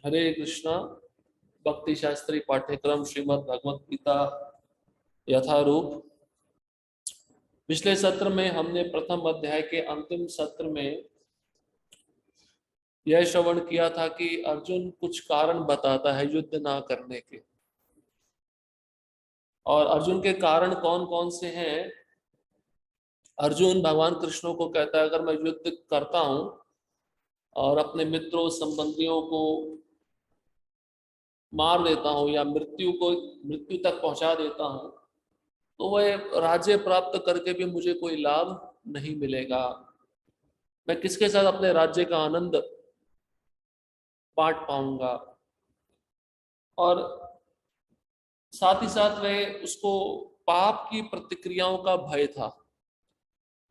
हरे कृष्णा। भक्ति शास्त्री पाठ्यक्रम श्रीमद् भगवत गीता यथारूप। पिछले सत्र में हमने प्रथम अध्याय के अंतिम सत्र में यह श्रवण किया था कि अर्जुन कुछ कारण बताता है युद्ध ना करने के, और अर्जुन के कारण कौन कौन से हैं। अर्जुन भगवान कृष्ण को कहता है, अगर मैं युद्ध करता हूं और अपने मित्रों संबंधियों को मार देता हूं या मृत्यु तक पहुंचा देता हूं, तो वह राज्य प्राप्त करके भी मुझे कोई लाभ नहीं मिलेगा। मैं किसके साथ अपने राज्य का आनंद बांट पाऊंगा। और साथ ही साथ वह उसको पाप की प्रतिक्रियाओं का भय था।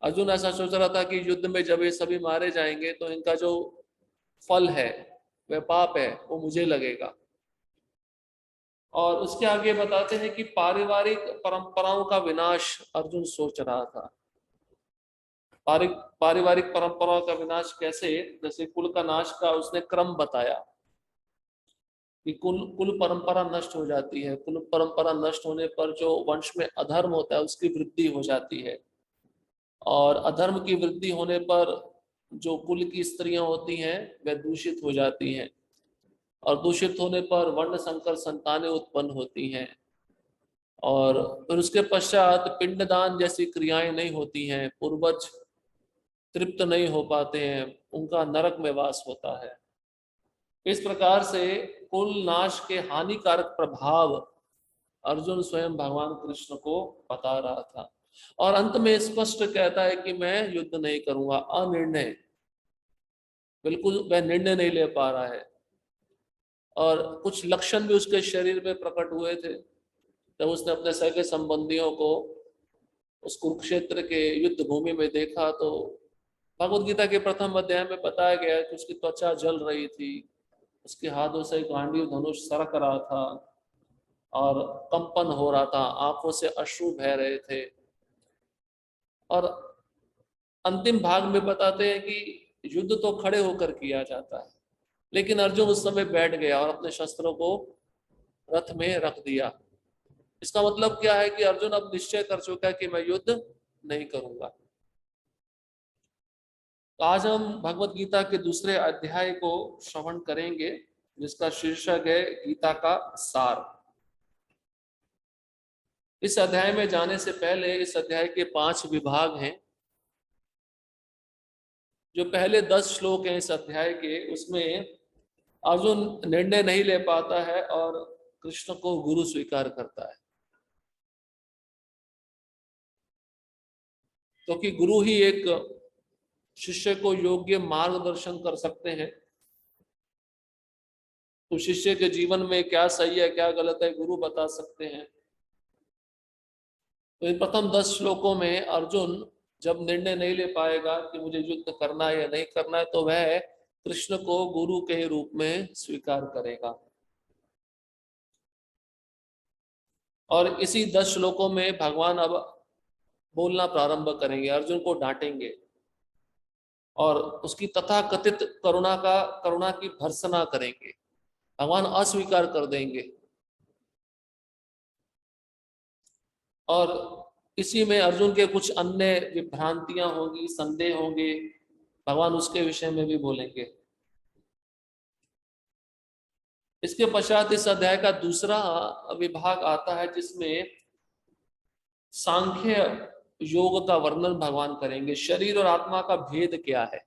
अर्जुन ऐसा सोच रहा था कि युद्ध में जब ये सभी मारे जाएंगे तो इनका जो फल है, वह पाप है, वो मुझे लगेगा। और उसके आगे बताते हैं कि पारिवारिक परंपराओं का विनाश अर्जुन सोच रहा था। पारिवारिक परंपराओं का विनाश कैसे? जैसे कुल का नाश का उसने क्रम बताया कि कुल कुल परंपरा नष्ट हो जाती है। कुल परंपरा नष्ट होने पर जो वंश में अधर्म होता है उसकी वृद्धि हो जाती है, और अधर्म की वृद्धि होने पर जो कुल की स्त्रियां होती हैं वह दूषित हो जाती हैं, और दूषित होने पर वर्ण संकर संतानें उत्पन्न होती हैं, और फिर उसके पश्चात पिंडदान जैसी क्रियाएं नहीं होती हैं, पूर्वज तृप्त नहीं हो पाते हैं, उनका नरक में वास होता है। इस प्रकार से कुल नाश के हानिकारक प्रभाव अर्जुन स्वयं भगवान कृष्ण को बता रहा था। और अंत में स्पष्ट कहता है कि मैं युद्ध नहीं करूंगा। अनिर्णय, बिल्कुल वह निर्णय नहीं ले पा रहा है। और कुछ लक्षण भी उसके शरीर में प्रकट हुए थे जब उसने अपने सगे संबंधियों को उस कुरुक्षेत्र के युद्ध भूमि में देखा। तो भगवत गीता के प्रथम अध्याय में बताया गया कि उसकी त्वचा जल रही थी, उसके हाथों से गांडीव धनुष सरक रहा था और कंपन हो रहा था, आंखों से अश्रु बह रहे थे। और अंतिम भाग में बताते हैं कि युद्ध तो खड़े होकर किया जाता है, लेकिन अर्जुन उस समय बैठ गया और अपने शस्त्रों को रथ में रख दिया। इसका मतलब क्या है कि अर्जुन अब निश्चय कर चुका है कि मैं युद्ध नहीं करूंगा। तो आज हम भगवत गीता के दूसरे अध्याय को श्रवण करेंगे, जिसका शीर्षक है गीता का सार। इस अध्याय में जाने से पहले इस अध्याय के 5 विभाग हैं। जो पहले 10 श्लोक हैं इस अध्याय के, उसमें अर्जुन निर्णय नहीं ले पाता है और कृष्ण को गुरु स्वीकार करता है, क्योंकि गुरु ही एक शिष्य को योग्य मार्गदर्शन कर सकते हैं। तो शिष्य के जीवन में क्या सही है क्या गलत है गुरु बता सकते हैं। तो इन प्रथम 10 श्लोकों में अर्जुन जब निर्णय नहीं ले पाएगा कि मुझे युद्ध करना है या नहीं करना है, तो वह कृष्ण को गुरु के रूप में स्वीकार करेगा। और इसी 10 श्लोकों में भगवान अब बोलना प्रारंभ करेंगे, अर्जुन को डांटेंगे और उसकी तथाकथित करुणा की भर्त्सना करेंगे। भगवान अस्वीकार कर देंगे। और इसी में अर्जुन के कुछ अन्य विभ्रांतियां होंगी, संदेह होंगे, भगवान उसके विषय में भी बोलेंगे। इसके पश्चात इस अध्याय का दूसरा विभाग आता है, जिसमें सांख्य योग का वर्णन भगवान करेंगे। शरीर और आत्मा का भेद क्या है,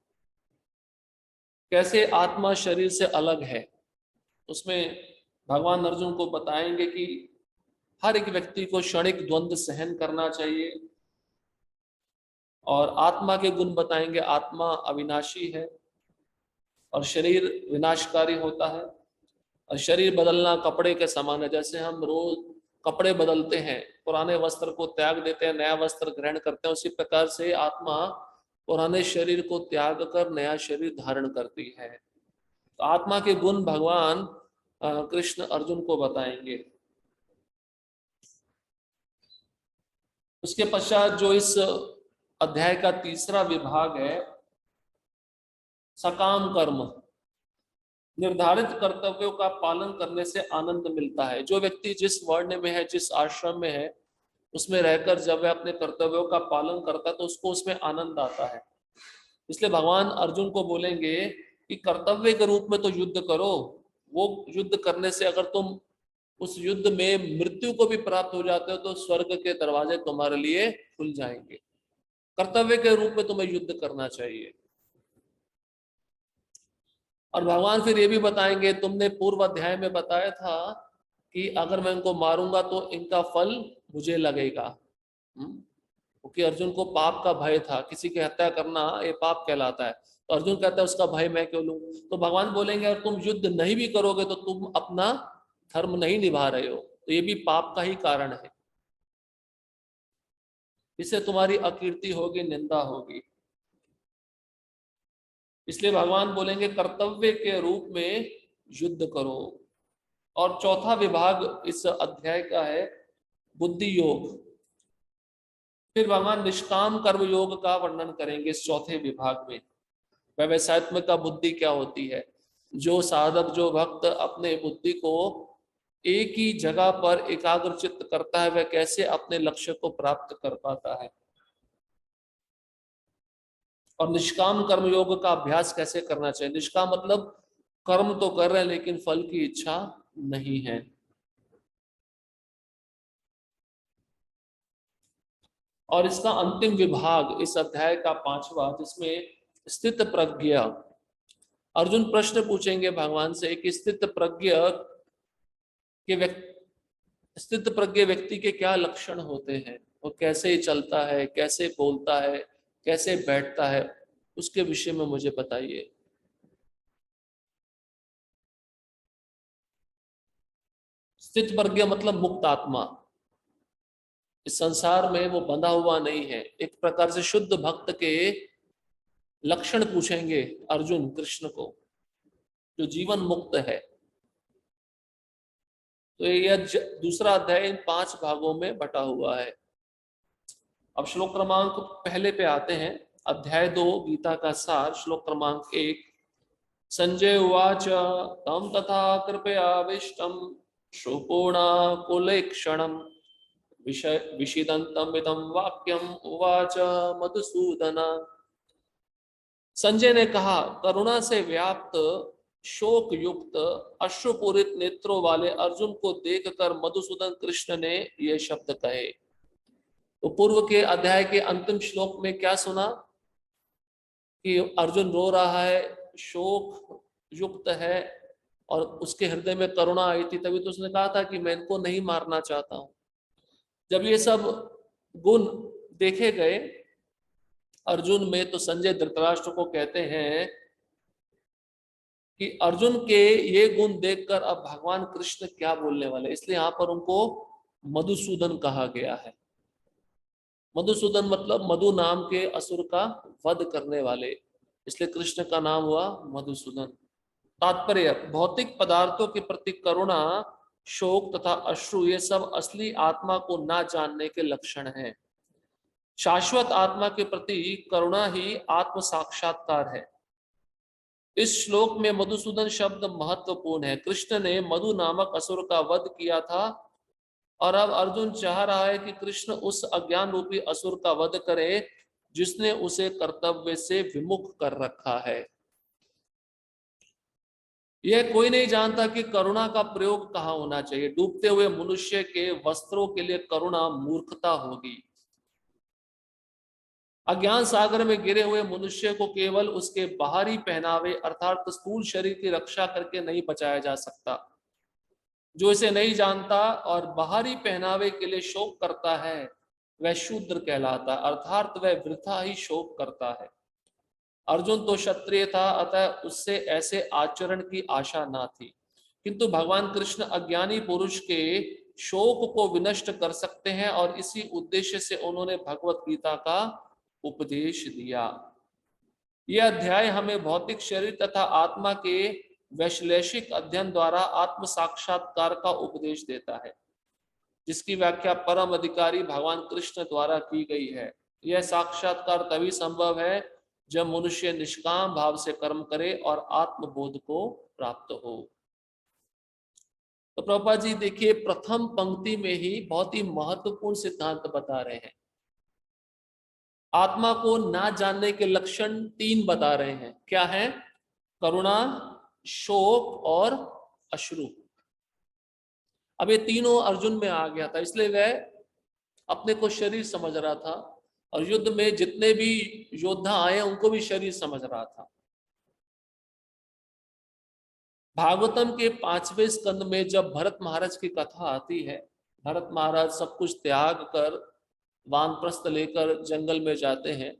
कैसे आत्मा शरीर से अलग है, उसमें भगवान अर्जुन को बताएंगे कि हर एक व्यक्ति को क्षणिक द्वंद्व सहन करना चाहिए। और आत्मा के गुण बताएंगे, आत्मा अविनाशी है और शरीर विनाशकारी होता है। और शरीर बदलना कपड़े के समान है, जैसे हम रोज कपड़े बदलते हैं, पुराने वस्त्र को त्याग देते हैं, नया वस्त्र ग्रहण करते हैं, उसी प्रकार से आत्मा पुराने शरीर को त्याग कर नया शरीर धारण करती है। तो आत्मा के गुण भगवान कृष्ण अर्जुन को बताएंगे। उसके पश्चात जो इस अध्याय का तीसरा विभाग है, सकाम कर्म, निर्धारित कर्तव्यों का पालन करने से आनंद मिलता है। जो व्यक्ति जिस वर्ण में है, जिस आश्रम में है, उसमें रहकर जब वह अपने कर्तव्यों का पालन करता है तो उसको उसमें आनंद आता है। इसलिए भगवान अर्जुन को बोलेंगे कि कर्तव्य के रूप में तो युद्ध करो। वो युद्ध करने से अगर तुम उस युद्ध में मृत्यु को भी प्राप्त हो जाते हो तो स्वर्ग के दरवाजे तुम्हारे लिए खुल जाएंगे। कर्तव्य के रूप में तुम्हें युद्ध करना चाहिए। और भगवान फिर ये भी बताएंगे, तुमने पूर्व अध्याय में बताया था कि अगर मैं इनको मारूंगा तो इनका फल मुझे लगेगा। क्योंकि अर्जुन को पाप का भय था, किसी की हत्या करना ये पाप कहलाता है। तो अर्जुन कहता है उसका भय मैं क्यों लूं। तो भगवान बोलेंगे अगर तुम युद्ध नहीं भी करोगे तो तुम अपना धर्म नहीं निभा रहे हो, तो ये भी पाप का ही कारण है। इससे तुम्हारी अकीर्ति होगी, निंदा होगी। इसलिए भगवान बोलेंगे कर्तव्य के रूप में युद्ध करो। और चौथा विभाग इस अध्याय का है बुद्धि योग। फिर भगवान निष्काम कर्म योग का वर्णन करेंगे इस चौथे विभाग में। व्यवसायत्मक का बुद्धि क्या होती है, जो साधक, जो भक्त अपने बुद्धि को एक ही जगह पर एकाग्रचित्त करता है, वह कैसे अपने लक्ष्य को प्राप्त कर पाता है। और निष्काम कर्म योग का अभ्यास कैसे करना चाहिए। निष्काम मतलब कर्म तो कर रहे हैं लेकिन फल की इच्छा नहीं है। और इसका अंतिम विभाग इस अध्याय का पांचवा, जिसमें स्थित प्रज्ञ। अर्जुन प्रश्न पूछेंगे भगवान से कि स्थित प्रज्ञ व्यक्ति के क्या लक्षण होते हैं, वो कैसे चलता है, कैसे बोलता है, कैसे बैठता है, उसके विषय में मुझे बताइए। स्थित प्रज्ञ मतलब मुक्त आत्मा, इस संसार में वो बंधा हुआ नहीं है। एक प्रकार से शुद्ध भक्त के लक्षण पूछेंगे अर्जुन कृष्ण को, जो जीवन मुक्त है। तो यह दूसरा अध्याय इन 5 भागों में बटा हुआ है। अब श्लोक क्रमांक पहले पे आते हैं। अध्याय 2 गीता का सार, श्लोक क्रमांक 1। संजय उवाच तम तथा कृपयाविष्टम शोकोणाकुलेक्षणम विषिदन्तम् इदं वाक्यम उवाच मधुसूदन। संजय ने कहा, करुणा से व्याप्त शोक युक्त अश्रुपूरित नेत्रों वाले अर्जुन को देखकर मधुसूदन कृष्ण ने ये शब्द कहे। तो पूर्व के अध्याय के अंतिम श्लोक में क्या सुना कि अर्जुन रो रहा है, शोक युक्त है और उसके हृदय में करुणा आई थी, तभी तो उसने कहा था कि मैं इनको नहीं मारना चाहता हूं। जब ये सब गुण देखे गए अर्जुन में, तो संजय धृतराष्ट्र को कहते हैं कि अर्जुन के ये गुण देखकर अब भगवान कृष्ण क्या बोलने वाले, इसलिए यहां पर उनको मधुसूदन कहा गया है। मधुसूदन मतलब मधु नाम के असुर का वध करने वाले, इसलिए कृष्ण का नाम हुआ मधुसूदन। तात्पर्य, भौतिक पदार्थों के प्रति करुणा, शोक तथा अश्रु ये सब असली आत्मा को ना जानने के लक्षण हैं। शाश्वत आत्मा के प्रति करुणा ही आत्म साक्षात्कार है। इस श्लोक में मधुसूदन शब्द महत्वपूर्ण है। कृष्ण ने मधु नामक असुर का वध किया था और अब अर्जुन चाह रहा है कि कृष्ण उस अज्ञान रूपी असुर का वध करे जिसने उसे कर्तव्य से विमुख कर रखा है। यह कोई नहीं जानता कि करुणा का प्रयोग कहाँ होना चाहिए। डूबते हुए मनुष्य के वस्त्रों के लिए करुणा मूर्खता होगी। अज्ञान सागर में गिरे हुए मनुष्य को केवल उसके बाहरी पहनावे अर्थात स्थूल शरीर की रक्षा करके नहीं बचाया जा सकता। जो इसे नहीं जानता और बाहरी पहनावे के लिए शोक करता है वह शूद्र कहलाता, अर्थात वह वृथा ही शोक करता है। अर्जुन तो क्षत्रिय था, अतः उससे ऐसे आचरण की आशा ना थी, किंतु भगवान कृष्ण अज्ञानी पुरुष के शोक को विनष्ट कर सकते हैं और इसी उद्देश्य से उन्होंने भगवत गीता का उपदेश दिया। यह अध्याय हमें भौतिक शरीर तथा आत्मा के वैश्लेषिक अध्ययन द्वारा आत्म साक्षात्कार का उपदेश देता है, जिसकी व्याख्या परम अधिकारी भगवान कृष्ण द्वारा की गई है। यह साक्षात्कार तभी संभव है जब मनुष्य निष्काम भाव से कर्म करे और आत्मबोध को प्राप्त हो। तो प्रभुपाद जी देखिए, प्रथम पंक्ति में ही बहुत ही महत्वपूर्ण सिद्धांत बता रहे हैं। आत्मा को ना जानने के लक्षण 3 बता रहे हैं। क्या है? करुणा, शोक और अश्रु। अब ये तीनों अर्जुन में आ गया था, इसलिए वह अपने को शरीर समझ रहा था, और युद्ध में जितने भी योद्धा आए उनको भी शरीर समझ रहा था। भागवतम के 5वें स्कंद में जब भरत महाराज की कथा आती है, भरत महाराज सब कुछ त्याग कर वानप्रस्थ लेकर जंगल में जाते हैं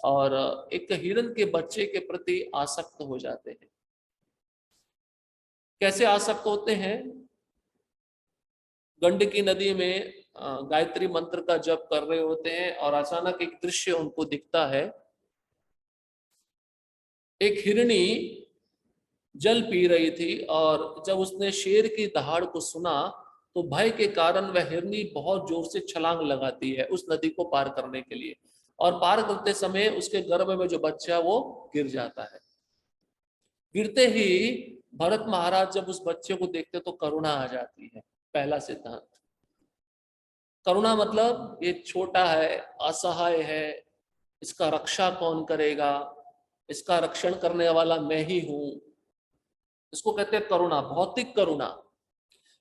और एक हिरण के बच्चे के प्रति आसक्त हो जाते हैं। कैसे आसक्त होते हैं? गंडकी नदी में गायत्री मंत्र का जप कर रहे होते हैं और अचानक एक दृश्य उनको दिखता है। एक हिरणी जल पी रही थी और जब उसने शेर की दहाड़ को सुना तो भय के कारण वह हिरणी बहुत जोर से छलांग लगाती है उस नदी को पार करने के लिए, और पार करते समय उसके गर्भ में जो बच्चा वो गिर जाता है। गिरते ही भरत महाराज जब उस बच्चे को देखते तो करुणा आ जाती है। पहला सिद्धांत, करुणा मतलब ये छोटा है, असहाय है, इसका रक्षा कौन करेगा, इसका रक्षण करने वाला मैं ही हूं, इसको कहते हैं करुणा, भौतिक करुणा।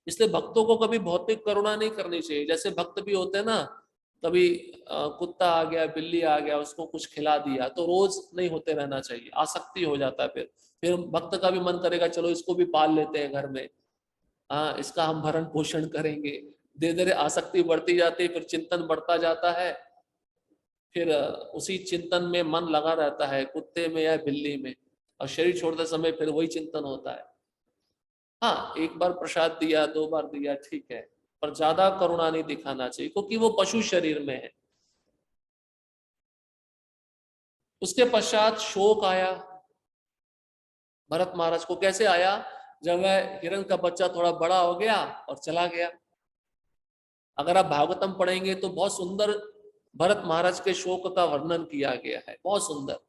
इसलिए भक्तों को कभी भौतिक करुणा नहीं करनी चाहिए। जैसे भक्त भी होते हैं ना, कभी कुत्ता आ गया, बिल्ली आ गया, उसको कुछ खिला दिया, तो रोज नहीं होते रहना चाहिए, आसक्ति हो जाता है। फिर भक्त का भी मन करेगा चलो इसको भी पाल लेते हैं घर में, हाँ इसका हम भरण पोषण करेंगे। धीरे धीरे आसक्ति बढ़ती जाती है, फिर चिंतन बढ़ता जाता है, फिर उसी चिंतन में मन लगा रहता है, कुत्ते में या बिल्ली में, और शरीर छोड़ते समय फिर वही चिंतन होता है। हाँ, एक बार प्रसाद दिया, 2 बार दिया, ठीक है, पर ज्यादा करुणा नहीं दिखाना चाहिए, क्योंकि वो पशु शरीर में है। उसके पश्चात शोक आया भरत महाराज को। कैसे आया? जब वह हिरण का बच्चा थोड़ा बड़ा हो गया और चला गया। अगर आप भागवतम पढ़ेंगे तो बहुत सुंदर भरत महाराज के शोक का वर्णन किया गया है, बहुत सुंदर।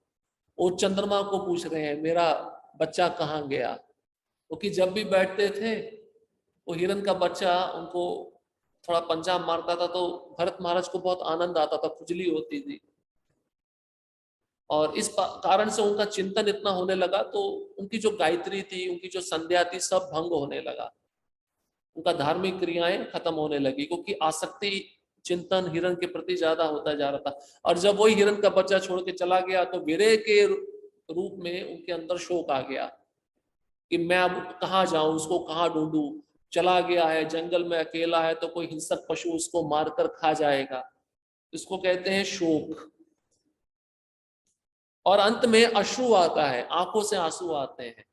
वो चंद्रमा को पूछ रहे हैं मेरा बच्चा कहाँ गया, क्योंकि जब भी बैठते थे वो हिरण का बच्चा उनको थोड़ा पंजा मारता था तो भरत महाराज को बहुत आनंद आता था, खुजली होती थी, और इस कारण से उनका चिंतन इतना होने लगा तो उनकी जो गायत्री थी, उनकी जो संध्या थी, सब भंग होने लगा, उनका धार्मिक क्रियाएं खत्म होने लगी, क्योंकि आसक्ति चिंतन हिरण के प्रति ज्यादा होता जा रहा था। और जब वही हिरण का बच्चा छोड़ के चला गया तो विरह के रूप में उनके अंदर शोक आ गया कि मैं अब कहाँ जाऊं, उसको कहाँ ढूंढूं, चला गया है, जंगल में अकेला है, तो कोई हिंसक पशु उसको मारकर खा जाएगा। इसको कहते हैं शोक। और अंत में अश्रु आता है, आंखों से आंसू आते हैं।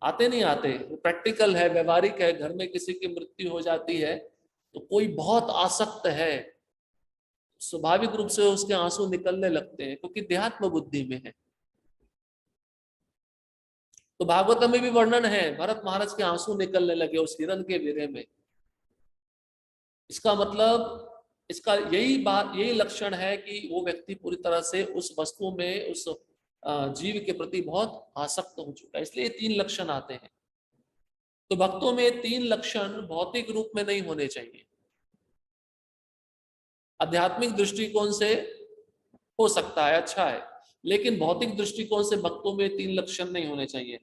आते नहीं आते, प्रैक्टिकल है, व्यवहारिक है। घर में किसी की मृत्यु हो जाती है तो कोई बहुत आसक्त है, स्वाभाविक रूप से उसके आंसू निकलने लगते हैं, क्योंकि देहात्म बुद्धि में है। तो भागवत में भी वर्णन है, भरत महाराज के आंसू निकलने लगे उस हिरण के विरह में। इसका मतलब, इसका यही बात, यही लक्षण है कि वो व्यक्ति पूरी तरह से उस वस्तु में, उस जीव के प्रति बहुत आसक्त हो चुका है। इसलिए 3 लक्षण आते हैं। तो भक्तों में 3 लक्षण भौतिक रूप में नहीं होने चाहिए। आध्यात्मिक दृष्टिकोण से हो सकता है, अच्छा है, लेकिन भौतिक दृष्टिकोण से भक्तों में 3 लक्षण नहीं होने चाहिए।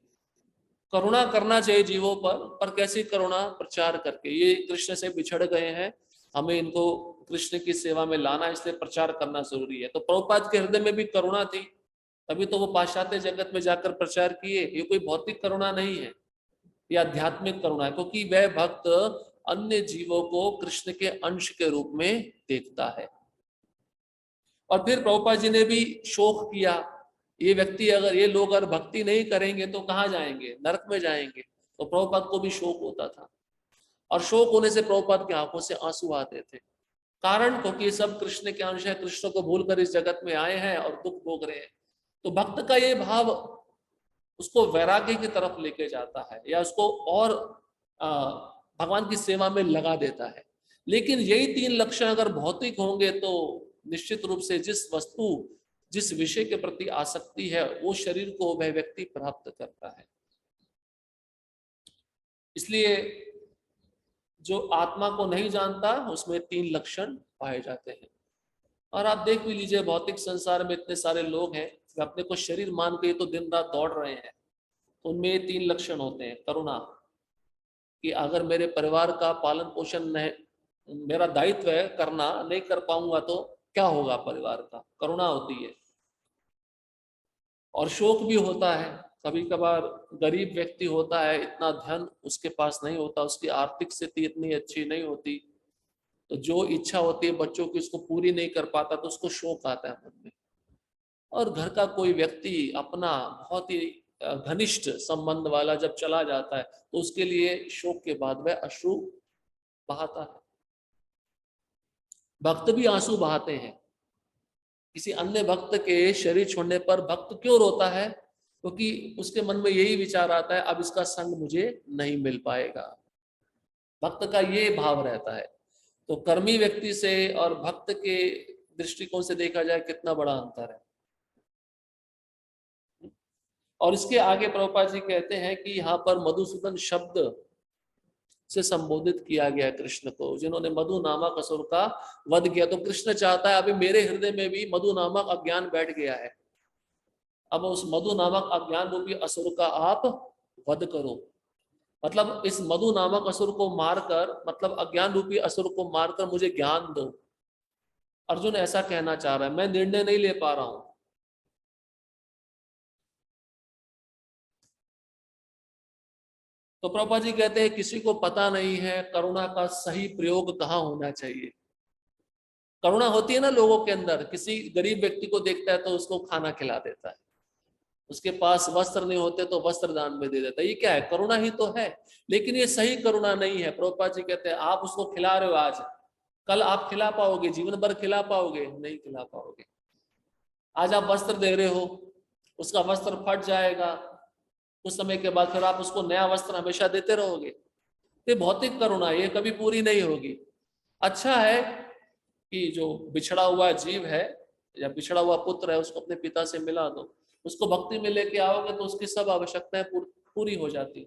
करुणा करना चाहिए जीवों पर कैसी करुणा? प्रचार करके। ये कृष्ण से बिछड़ गए हैं, हमें इनको कृष्ण की सेवा में लाना, इसलिए प्रचार करना जरूरी है। तो प्रभुपाद के हृदय में भी करुणा थी, तभी तो वो पाश्चात्य जगत में जाकर प्रचार किए। ये कोई भौतिक करुणा नहीं है, ये आध्यात्मिक करुणा है, क्योंकि वह भक्त अन्य जीवों को कृष्ण के अंश के रूप में देखता है। और फिर प्रभुपाद जी ने भी शोक किया, ये व्यक्ति अगर, ये लोग अगर भक्ति नहीं करेंगे तो कहाँ जाएंगे? नरक में जाएंगे। तो प्रभुपाद को भी शोक होता था, और शोक होने से प्रभुपाद की आंखों से आंसू आते थे। कारण, क्योंकि सब कृष्ण के अंश है, कृष्ण को भूलकर इस जगत में आए हैं और दुख भोग रहे हैं। तो भक्त का ये भाव उसको वैराग्य की तरफ लेके जाता है, या उसको और भगवान की सेवा में लगा देता है। लेकिन यही 3 लक्षण अगर भौतिक होंगे तो निश्चित रूप से जिस वस्तु जिस विषय के प्रति आसक्ति है वो शरीर को वह व्यक्ति प्राप्त करता है। इसलिए जो आत्मा को नहीं जानता उसमें 3 लक्षण पाए जाते हैं। और आप देख भी लीजिए, भौतिक संसार में इतने सारे लोग हैं जो अपने को शरीर मान के तो दिन रात दौड़ रहे हैं, तो उनमें ये 3 लक्षण होते हैं। करुणा, कि अगर मेरे परिवार का पालन पोषण नहीं, मेरा दायित्व है करना, नहीं कर पाऊंगा तो क्या होगा परिवार का, करुणा होती है। और शोक भी होता है, कभी कभार गरीब व्यक्ति होता है, इतना धन उसके पास नहीं होता, उसकी आर्थिक स्थिति इतनी अच्छी नहीं होती, तो जो इच्छा होती है बच्चों की उसको पूरी नहीं कर पाता तो उसको शोक आता है मन में। और घर का कोई व्यक्ति अपना बहुत ही घनिष्ठ संबंध वाला जब चला जाता है तो उसके लिए शोक के बाद वह अश्रु बहाता है। भक्त भी आंसू बहाते हैं। किसी अन्य भक्त के शरीर छोड़ने पर भक्त क्यों रोता है? क्योंकि उसके मन में यही विचार आता है, अब इसका संग मुझे नहीं मिल पाएगा। भक्त का ये भाव रहता है। तो कर्मी व्यक्ति से और भक्त के दृष्टिकोण से देखा जाए कितना बड़ा अंतर है। और इसके आगे प्रभुपाद जी कहते हैं कि यहाँ पर मधुसूदन शब्द से संबोधित किया गया कृष्ण को, जिन्होंने मधु नामक असुर का वध किया। तो कृष्ण चाहता है अभी मेरे हृदय में भी मधु नामक अज्ञान बैठ गया है, अब उस मधु नामक अज्ञान रूपी असुर का आप वध करो। मतलब इस मधु नामक असुर को मारकर, मतलब अज्ञान रूपी असुर को मारकर मुझे ज्ञान दो। अर्जुन ऐसा कहना चाह रहा है, मैं निर्णय नहीं ले पा रहा हूं। तो प्रभुपाद जी कहते हैं किसी को पता नहीं है करुणा का सही प्रयोग कहाँ होना चाहिए। करुणा होती है ना लोगों के अंदर, किसी गरीब व्यक्ति को देखता है तो उसको खाना खिला देता है, उसके पास वस्त्र नहीं होते तो वस्त्र दान में दे देता है। ये क्या है? करुणा ही तो है, लेकिन ये सही करुणा नहीं है। प्रभुपाद जी कहते हैं आप उसको खिला रहे हो आज, कल आप खिला पाओगे? जीवन भर खिला पाओगे? नहीं खिला पाओगे। आज आप वस्त्र दे रहे हो, उसका वस्त्र फट जाएगा, कुछ समय के बाद फिर आप उसको नया वस्त्र हमेशा देते रहोगे। ये भौतिक करुणा, ये कभी पूरी नहीं होगी। अच्छा है कि जो बिछड़ा हुआ जीव है या बिछड़ा हुआ पुत्र है उसको अपने पिता से मिला दो, उसको भक्ति में लेके आओगे तो उसकी सब आवश्यकताएं पूरी हो जाती।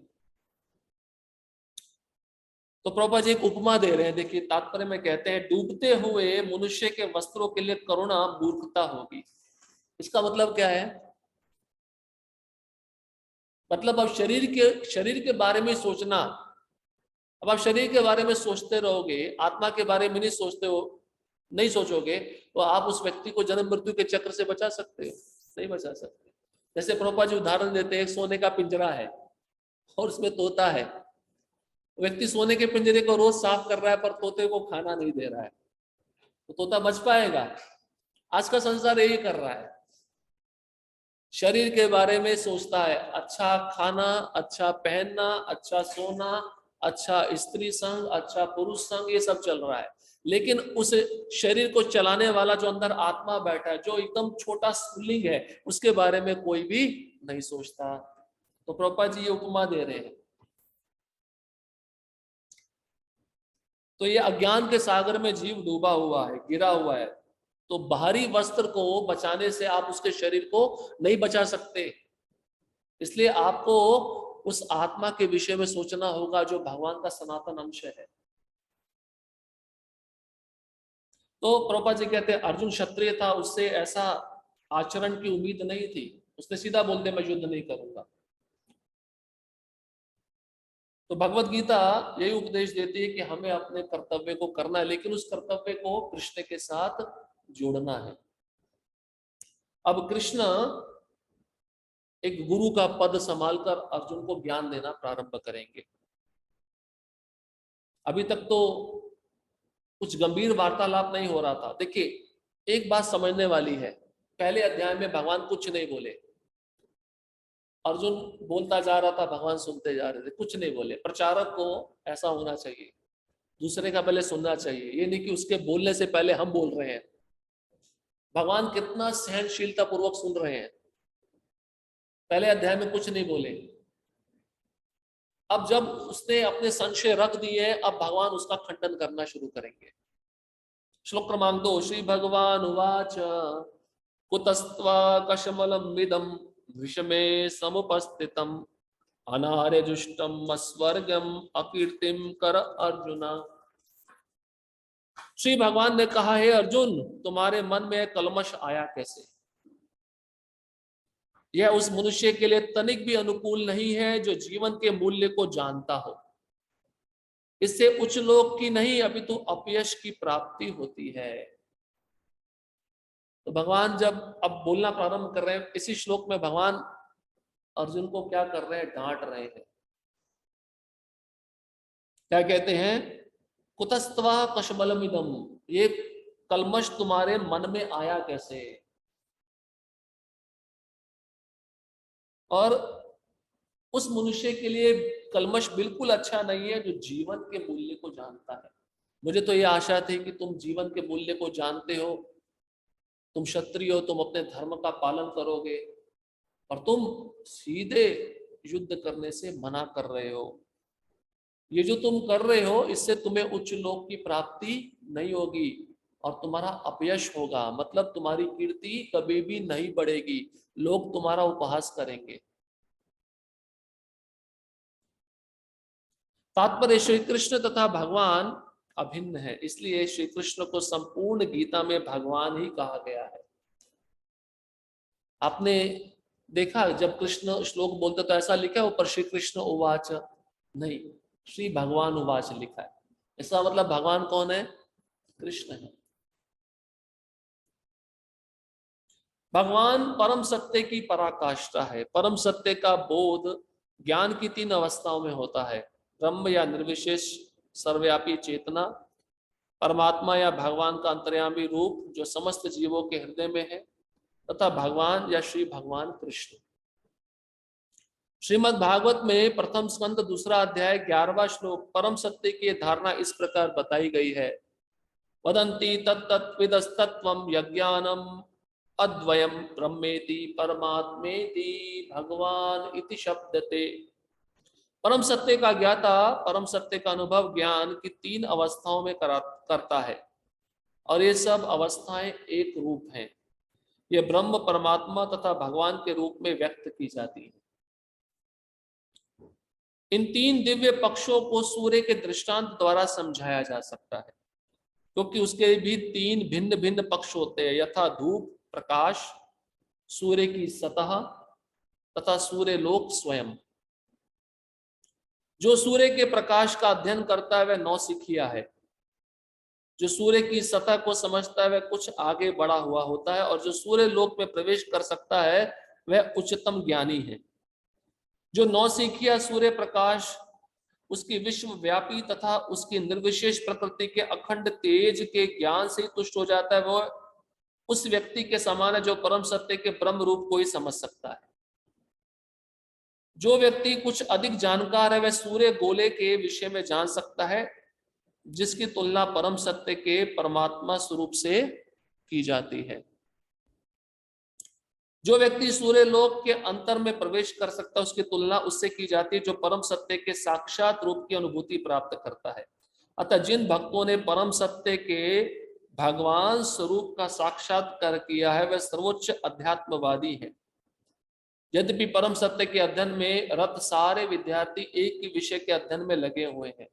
तो प्रभुपाद जी एक उपमा दे रहे हैं, देखिए तात्पर्य में कहते हैं डूबते हुए मनुष्य के वस्त्रों के लिए करुणा मूर्खता होगी। इसका मतलब क्या है? मतलब अब शरीर के बारे में सोचना, अब आप शरीर के बारे में सोचते रहोगे, आत्मा के बारे में नहीं सोचते हो, नहीं सोचोगे, तो आप उस व्यक्ति को जन्म मृत्यु के चक्र से बचा सकते हो? नहीं बचा सकते। जैसे प्रभुपाद जी उदाहरण देते हैं, सोने का पिंजरा है और उसमें तोता है। व्यक्ति सोने के पिंजरे को रोज साफ कर रहा है पर तोते को खाना नहीं दे रहा है, तो तोता बच पाएगा? आज का संसार यही कर रहा है, शरीर के बारे में सोचता है, अच्छा खाना, अच्छा पहनना, अच्छा सोना, अच्छा स्त्री संग, अच्छा पुरुष संग, ये सब चल रहा है। लेकिन उस शरीर को चलाने वाला जो अंदर आत्मा बैठा है, जो एकदम छोटा स्फुल्लिंग है, उसके बारे में कोई भी नहीं सोचता। तो प्रभुपाद जी ये उपमा दे रहे हैं। तो ये अज्ञान के सागर में जीव डूबा हुआ है, गिरा हुआ है, तो बाहरी वस्त्र को बचाने से आप उसके शरीर को नहीं बचा सकते। इसलिए आपको उस आत्मा के विषय में सोचना होगा जो भगवान का सनातन अंश है। तो प्रभुपाद जी कहते हैं अर्जुन क्षत्रिय था, उससे ऐसा आचरण की उम्मीद नहीं थी, उसने सीधा बोल दिया मैं युद्ध नहीं करूंगा। तो भगवत गीता यही उपदेश देती है कि हमें अपने कर्तव्य को करना है, लेकिन उस कर्तव्य को कृष्ण के साथ जोड़ना है। अब कृष्ण एक गुरु का पद संभालकर अर्जुन को ज्ञान देना प्रारंभ करेंगे। अभी तक तो कुछ गंभीर वार्तालाप नहीं हो रहा था। देखिए एक बात समझने वाली है, पहले अध्याय में भगवान कुछ नहीं बोले, अर्जुन बोलता जा रहा था, भगवान सुनते जा रहे थे, कुछ नहीं बोले। प्रचारक को ऐसा होना चाहिए, दूसरे का पहले सुनना चाहिए, ये नहीं कि उसके बोलने से पहले हम बोल रहे हैं। भगवान कितना सहनशीलता पूर्वक सुन रहे हैं। पहले अध्याय में कुछ नहीं बोले, अब जब उसने अपने संशय रख दिए, अब भगवान उसका खंडन करना शुरू करेंगे। श्लोक क्रमांक 2, श्री भगवान उवाच कुतस्त्वा कशमलमिदं विषमे समुपस्थितम् अनार्यजुष्टम स्वर्गम अकीर्तिम कर अर्जुन। श्री भगवान ने कहा, हे अर्जुन, तुम्हारे मन में कलमश आया कैसे? यह उस मनुष्य के लिए तनिक भी अनुकूल नहीं है जो जीवन के मूल्य को जानता हो। इससे उच्च लोक की नहीं अपितु अपयश की प्राप्ति होती है। तो भगवान जब अब बोलना प्रारंभ कर रहे हैं, इसी श्लोक में भगवान अर्जुन को क्या कर रहे हैं? डांट रहे हैं। क्या कहते हैं? कुतस्त्वा कशमलमिदम, ये कलमश तुम्हारे मन में आया कैसे? और उस मनुष्य के लिए कलमश बिल्कुल अच्छा नहीं है जो जीवन के मूल्य को जानता है। मुझे तो ये आशा थी कि तुम जीवन के मूल्य को जानते हो, तुम क्षत्रिय हो, तुम अपने धर्म का पालन करोगे, और तुम सीधे युद्ध करने से मना कर रहे हो। ये जो तुम कर रहे हो, इससे तुम्हें उच्च लोक की प्राप्ति नहीं होगी और तुम्हारा अपयश होगा, मतलब तुम्हारी कीर्ति कभी भी नहीं बढ़ेगी, लोग तुम्हारा उपहास करेंगे। तात्पर्य, श्री कृष्ण तथा भगवान अभिन्न है, इसलिए श्री कृष्ण को संपूर्ण गीता में भगवान ही कहा गया है। आपने देखा जब कृष्ण श्लोक बोलते तो ऐसा लिखा है ऊपर श्री कृष्ण उवाच? नहीं, श्री भगवान उवाच लिखा है। इसका मतलब भगवान कौन है? कृष्ण है। भगवान परम सत्य की पराकाष्ठा है। परम सत्य का बोध ज्ञान की 3 अवस्थाओं में होता है: ब्रह्म या निर्विशेष सर्वव्यापी चेतना, परमात्मा या भगवान का अंतर्यामी रूप जो समस्त जीवों के हृदय में है, तथा भगवान या श्री भगवान कृष्ण। श्रीमद् भागवत में प्रथम स्कंद 2 अध्याय 11वां श्लोक परम सत्य की धारणा इस प्रकार बताई गई है: वदन्ति तत्तत्विदस्तत्वं यज्ञानम अद्वयम ब्रह्मेति परमात्मेति भगवान इति शब्दते। परम सत्य का ज्ञाता परम सत्य का अनुभव ज्ञान की 3 अवस्थाओं में करता है, और ये सब अवस्थाएं एक रूप हैं। ये ब्रह्म, परमात्मा तथा भगवान के रूप में व्यक्त की जाती है। इन 3 दिव्य पक्षों को सूर्य के दृष्टांत द्वारा समझाया जा सकता है, क्योंकि उसके भी 3 भिन्न भिन्न पक्ष होते हैं, यथा धूप प्रकाश, सूर्य की सतह तथा सूर्य लोक स्वयं। जो सूर्य के प्रकाश का अध्ययन करता है वह नौसिखिया है। जो सूर्य की सतह को समझता है वह कुछ आगे बढ़ा हुआ होता है, और जो सूर्य लोक में प्रवेश कर सकता है वह उच्चतम ज्ञानी है। जो नौसिखिया सूर्य प्रकाश, उसकी विश्वव्यापी तथा उसकी निर्विशेष प्रकृति के अखंड तेज के ज्ञान से तुष्ट हो जाता है, वो उस व्यक्ति के समान है जो परम सत्य के ब्रह्म रूप को ही समझ सकता है। जो व्यक्ति कुछ अधिक जानकार है वह सूर्य गोले के विषय में जान सकता है, जिसकी तुलना परम सत्य के परमात्मा स्वरूप से की जाती है। जो व्यक्ति सूर्य लोक के अंतर में प्रवेश कर सकता है उसकी तुलना उससे की जाती है जो परम सत्य के साक्षात रूप की अनुभूति प्राप्त करता है। अतः जिन भक्तों ने परम सत्य के भगवान स्वरूप का साक्षात्कार किया है वह सर्वोच्च अध्यात्मवादी है। यद्यपि परम सत्य के अध्ययन में रत सारे विद्यार्थी एक ही विषय के अध्ययन में लगे हुए हैं,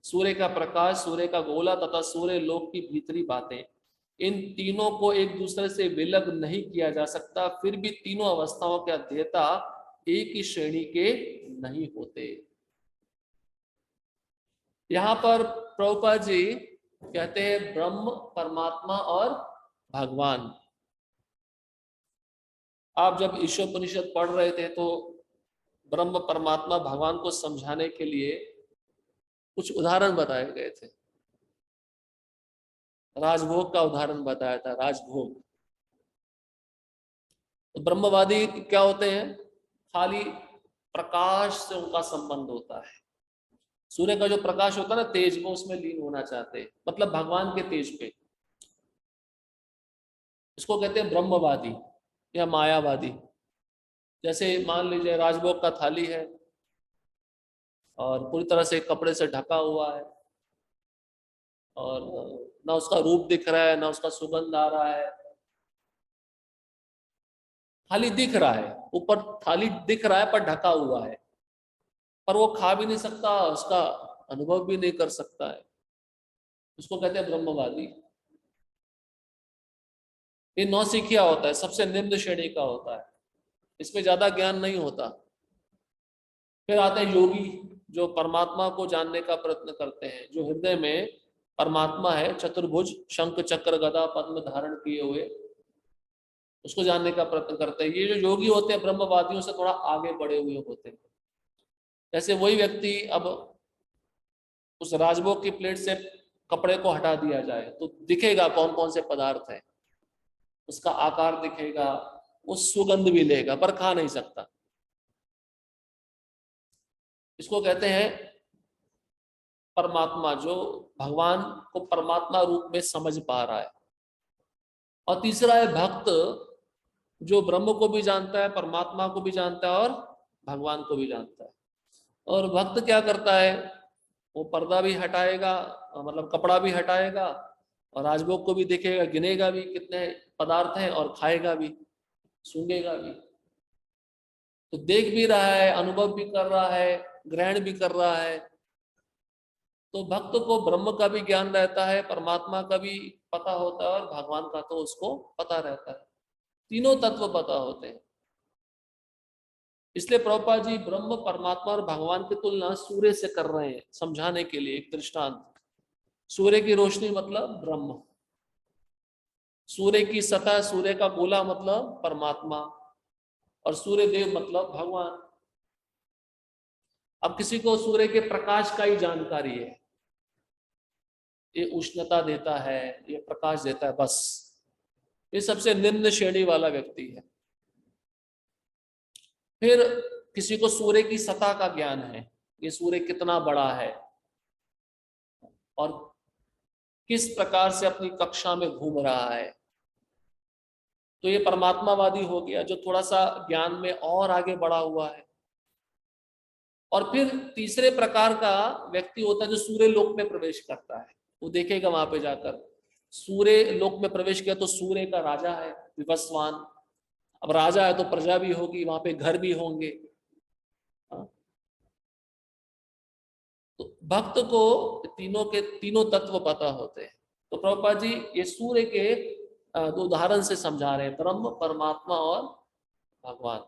सूर्य का प्रकाश, सूर्य का गोला तथा सूर्य लोक की भीतरी बातें, इन तीनों को एक दूसरे से विलग नहीं किया जा सकता, फिर भी तीनों अवस्थाओं के अध्येता एक ही श्रेणी के नहीं होते। यहाँ पर प्रभुपाद जी कहते हैं ब्रह्म, परमात्मा और भगवान। आप जब ईशोपनिषद पढ़ रहे थे तो ब्रह्म, परमात्मा, भगवान को समझाने के लिए कुछ उदाहरण बताए गए थे। राजभोग का उदाहरण बताया था, राजभोग। तो ब्रह्मवादी क्या होते हैं? खाली प्रकाश से उनका संबंध होता है। सूर्य का जो प्रकाश होता है ना, तेज, वो उसमें लीन होना चाहते हैं, मतलब भगवान के तेज पे। इसको कहते हैं ब्रह्मवादी या मायावादी। जैसे मान लीजिए राजभोग का थाली है और पूरी तरह से कपड़े से ढका हुआ है, और ना उसका रूप दिख रहा है, ना उसका सुगंध आ रहा है, खाली दिख रहा है, ऊपर थाली दिख रहा है पर ढका हुआ है, पर वो खा भी नहीं सकता, उसका अनुभव भी नहीं कर सकता है, उसको कहते हैं ब्रह्मवादी। ये नौसिखिया होता है, सबसे निम्न श्रेणी का होता है, इसमें ज्यादा ज्ञान नहीं होता। फिर आते हैं योगी, जो परमात्मा को जानने का प्रयत्न करते हैं, जो हृदय में परमात्मा है, चतुर्भुज शंख चक्र गदा पद्म धारण किए हुए, उसको जानने का प्रयत्न करते हैं। ये जो योगी होते हैं ब्रह्मवादियों से थोड़ा आगे बढ़े हुए होते हैं। जैसे वही व्यक्ति अब उस राजभोग की प्लेट से कपड़े को हटा दिया जाए तो दिखेगा कौन कौन से पदार्थ हैं, उसका आकार दिखेगा, उस सुगंध भी लेगा, पर खा नहीं सकता। इसको कहते हैं परमात्मा, जो भगवान को परमात्मा रूप में समझ पा रहा है। और तीसरा है भक्त, जो ब्रह्म को भी जानता है, परमात्मा को भी जानता है और भगवान को भी जानता है। और भक्त क्या करता है, वो पर्दा भी हटाएगा, मतलब कपड़ा भी हटाएगा, और राजभोग को भी देखेगा, गिनेगा भी कितने पदार्थ हैं, और खाएगा भी, सूंघेगा भी। तो देख भी रहा है, अनुभव भी कर रहा है, ग्रहण भी कर रहा है। तो भक्त को ब्रह्म का भी ज्ञान रहता है, परमात्मा का भी पता होता है, और भगवान का तो उसको पता रहता है। तीनों तत्व पता होते हैं। इसलिए प्रभुपाद जी ब्रह्म, परमात्मा और भगवान की तुलना सूर्य से कर रहे हैं, समझाने के लिए एक दृष्टांत। सूर्य की रोशनी मतलब ब्रह्म, सूर्य की सतह, सूर्य का गोला मतलब परमात्मा, और सूर्य देव मतलब भगवान। अब किसी को सूर्य के प्रकाश का ही जानकारी है, ये उष्णता देता है, ये प्रकाश देता है, बस, ये सबसे निम्न श्रेणी वाला व्यक्ति है। फिर किसी को सूर्य की सतह का ज्ञान है, ये सूर्य कितना बड़ा है और किस प्रकार से अपनी कक्षा में घूम रहा है, तो ये परमात्मावादी हो गया, जो थोड़ा सा ज्ञान में और आगे बढ़ा हुआ है। और फिर तीसरे प्रकार का व्यक्ति होता है जो सूर्य लोक में प्रवेश करता है। वो देखेगा वहां पे जाकर, सूर्य लोक में प्रवेश किया तो सूर्य का राजा है विवस्वान। अब राजा है तो प्रजा भी होगी, वहां पे घर भी होंगे। तो भक्त को तीनों के तीनों तत्व पता होते हैं। तो प्रभुपाद जी ये सूर्य के दो उदाहरण से समझा रहे हैं, ब्रह्म, परमात्मा और भगवान।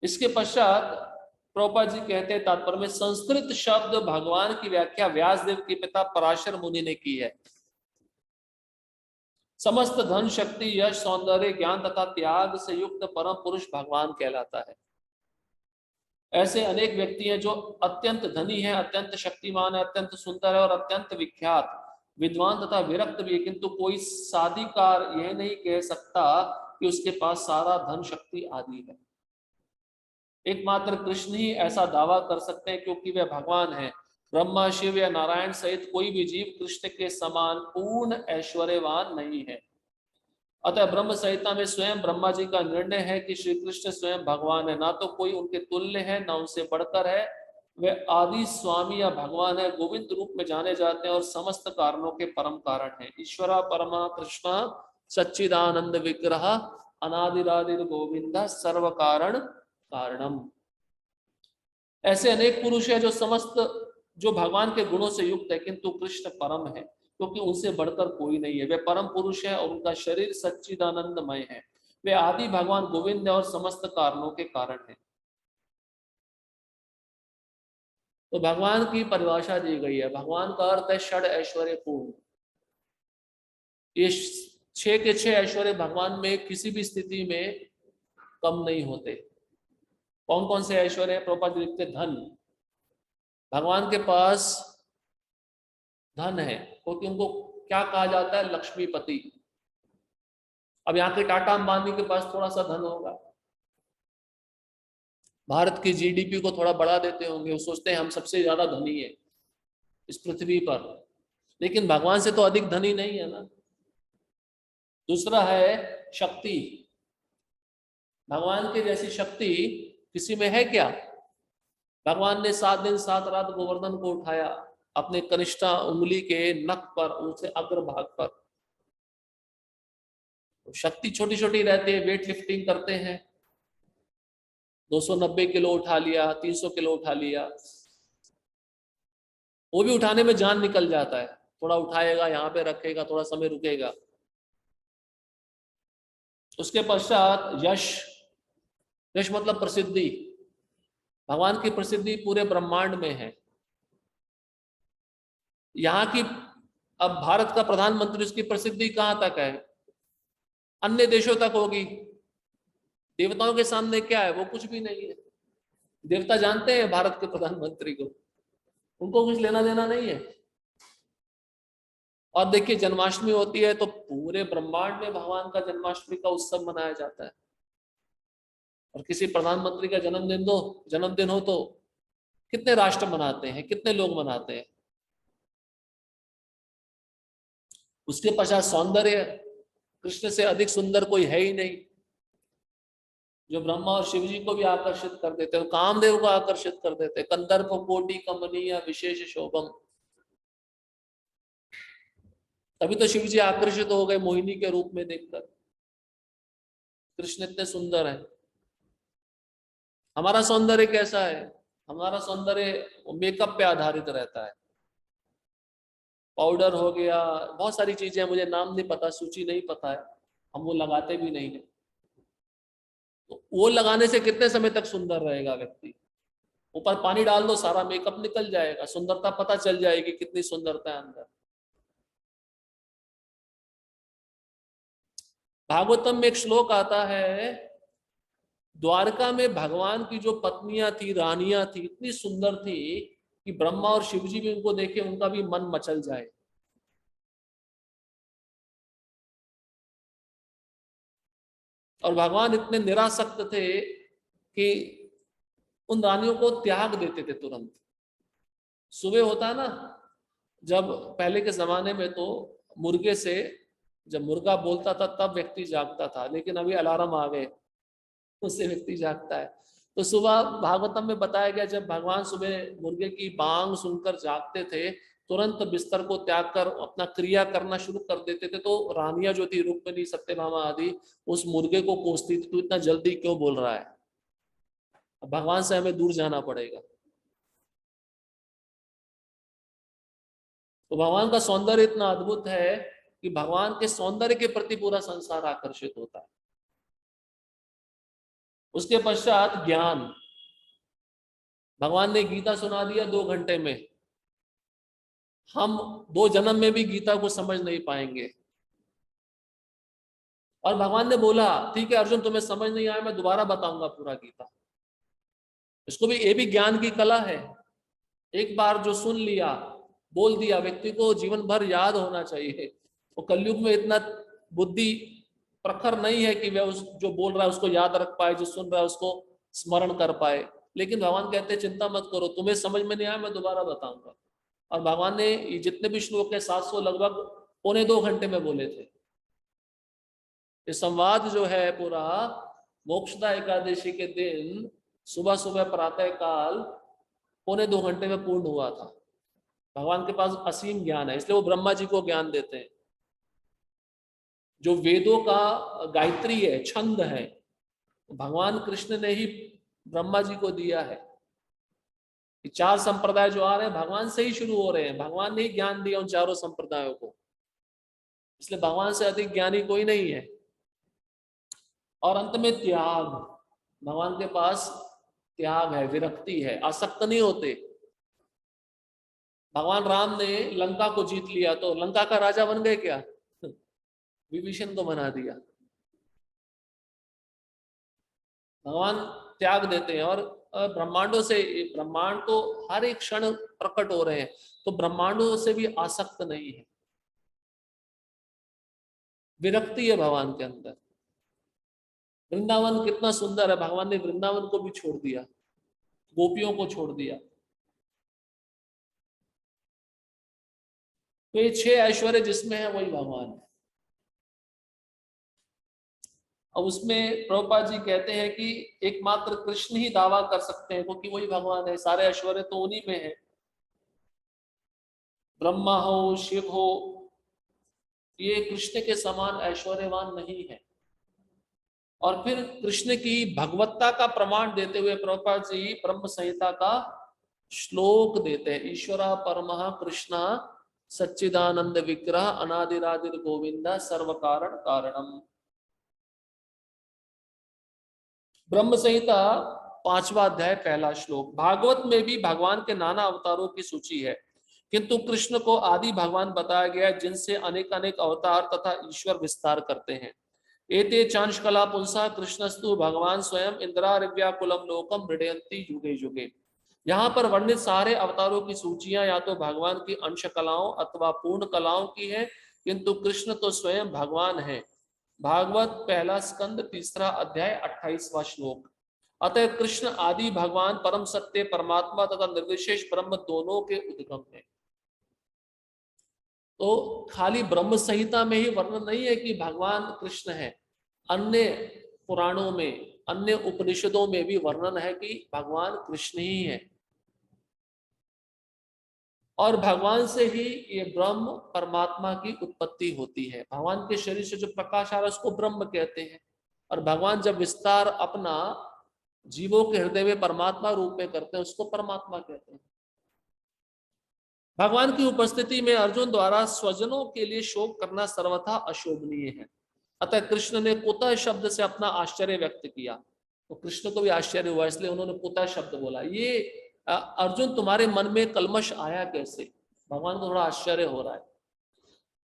इसके पश्चात प्रभुपाद जी कहते हैं तात्पर्य में, संस्कृत शब्द भगवान की व्याख्या व्यासदेव के पिता पराशर मुनि ने की है। समस्त धन, शक्ति, यश, सौंदर्य, ज्ञान तथा त्याग से युक्त परम पुरुष भगवान कहलाता है। ऐसे अनेक व्यक्ति हैं जो अत्यंत धनी है, अत्यंत शक्तिमान है, अत्यंत सुंदर है और अत्यंत विख्यात, विद्वान तथा विरक्त भी है, किंतु कोई साधिकार यह नहीं कह सकता कि उसके पास सारा धन, शक्ति आदि है। एकमात्र कृष्ण ही ऐसा दावा कर सकते हैं, क्योंकि वे भगवान हैं। ब्रह्मा, शिव या नारायण सहित कोई भी जीव कृष्ण के समान पूर्ण ऐश्वर्यवान नहीं है। अतः ब्रह्म संहिता में स्वयं ब्रह्मा जी का निर्णय है कि श्री कृष्ण स्वयं भगवान है, ना तो कोई उनके तुल्य है, ना उनसे बढ़कर है। वे आदि स्वामी या भगवान है, गोविंद रूप में जाने जाते हैं और समस्त कारणों के परम कारण है। ईश्वरा परमा कृष्ण सच्चिदानंद विग्रह अनादिरादिर गोविंद सर्व कारण कारणम। ऐसे अनेक पुरुष है जो समस्त, जो भगवान के गुणों से युक्त है, किंतु कृष्ण परम है, क्योंकि उनसे बढ़कर कोई नहीं है। वे परम पुरुष है और उनका शरीर सच्चिदानंदमय है। वे आदि भगवान गोविंद है और समस्त कारणों के कारण है। तो भगवान की परिभाषा दी गई है। भगवान का अर्थ है षड ऐश्वर्य पूर्ण। ये 6 के 6 ऐश्वर्य भगवान में किसी भी स्थिति में कम नहीं होते। कौन कौन से ऐश्वर्य है? प्रभुपाद जी लिखते, धन, भगवान के पास धन है, क्योंकि उनको क्या कहा जाता है? लक्ष्मीपति। अब यहाँ के टाटा अंबानी के पास थोड़ा सा धन होगा, भारत की जीडीपी को थोड़ा बढ़ा देते होंगे, वो सोचते हैं हम सबसे ज्यादा धनी है इस पृथ्वी पर, लेकिन भगवान से तो अधिक धनी नहीं है ना। दूसरा है शक्ति। भगवान की जैसी शक्ति किसी में है क्या? भगवान ने 7 दिन 7 रात गोवर्धन को उठाया अपने कनिष्ठा उंगली के नख पर, उनसे अग्रभाग पर, तो शक्ति छोटी छोटी रहती है, वेट लिफ्टिंग करते हैं, 290 किलो उठा लिया, 300 किलो उठा लिया, वो भी उठाने में जान निकल जाता है, थोड़ा उठाएगा, यहाँ पे रखेगा, थोड़ा समय रुकेगा। उसके पश्चात यश, यश मतलब प्रसिद्धि। भगवान की प्रसिद्धि पूरे ब्रह्मांड में है। यहाँ की, अब भारत का प्रधानमंत्री, उसकी प्रसिद्धि कहां तक है? अन्य देशों तक होगी। देवताओं के सामने क्या है? वो कुछ भी नहीं है। देवता जानते हैं भारत के प्रधानमंत्री को, उनको कुछ लेना देना नहीं है। और देखिए जन्माष्टमी होती है तो पूरे ब्रह्मांड में भगवान का जन्माष्टमी का उत्सव मनाया जाता है। और किसी प्रधानमंत्री का जन्मदिन हो तो कितने राष्ट्र मनाते हैं, कितने लोग मनाते हैं। उसके पश्चात सौंदर्य, कृष्ण से अधिक सुंदर कोई है ही नहीं, जो ब्रह्मा और शिव जी को भी आकर्षित कर देते हैं, कामदेव को आकर्षित कर देते हैं। कंदर्प कोटि कमनीय विशेष शोभम, तभी तो शिव जी आकर्षित हो गए मोहिनी के रूप में देखकर। कृष्ण इतने सुंदर है। हमारा सौंदर्य कैसा है? हमारा सौंदर्य मेकअप पे आधारित रहता है। पाउडर हो गया, बहुत सारी चीजें, मुझे नाम नहीं पता, सूची नहीं पता है, हम वो लगाते भी नहीं है। तो वो लगाने से कितने समय तक सुंदर रहेगा व्यक्ति? ऊपर पानी डाल दो, सारा मेकअप निकल जाएगा, सुंदरता पता चल जाएगी कितनी सुंदरता है अंदर। भागवतम में एक श्लोक आता है, द्वारका में भगवान की जो पत्नियां थी, रानियां थी, इतनी सुंदर थी कि ब्रह्मा और शिव जी भी उनको देखे उनका भी मन मचल जाए। और भगवान इतने निरासक्त थे कि उन रानियों को त्याग देते थे तुरंत। सुबह होता है ना, जब पहले के जमाने में तो मुर्गे से, जब मुर्गा बोलता था तब व्यक्ति जागता था, लेकिन अभी अलार्म आ गए, उससे व्यक्ति जागता है। तो सुबह भागवतम में बताया गया, जब भगवान सुबह मुर्गे की बांग सुनकर जागते थे, तुरंत बिस्तर को त्याग कर अपना क्रिया करना शुरू कर देते थे। तो रानियां जो थी, रुक्मिणी, सत्यभामा आदि, उस मुर्गे को कोसती थी, तो इतना जल्दी क्यों बोल रहा है, अब भगवान से हमें दूर जाना पड़ेगा। तो भगवान का सौंदर्य इतना अद्भुत है कि भगवान के सौंदर्य के प्रति पूरा संसार आकर्षित होता है। उसके पश्चात ज्ञान, भगवान ने गीता सुना दिया 2 घंटे में। हम 2 जन्म में भी गीता को समझ नहीं पाएंगे। और भगवान ने बोला, ठीक है अर्जुन, तुम्हें समझ नहीं आया, मैं दोबारा बताऊंगा पूरा गीता। इसको भी, ये भी ज्ञान की कला है। एक बार जो सुन लिया, बोल दिया, व्यक्ति को जीवन भर याद होना चाहिए। वो कलयुग में इतना बुद्धि प्रखर नहीं है कि वह उस जो बोल रहा है उसको याद रख पाए, जो सुन रहा है उसको स्मरण कर पाए। लेकिन भगवान कहते हैं चिंता मत करो, तुम्हें समझ में नहीं आया, मैं दोबारा बताऊंगा। और भगवान ने जितने भी श्लोक है 700 लगभग 1.25 घंटे में बोले थे। ये संवाद जो है पूरा मोक्षदा एकादशी के दिन सुबह सुबह प्रातः काल 1.25 घंटे में पूर्ण हुआ था। भगवान के पास असीम ज्ञान है, इसलिए वो ब्रह्मा जी को ज्ञान देते हैं। जो वेदों का गायत्री है, छंद है, भगवान कृष्ण ने ही ब्रह्मा जी को दिया है। 4 संप्रदाय जो आ रहे हैं भगवान से ही शुरू हो रहे हैं, भगवान ने ही ज्ञान दिया उन चारों संप्रदायों को, इसलिए भगवान से अधिक ज्ञानी कोई नहीं है। और अंत में त्याग, भगवान के पास त्याग है, विरक्ति है, आसक्त नहीं होते। भगवान राम ने लंका को जीत लिया तो लंका का राजा बन गए क्या? विभीषण को बना दिया। भगवान त्याग देते हैं। और ब्रह्मांडों से, ब्रह्मांड तो हर एक क्षण प्रकट हो रहे हैं, तो ब्रह्मांडों से भी आसक्त नहीं है, विरक्ति है भगवान के अंदर। वृंदावन कितना सुंदर है, भगवान ने वृंदावन को भी छोड़ दिया, गोपियों को छोड़ दिया। तो ये 6 ऐश्वर्य जिसमें है वही भगवान है। अब उसमें प्रभुपाद जी कहते हैं कि एकमात्र कृष्ण ही दावा कर सकते हैं, क्योंकि वही भगवान है, सारे ऐश्वर्य तो उन्हीं में है। ब्रह्मा हो, शिव हो, ये कृष्ण के समान ऐश्वर्यवान नहीं है। और फिर कृष्ण की भगवत्ता का प्रमाण देते हुए प्रभुपाद जी ब्रह्म संहिता का श्लोक देते हैं। ईश्वरा परमः कृष्ण सच्चिदानंद विग्रह अनादिरादिर गोविंदा सर्व कारण कारणम। ब्रह्म संहिता 5वां अध्याय 1 श्लोक। भागवत में भी भगवान के नाना अवतारों की सूची है, किंतु कृष्ण को आदि भगवान बताया गया है, जिनसे अनेक अनेक अवतार तथा ईश्वर विस्तार करते हैं। एते चांश कला पुंसा कृष्णस्तु भगवान स्वयं इंद्रारिव्याकुलम लोकम मृडयंती युगे युगे। यहाँ पर वर्णित सारे अवतारों की सूचियां या तो भगवान की अंश कलाओं अथवा पूर्ण कलाओं की है, किंतु कृष्ण तो स्वयं भगवान है। भागवत 1 स्कंद 3 अध्याय 28वां श्लोक। अतः कृष्ण आदि भगवान परम सत्य परमात्मा तथा निर्विशेष ब्रह्म दोनों के उद्गम है। तो खाली ब्रह्म संहिता में ही वर्णन नहीं है कि भगवान कृष्ण है, अन्य पुराणों में, अन्य उपनिषदों में भी वर्णन है कि भगवान कृष्ण ही है। और भगवान से ही ये ब्रह्म परमात्मा की उत्पत्ति होती है। भगवान के शरीर से जो प्रकाश आ रहा है उसको ब्रह्म कहते हैं। और भगवान जब विस्तार अपना जीवों के हृदय में परमात्मा रूप में करते हैं उसको परमात्मा कहते हैं। भगवान की उपस्थिति में अर्जुन द्वारा स्वजनों के लिए शोक करना सर्वथा अशोभनीय है। अतः कृष्ण ने कुतः शब्द से अपना आश्चर्य व्यक्त किया। तो कृष्ण को भी आश्चर्य हुआ, इसलिए उन्होंने कुतः शब्द बोला। ये अर्जुन तुम्हारे मन में कलमश आया कैसे? भगवान को थोड़ा आश्चर्य हो रहा है।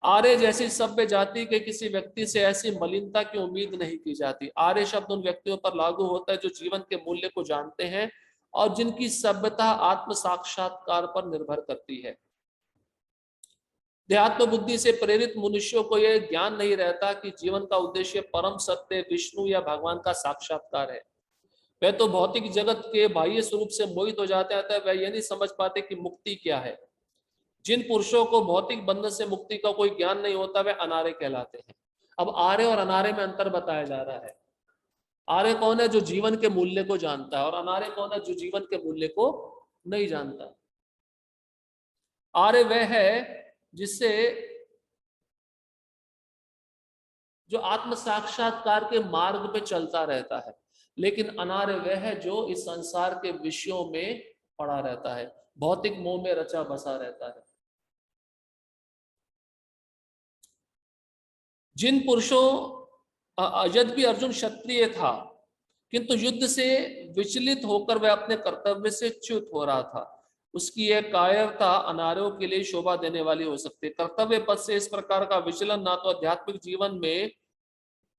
आर्य जैसी सभ्य जाति के किसी व्यक्ति से ऐसी मलिनता की उम्मीद नहीं की जाती। आर्य शब्द उन व्यक्तियों पर लागू होता है जो जीवन के मूल्य को जानते हैं और जिनकी सभ्यता आत्म साक्षात्कार पर निर्भर करती है। देहात्म बुद्धि से प्रेरित मनुष्यों को यह ज्ञान नहीं रहता कि जीवन का उद्देश्य परम सत्य विष्णु या भगवान का साक्षात्कार है। वह तो भौतिक जगत के बाह्य स्वरूप से मोहित हो जाते हैं, वह यह नहीं समझ पाते कि मुक्ति क्या है। जिन पुरुषों को भौतिक बंधन से मुक्ति का कोई ज्ञान नहीं होता वे अनार्य कहलाते हैं। अब आर्य और अनार्य में अंतर बताया जा रहा है। आर्य कौन है? जो जीवन के मूल्य को जानता है। और अनार्य कौन है? जो जीवन के मूल्य को नहीं जानता। आर्य वह है जिससे जो आत्म साक्षात्कार के मार्ग पे चलता रहता है, लेकिन अनार्य वह है जो इस संसार के विषयों में पड़ा रहता है, भौतिक मोह में रचा बसा रहता है। जिन पुरुषों यद्यपि अर्जुन क्षत्रिय था, किंतु युद्ध से विचलित होकर वह अपने कर्तव्य से च्युत हो रहा था, उसकी यह कायरता अनार्यों के लिए शोभा देने वाली हो सकती है। कर्तव्य पद से इस प्रकार का विचलन ना तो आध्यात्मिक जीवन में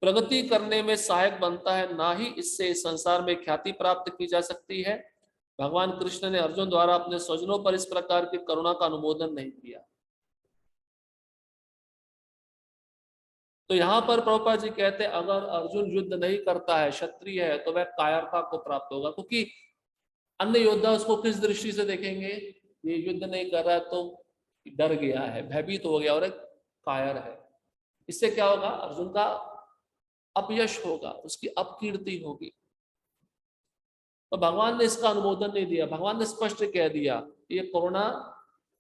प्रगति करने में सहायक बनता है, ना ही इससे इस संसार में ख्याति प्राप्त की जा सकती है। भगवान कृष्ण ने अर्जुन द्वारा अपने स्वजनों पर इस प्रकार की करुणा का अनुमोदन नहीं किया। तो यहाँ पर प्रभुपाद जी कहते हैं अगर अर्जुन युद्ध नहीं करता है, क्षत्रिय है, तो वह कायरता को प्राप्त होगा। क्योंकि अन्य योद्धा उसको किस दृष्टि से देखेंगे? ये युद्ध नहीं कर रहा है तो डर गया है, भयभीत हो गया और एक कायर है। इससे क्या होगा? अर्जुन का अपयश होगा, उसकी अपकीर्ति होगी। तो भगवान ने इसका अनुमोदन नहीं दिया। भगवान ने स्पष्ट कह दिया ये करुणा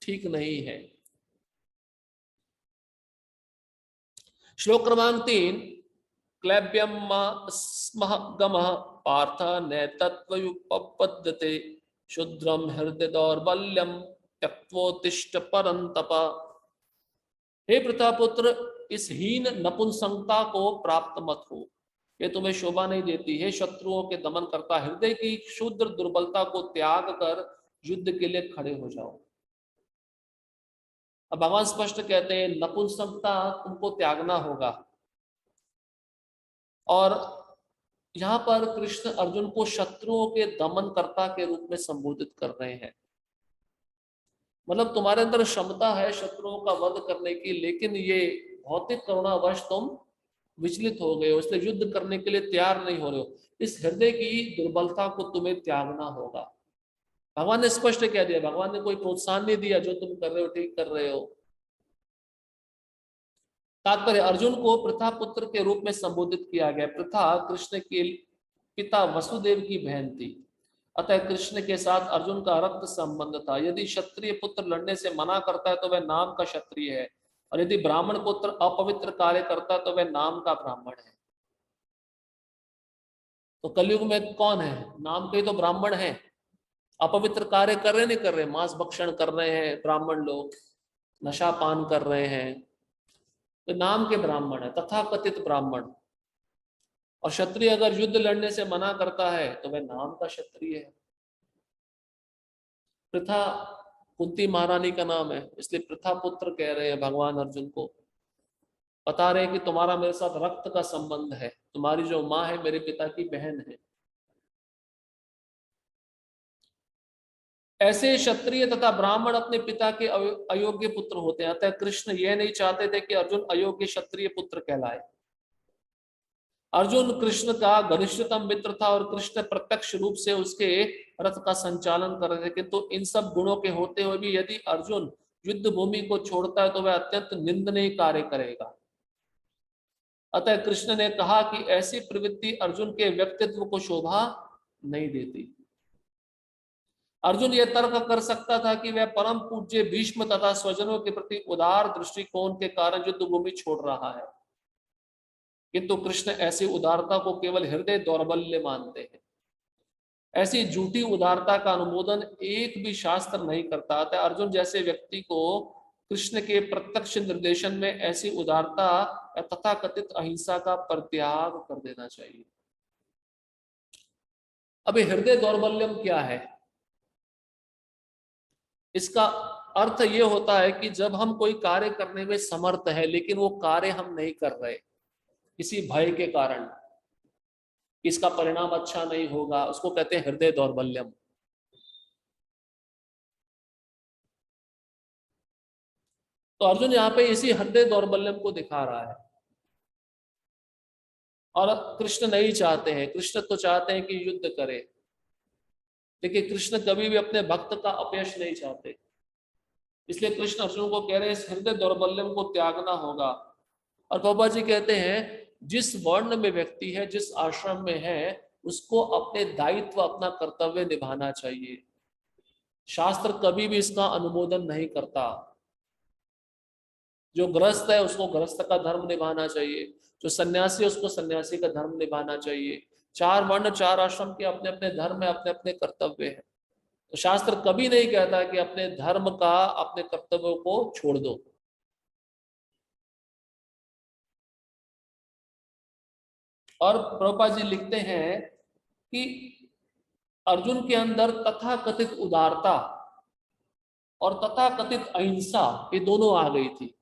ठीक नहीं है। श्लोक क्रमांक 3। क्लैब्यम स्मः गमः पार्थ नैतत्वयुपपद्यते शुद्रम हृदय दौर्बल्यम त्यक्त्वोत्तिष्ठ परन्तप। हे प्रतापुत्र, इस हीन नपुंसकता को प्राप्त मत हो, ये तुम्हें शोभा नहीं देती है। शत्रुओं के दमन करता हृदय की क्षुद्र दुर्बलता को त्याग कर युद्ध के लिए खड़े हो जाओ। अब भगवान स्पष्ट कहते हैं नपुंसकता तुमको त्यागना होगा। और यहाँ पर कृष्ण अर्जुन को शत्रुओं के दमनकर्ता के रूप में संबोधित कर रहे हैं। मतलब तुम्हारे अंदर क्षमता है शत्रुओं का वध करने की, लेकिन ये भौतिक करुणावश तुम विचलित हो गए हो, इसलिए युद्ध करने के लिए तैयार नहीं हो रहे हो। इस हृदय की दुर्बलता को तुम्हें त्यागना होगा। भगवान ने स्पष्ट कह दिया। भगवान ने कोई प्रोत्साहन नहीं दिया जो तुम कर रहे हो ठीक कर रहे हो। तात्पर्य अर्जुन को पृथा पुत्र के रूप में संबोधित किया गया। पृथा कृष्ण के पिता वसुदेव की बहन थी, अतः कृष्ण के साथ अर्जुन का रक्त संबंध था। यदि क्षत्रिय पुत्र लड़ने से मना करता है तो वह नाम का क्षत्रिय है, और यदि ब्राह्मण पुत्र अपवित्र कार्य करता तो वह नाम का ब्राह्मण है। तो कलयुग में कौन है? नाम के ही तो ब्राह्मण है। अपवित्र कार्य कर रहे नहीं कर रहे, मांस भक्षण कर रहे हैं ब्राह्मण लोग, नशा पान कर रहे हैं, तो नाम के ब्राह्मण है, तथाकथित ब्राह्मण। और क्षत्रिय अगर युद्ध लड़ने से मना करता है तो वह नाम का क्षत्रिय है। प्रथा कुंती महारानी का नाम है, इसलिए प्रथा पुत्र कह रहे हैं भगवान अर्जुन को। बता रहे हैं कि तुम्हारा मेरे साथ रक्त का संबंध है, तुम्हारी जो माँ है मेरे पिता की बहन है। ऐसे क्षत्रिय तथा ब्राह्मण अपने पिता के अयोग्य पुत्र होते हैं। अतः कृष्ण यह नहीं चाहते थे कि अर्जुन अयोग्य क्षत्रिय पुत्र कहलाए। अर्जुन कृष्ण का घनिष्ठतम मित्र था और कृष्ण प्रत्यक्ष रूप से उसके रथ का संचालन कर रहे थे, किंतु इन सब गुणों के होते हुए भी यदि अर्जुन युद्ध भूमि को छोड़ता है तो वह अत्यंत निंदनीय कार्य करेगा। अतः कृष्ण ने कहा कि ऐसी प्रवृत्ति अर्जुन के व्यक्तित्व को शोभा नहीं देती। अर्जुन यह तर्क कर सकता था कि वह परम पूज्य भीष्म तथा स्वजनों के प्रति उदार दृष्टिकोण के कारण युद्ध भूमि छोड़ रहा है, किंतु कृष्ण ऐसी उदारता को केवल हृदय दौर्बल्य मानते हैं। ऐसी झूठी उदारता का अनुमोदन एक भी शास्त्र नहीं करता। अतः अर्जुन जैसे व्यक्ति को कृष्ण के प्रत्यक्ष निर्देशन में ऐसी उदारता या तथाकथित अहिंसा का परित्याग कर देना चाहिए। अभी हृदय दौर्बल्यम क्या है? इसका अर्थ यह होता है कि जब हम कोई कार्य करने में समर्थ है लेकिन वो कार्य हम नहीं कर रहे किसी भय के कारण, इसका परिणाम अच्छा नहीं होगा, उसको कहते हैं हृदय दौर्बल्यम। तो अर्जुन यहाँ पे इसी हृदय दौर्बल्यम को दिखा रहा है। और कृष्ण नहीं चाहते हैं, कृष्ण तो चाहते हैं कि युद्ध करे, लेकिन कृष्ण कभी भी अपने भक्त का अपयश नहीं चाहते। इसलिए कृष्ण अर्जुन को कह रहे हैं इस हृदय दौर्बल्यम को त्यागना होगा। और बाबा जी कहते हैं जिस वर्ण में व्यक्ति है, जिस आश्रम में है, उसको अपने दायित्व अपना कर्तव्य निभाना चाहिए। शास्त्र कभी भी इसका अनुमोदन नहीं करता। जो गृहस्थ है उसको गृहस्थ का धर्म निभाना चाहिए, जो सन्यासी है उसको सन्यासी का धर्म निभाना चाहिए। चार वर्ण चार आश्रम के अपने अपने धर्म है, अपने अपने कर्तव्य है। तो शास्त्र कभी नहीं कहता कि अपने धर्म का अपने कर्तव्यों को छोड़ दो। और प्रभुपाद जी लिखते हैं कि अर्जुन के अंदर तथाकथित उदारता और तथाकथित अहिंसा ये दोनों आ गई थी।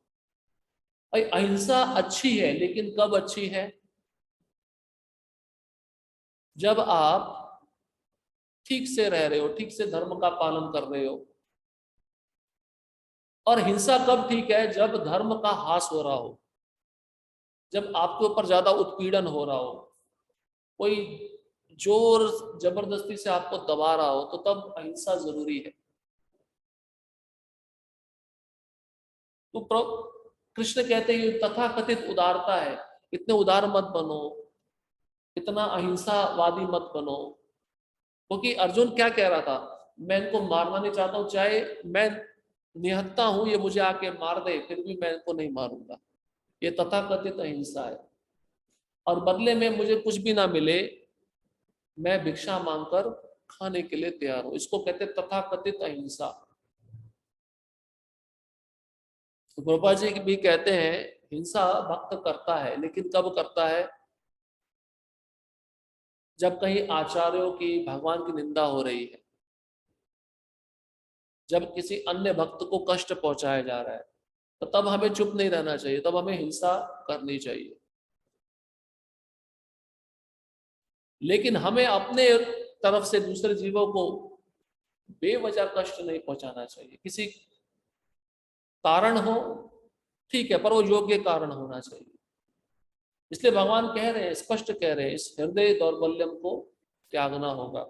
अहिंसा अच्छी है, लेकिन कब अच्छी है? जब आप ठीक से रह रहे हो, ठीक से धर्म का पालन कर रहे हो। और हिंसा कब ठीक है? जब धर्म का हास हो रहा हो, जब आपके ऊपर ज्यादा उत्पीड़न हो रहा हो, कोई जोर जबरदस्ती से आपको दबा रहा हो, तो तब अहिंसा जरूरी है। तो कृष्ण कहते हैं तथाकथित उदारता है, इतने उदार मत बनो, इतना अहिंसावादी मत बनो। क्योंकि अर्जुन क्या कह रहा था, मैं इनको मारना नहीं चाहता हूं, चाहे मैं निहत्ता हूं, ये मुझे आके मार दे फिर भी मैं इनको नहीं मारूंगा। ये तथाकथित अहिंसा है। और बदले में मुझे कुछ भी ना मिले, मैं भिक्षा मांगकर खाने के लिए तैयार हूं, इसको कहते तथाकथित अहिंसा। तो गोपा जी भी कहते हैं हिंसा भक्त करता है, लेकिन कब करता है? जब कहीं आचार्यों की, भगवान की निंदा हो रही है, जब किसी अन्य भक्त को कष्ट पहुंचाया जा रहा है, तो तब हमें चुप नहीं रहना चाहिए, तब हमें हिंसा करनी चाहिए। लेकिन हमें अपने तरफ से दूसरे जीवों को बेवजह कष्ट नहीं पहुंचाना चाहिए। किसी कारण हो ठीक है, पर वो योग्य कारण होना चाहिए। इसलिए भगवान कह रहे हैं, स्पष्ट कह रहे हैं, इस हृदय दौर्बल्यम को त्यागना होगा।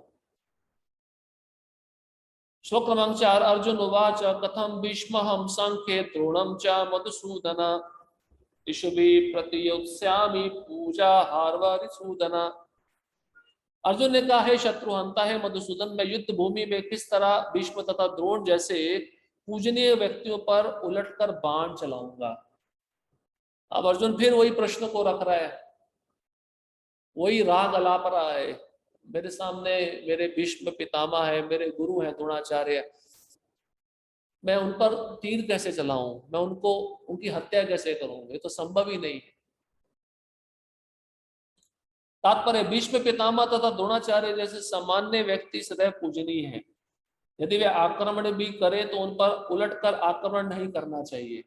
श्लोक क्रमांक 4। अर्जुन उवाच कथम भीष्महं संख्ये द्रोणं च मधुसूदन इषुभि प्रतियोत्स्यामि पूजा हार्वरिसूदन। अर्जुन ने कहा, है शत्रुहंता है मधुसूदन, मैं युद्ध भूमि में किस तरह भीष्म तथा द्रोण जैसे पूजनीय व्यक्तियों पर उलटकर बाण चलाऊंगा। अब अर्जुन फिर वही प्रश्न को रख रहा है, वही राग अलाप रहा है। मेरे सामने मेरे भीष्म पितामह है, मेरे गुरु हैं द्रोणाचार्य, मैं उन पर तीर कैसे चलाऊं, मैं उनको उनकी हत्या कैसे करूं, ये तो संभव ही नहीं है। तात्पर्य, भीष्म पितामह तथा द्रोणाचार्य जैसे सामान्य व्यक्ति सदैव पूजनीय हैं। यदि वे आक्रमण भी करें तो उन पर उलटकर आक्रमण नहीं करना चाहिए।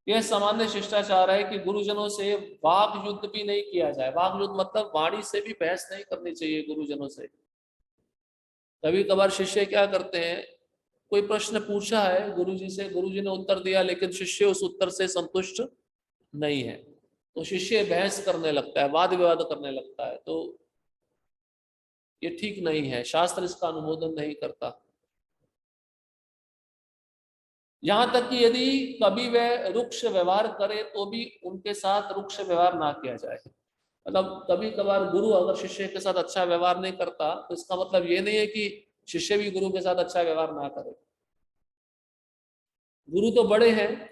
यह सामान्य शिष्टाचार है कि गुरुजनों से वाग युद्ध भी नहीं किया जाए। वाग युद्ध मतलब वाणी से भी बहस नहीं करनी चाहिए गुरुजनों से। कभी कभार शिष्य क्या करते हैं, कोई प्रश्न पूछा है गुरुजी से, गुरुजी ने उत्तर दिया, लेकिन शिष्य उस उत्तर से संतुष्ट नहीं है, तो शिष्य बहस करने लगता है, वाद विवाद करने लगता है। तो ये ठीक नहीं है, शास्त्र इसका अनुमोदन नहीं करता। यहां तक कि यदि कभी वह रुक्ष व्यवहार करे तो भी उनके साथ रुक्ष व्यवहार ना किया जाए। मतलब कभी कभार गुरु अगर शिष्य के साथ अच्छा व्यवहार नहीं करता तो इसका मतलब ये नहीं है कि शिष्य भी गुरु के साथ अच्छा व्यवहार ना करे। गुरु तो बड़े हैं,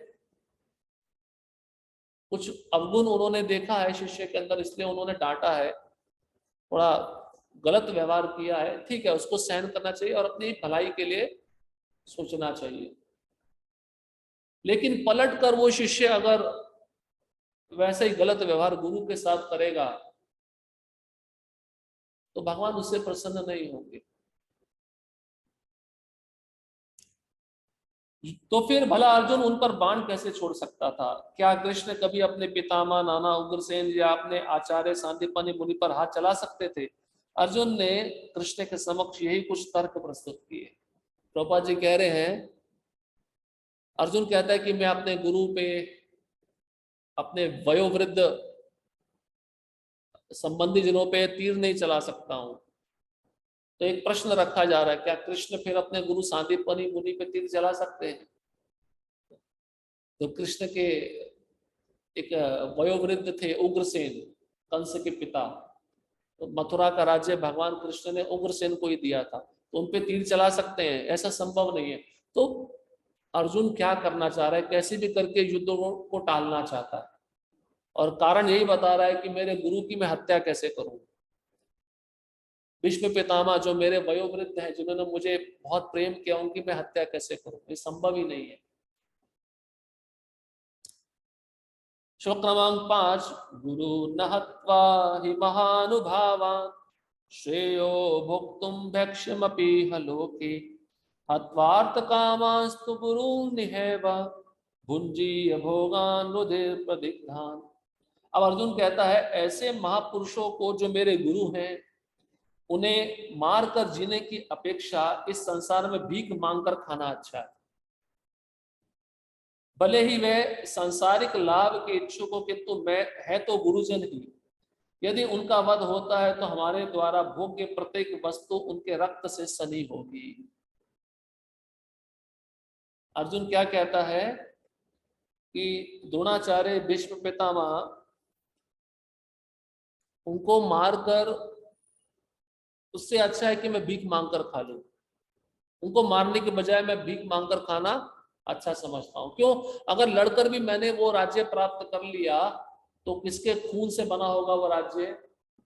कुछ अवगुण उन्होंने देखा है शिष्य के अंदर, इसलिए उन्होंने डांटा है, थोड़ा गलत व्यवहार किया है, ठीक है, उसको सहन करना चाहिए और अपनी भलाई के लिए सोचना चाहिए। लेकिन पलट कर वो शिष्य अगर वैसे ही गलत व्यवहार गुरु के साथ करेगा तो भगवान उससे प्रसन्न नहीं होंगे। तो फिर भला अर्जुन उन पर बाण कैसे छोड़ सकता था? क्या कृष्ण कभी अपने पितामह नाना उग्रसेन या अपने आचार्य सांदीपनि मुनि पर हाथ चला सकते थे? अर्जुन ने कृष्ण के समक्ष यही कुछ तर्क प्रस्तुत किए। प्रभुपाद जी कह रहे हैं, अर्जुन कहता है कि मैं अपने गुरु पे, अपने वयोवृद्ध संबंधी जनों पे तीर नहीं चला सकता हूं। तो एक प्रश्न रखा जा रहा है, क्या कृष्ण फिर अपने गुरु सांदीपनि मुनि पे तीर चला सकते हैं? तो कृष्ण के एक वयोवृद्ध थे उग्रसेन, कंस के पिता, तो मथुरा का राज्य भगवान कृष्ण ने उग्रसेन को ही दिया था, तो उन पे तीर चला सकते हैं? ऐसा संभव नहीं है। तो अर्जुन क्या करना चाह रहा है, कैसे भी करके युद्ध को टालना चाहता है, और कारण यही बता रहा है कि मेरे गुरु की मैं हत्या कैसे करूं। भीष्म पितामह जो मेरे वयोवृद्ध हैं, जिन्होंने मुझे बहुत प्रेम किया, उनकी मैं हत्या कैसे करूं? ये संभव ही नहीं है। श्लोक क्रमांक 5, गुरु न हत्वा हि महानुभावान् श्रेयो भोक्तुं भैक्ष्यमपि लोके हत्वार्थ कामास्तु गुरून् निहैव भुञ्जीय भोगान् रुधिर प्रदिग्धान्। अब अर्जुन कहता है, ऐसे महापुरुषों को जो मेरे गुरु हैं, उन्हें मारकर जीने की अपेक्षा इस संसार में भीख मांगकर खाना अच्छा है। भले ही वह सांसारिक लाभ के इच्छुक हो, किंतु मैं है तो गुरुजन ही। यदि उनका वध होता है तो हमारे द्वारा भोग्य प्रत्येक वस्तु उनके रक्त से सनी होगी। अर्जुन क्या कहता है कि द्रोणाचार्य भीष्म पितामह, उनको मारकर, उससे अच्छा है कि मैं भीख मांगकर खा लूं। उनको मारने के बजाय मैं भीख मांगकर खाना अच्छा समझता हूं। क्यों? अगर लड़कर भी मैंने वो राज्य प्राप्त कर लिया तो किसके खून से बना होगा वो राज्य?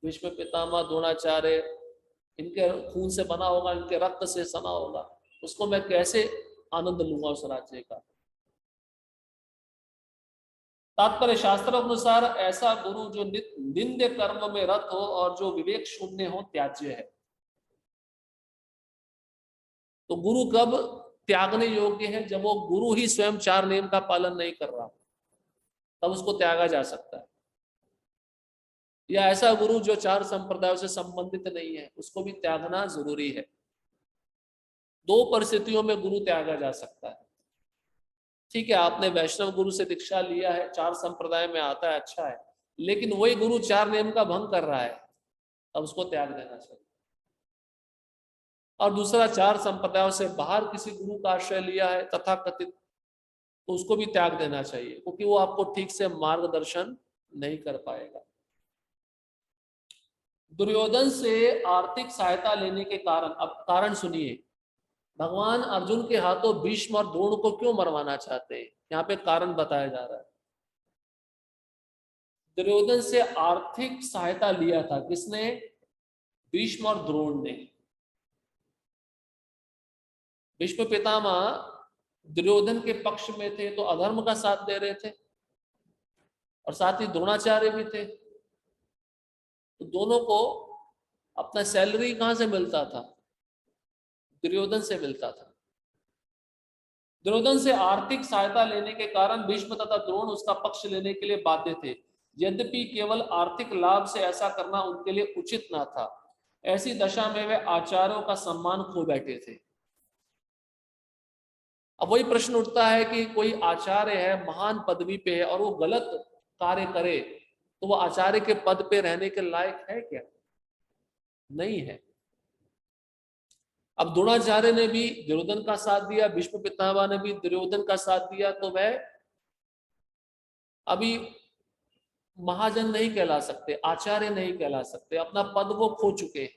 भीष्म पितामह द्रोणाचार्य, इनके खून से बना होगा, इनके रक्त से सना होगा। उसको मैं कैसे आनंद लूंगा उस राज्य का? तात्पर्य, शास्त्र अनुसार ऐसा गुरु जो निंद्य कर्म में रत हो और जो विवेक शून्य हो त्याज्य है। तो गुरु कब त्यागने योग्य है? जब वो गुरु ही स्वयं 4 नियम का पालन नहीं कर रहा, तब उसको त्यागा जा सकता है। या ऐसा गुरु जो 4 संप्रदायों से संबंधित नहीं है, उसको भी त्यागना जरूरी है। 2 परिस्थितियों में गुरु त्यागा जा सकता है। ठीक है, आपने वैष्णव गुरु से दीक्षा लिया है, 4 संप्रदाय में आता है, अच्छा है, लेकिन वही गुरु 4 नियम का भंग कर रहा है, तब उसको त्याग देना चाहिए। और दूसरा, 4 संप्रदायों से बाहर किसी गुरु का आश्रय लिया है तथा कथित, तो उसको भी त्याग देना चाहिए, क्योंकि वो आपको ठीक से मार्गदर्शन नहीं कर पाएगा। दुर्योधन से आर्थिक सहायता लेने के कारण, अब कारण सुनिए, भगवान अर्जुन के हाथों भीष्म और द्रोण को क्यों मरवाना चाहते हैं? यहाँ पे कारण बताया जा रहा है। दुर्योधन से आर्थिक सहायता लिया था किसने? भीष्म और द्रोण ने। भीष्म पितामह दुर्योधन के पक्ष में थे तो अधर्म का साथ दे रहे थे, और साथ ही द्रोणाचार्य भी थे। तो दोनों को अपना सैलरी कहां से मिलता था? दुर्योधन से मिलता था। दुर्योधन से आर्थिक सहायता लेने के कारण भीष्म तथा द्रोण उसका पक्ष लेने के लिए बाध्य थे। यद्यपि केवल आर्थिक लाभ से ऐसा करना उनके लिए उचित न था। ऐसी दशा में वे आचार्यों का सम्मान खो बैठे थे। अब वही प्रश्न उठता है कि कोई आचार्य है, महान पदवी पे है, और वो गलत कार्य करे तो वो आचार्य के पद पे रहने के लायक है क्या? नहीं है। अब द्रोणाचार्य ने भी दुर्योधन का साथ दिया, भीष्म पितामह ने भी दुर्योधन का साथ दिया, तो वह अभी महाजन नहीं कहला सकते, आचार्य नहीं कहला सकते, अपना पद वो खो चुके हैं।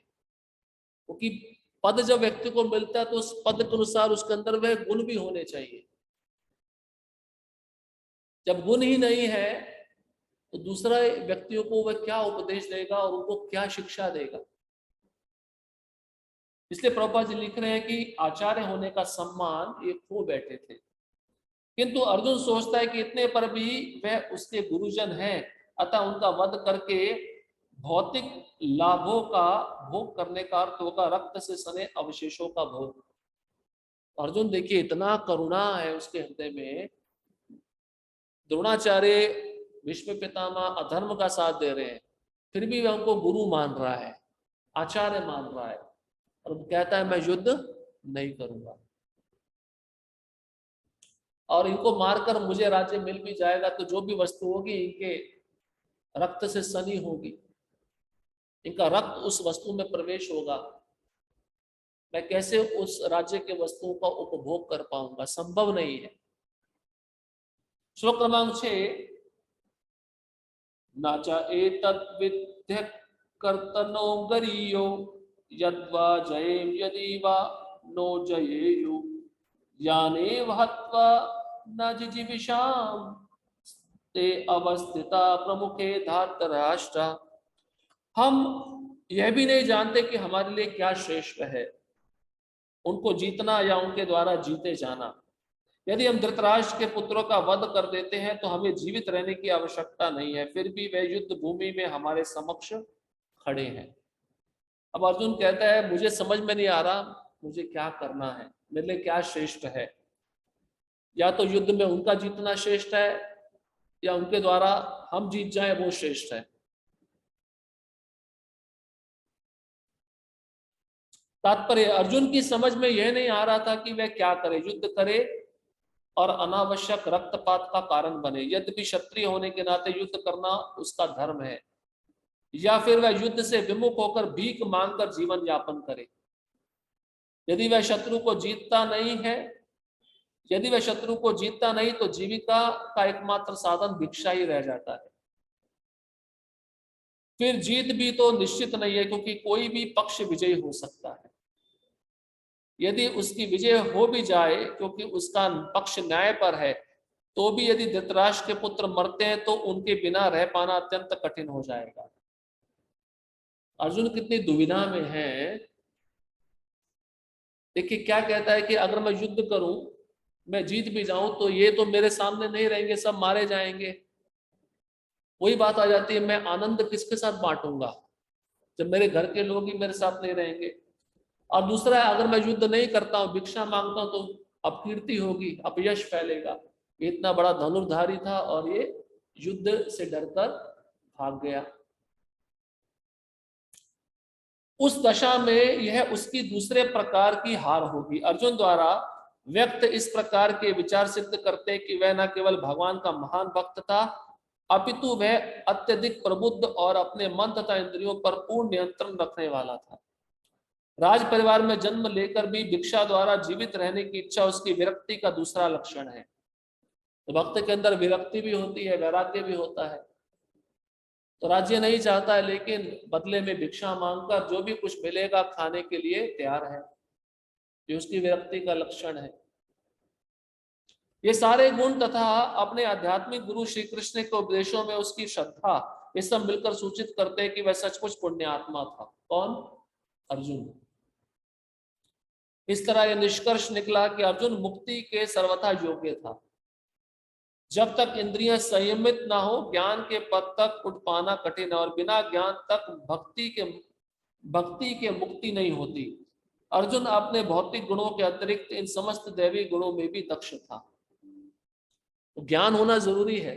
क्योंकि पद जब व्यक्ति को मिलता है तो उस पद के अनुसार उसके अंदर वह गुण भी होने चाहिए। जब गुण ही नहीं है तो दूसरा व्यक्तियों को वह क्या उपदेश देगा और उनको क्या शिक्षा देगा? इसलिए प्रभुपाद जी लिख रहे हैं कि आचार्य होने का सम्मान ये खो बैठे थे। किंतु अर्जुन सोचता है कि इतने पर भी वह उसके गुरुजन हैं, अतः उनका वध करके भौतिक लाभों का भोग करने का अर्थ होगा रक्त से सने अवशेषों का भोग। अर्जुन देखिए, इतना करुणा है उसके हृदय में। द्रोणाचार्य भीष्म पितामह अधर्म का साथ दे रहे हैं, फिर भी वह उनको गुरु मान रहा है, आचार्य मान रहा है, और वो कहता है मैं युद्ध नहीं करूंगा, और इनको मारकर मुझे राज्य मिल भी जाएगा तो जो भी वस्तु होगी इनके रक्त से सनी होगी, इनका रक्त उस वस्तु में प्रवेश होगा, मैं कैसे उस राज्य के वस्तुओं का उपभोग कर पाऊंगा? संभव नहीं है। श्लोक क्रमांक 6, नाचा एतद्विद्य कर्तनो गरीयो यद्वा जयेम यदि वा नो जयेयु याने हत्वा न जिजीविषाम ते अवस्थिता प्रमुखे धार्तराष्ट्र। हम यह भी नहीं जानते कि हमारे लिए क्या श्रेष्ठ है, उनको जीतना या उनके द्वारा जीते जाना। यदि हम धृतराष्ट्र के पुत्रों का वध कर देते हैं तो हमें जीवित रहने की आवश्यकता नहीं है, फिर भी वे युद्ध भूमि में हमारे समक्ष खड़े हैं। अब अर्जुन कहता है मुझे समझ में नहीं आ रहा मुझे क्या करना है, मेरे लिए क्या श्रेष्ठ है? या तो युद्ध में उनका जीतना श्रेष्ठ है या उनके द्वारा हम जीत जाएं वो श्रेष्ठ है। तात्पर्य, अर्जुन की समझ में यह नहीं आ रहा था कि वह क्या करे, युद्ध करे और अनावश्यक रक्तपात का कारण बने। यद्यपि क्षत्रिय होने के नाते युद्ध करना उसका धर्म है, या फिर वह युद्ध से विमुख होकर भीख मांगकर जीवन यापन करे। यदि वह शत्रु को जीतता नहीं है, यदि वह शत्रु को जीतता नहीं तो जीविका का एकमात्र साधन भिक्षा ही रह जाता है। फिर जीत भी तो निश्चित नहीं है, क्योंकि कोई भी पक्ष विजयी हो सकता है। यदि उसकी विजय हो भी जाए क्योंकि उसका पक्ष न्याय पर है, तो भी यदि धृतराष्ट्र के पुत्र मरते हैं तो उनके बिना रह पाना अत्यंत कठिन हो जाएगा। अर्जुन कितनी दुविधा में है। देखिए क्या कहता है कि अगर मैं युद्ध करूं, मैं जीत भी जाऊं तो ये तो मेरे सामने नहीं रहेंगे, सब मारे जाएंगे। वही बात आ जाती है, मैं आनंद किसके साथ बांटूंगा जब मेरे घर के लोग ही मेरे साथ नहीं रहेंगे। और दूसरा है, अगर मैं युद्ध नहीं करता हूँ, भिक्षा मांगता हूं, तो अपकीर्ति होगी, अपयश फैलेगा। ये इतना बड़ा धनुर्धारी था और ये युद्ध से डरकर भाग गया। उस दशा में यह उसकी दूसरे प्रकार की हार होगी। अर्जुन द्वारा व्यक्त इस प्रकार के विचार सिद्ध करते कि वह न केवल भगवान का महान भक्त था, अपितु वह अत्यधिक प्रबुद्ध और अपने मन तथा इंद्रियों पर पूर्ण नियंत्रण रखने वाला था। राज परिवार में जन्म लेकर भी भिक्षा द्वारा जीवित रहने की इच्छा उसकी विरक्ति का दूसरा लक्षण है। तो भक्त के अंदर विरक्ति भी होती है, वैराग्य भी होता है। तो राज्य नहीं चाहता है, लेकिन बदले में भिक्षा मांगकर जो भी कुछ मिलेगा खाने के लिए तैयार है। ये उसकी विरक्ति का लक्षण है। ये सारे गुण तथा अपने आध्यात्मिक गुरु श्री कृष्ण के उपदेशों में उसकी श्रद्धा, ये सब मिलकर सूचित करते हैं कि वह सचमुच पुण्यात्मा था। कौन? अर्जुन। इस तरह यह निष्कर्ष निकला कि अर्जुन मुक्ति के सर्वथा योग्य था। जब तक इंद्रियां संयमित ना हो, ज्ञान के पद तक उठ पाना कठिन है, और बिना ज्ञान तक भक्ति के मुक्ति नहीं होती। अर्जुन अपने भौतिक गुणों के अतिरिक्त इन समस्त दैवी गुणों में भी दक्ष था। तो ज्ञान होना जरूरी है,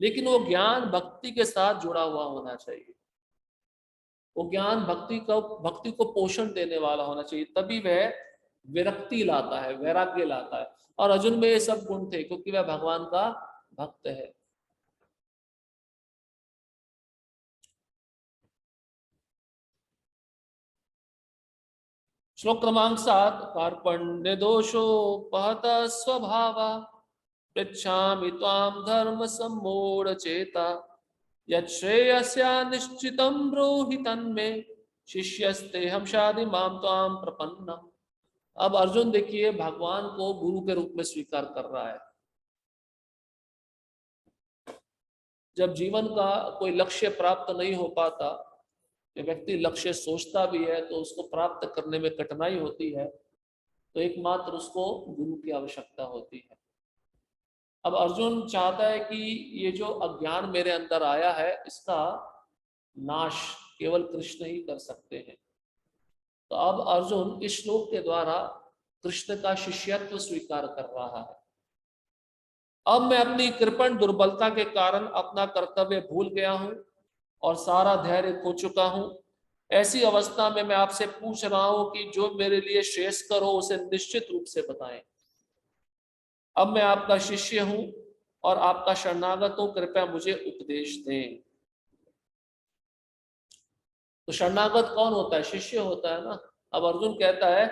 लेकिन वो ज्ञान भक्ति के साथ जुड़ा हुआ होना चाहिए। वो ज्ञान भक्ति को पोषण देने वाला होना चाहिए, तभी वह विरक्ति लाता है, वैराग्य लाता है। और अर्जुन में ये सब गुण थे, क्योंकि वह भगवान का भक्त है। श्लोक क्रमांक 7। कार्पण्य दोषोपहत स्वभावा पृच्छामि त्वां धर्म सम्मूढ़ चेता यच्छ्रेयस्या निश्चितं ब्रूहि तन्मे शिष्यस्तेहं शाधि मां त्वां प्रपन्नम्। अब अर्जुन देखिए भगवान को गुरु के रूप में स्वीकार कर रहा है। जब जीवन का कोई लक्ष्य प्राप्त नहीं हो पाता, जो व्यक्ति लक्ष्य सोचता भी है तो उसको प्राप्त करने में कठिनाई होती है, तो एकमात्र उसको गुरु की आवश्यकता होती है। अब अर्जुन चाहता है कि ये जो अज्ञान मेरे अंदर आया है, इसका नाश केवल कृष्ण ही कर सकते हैं। तो अब अर्जुन इस श्लोक के द्वारा कृष्ण का शिष्यत्व स्वीकार कर रहा है। अब मैं अपनी कृपण दुर्बलता के कारण अपना कर्तव्य भूल गया हूं और सारा धैर्य खो चुका हूं। ऐसी अवस्था में मैं आपसे पूछ रहा हूं कि जो मेरे लिए श्रेयस्कर हो उसे निश्चित रूप से बताएं। अब मैं आपका शिष्य हूं और आपका शरणागत हूं, कृपया मुझे उपदेश दें। तो शरणागत कौन होता है? शिष्य होता है ना। अब अर्जुन कहता है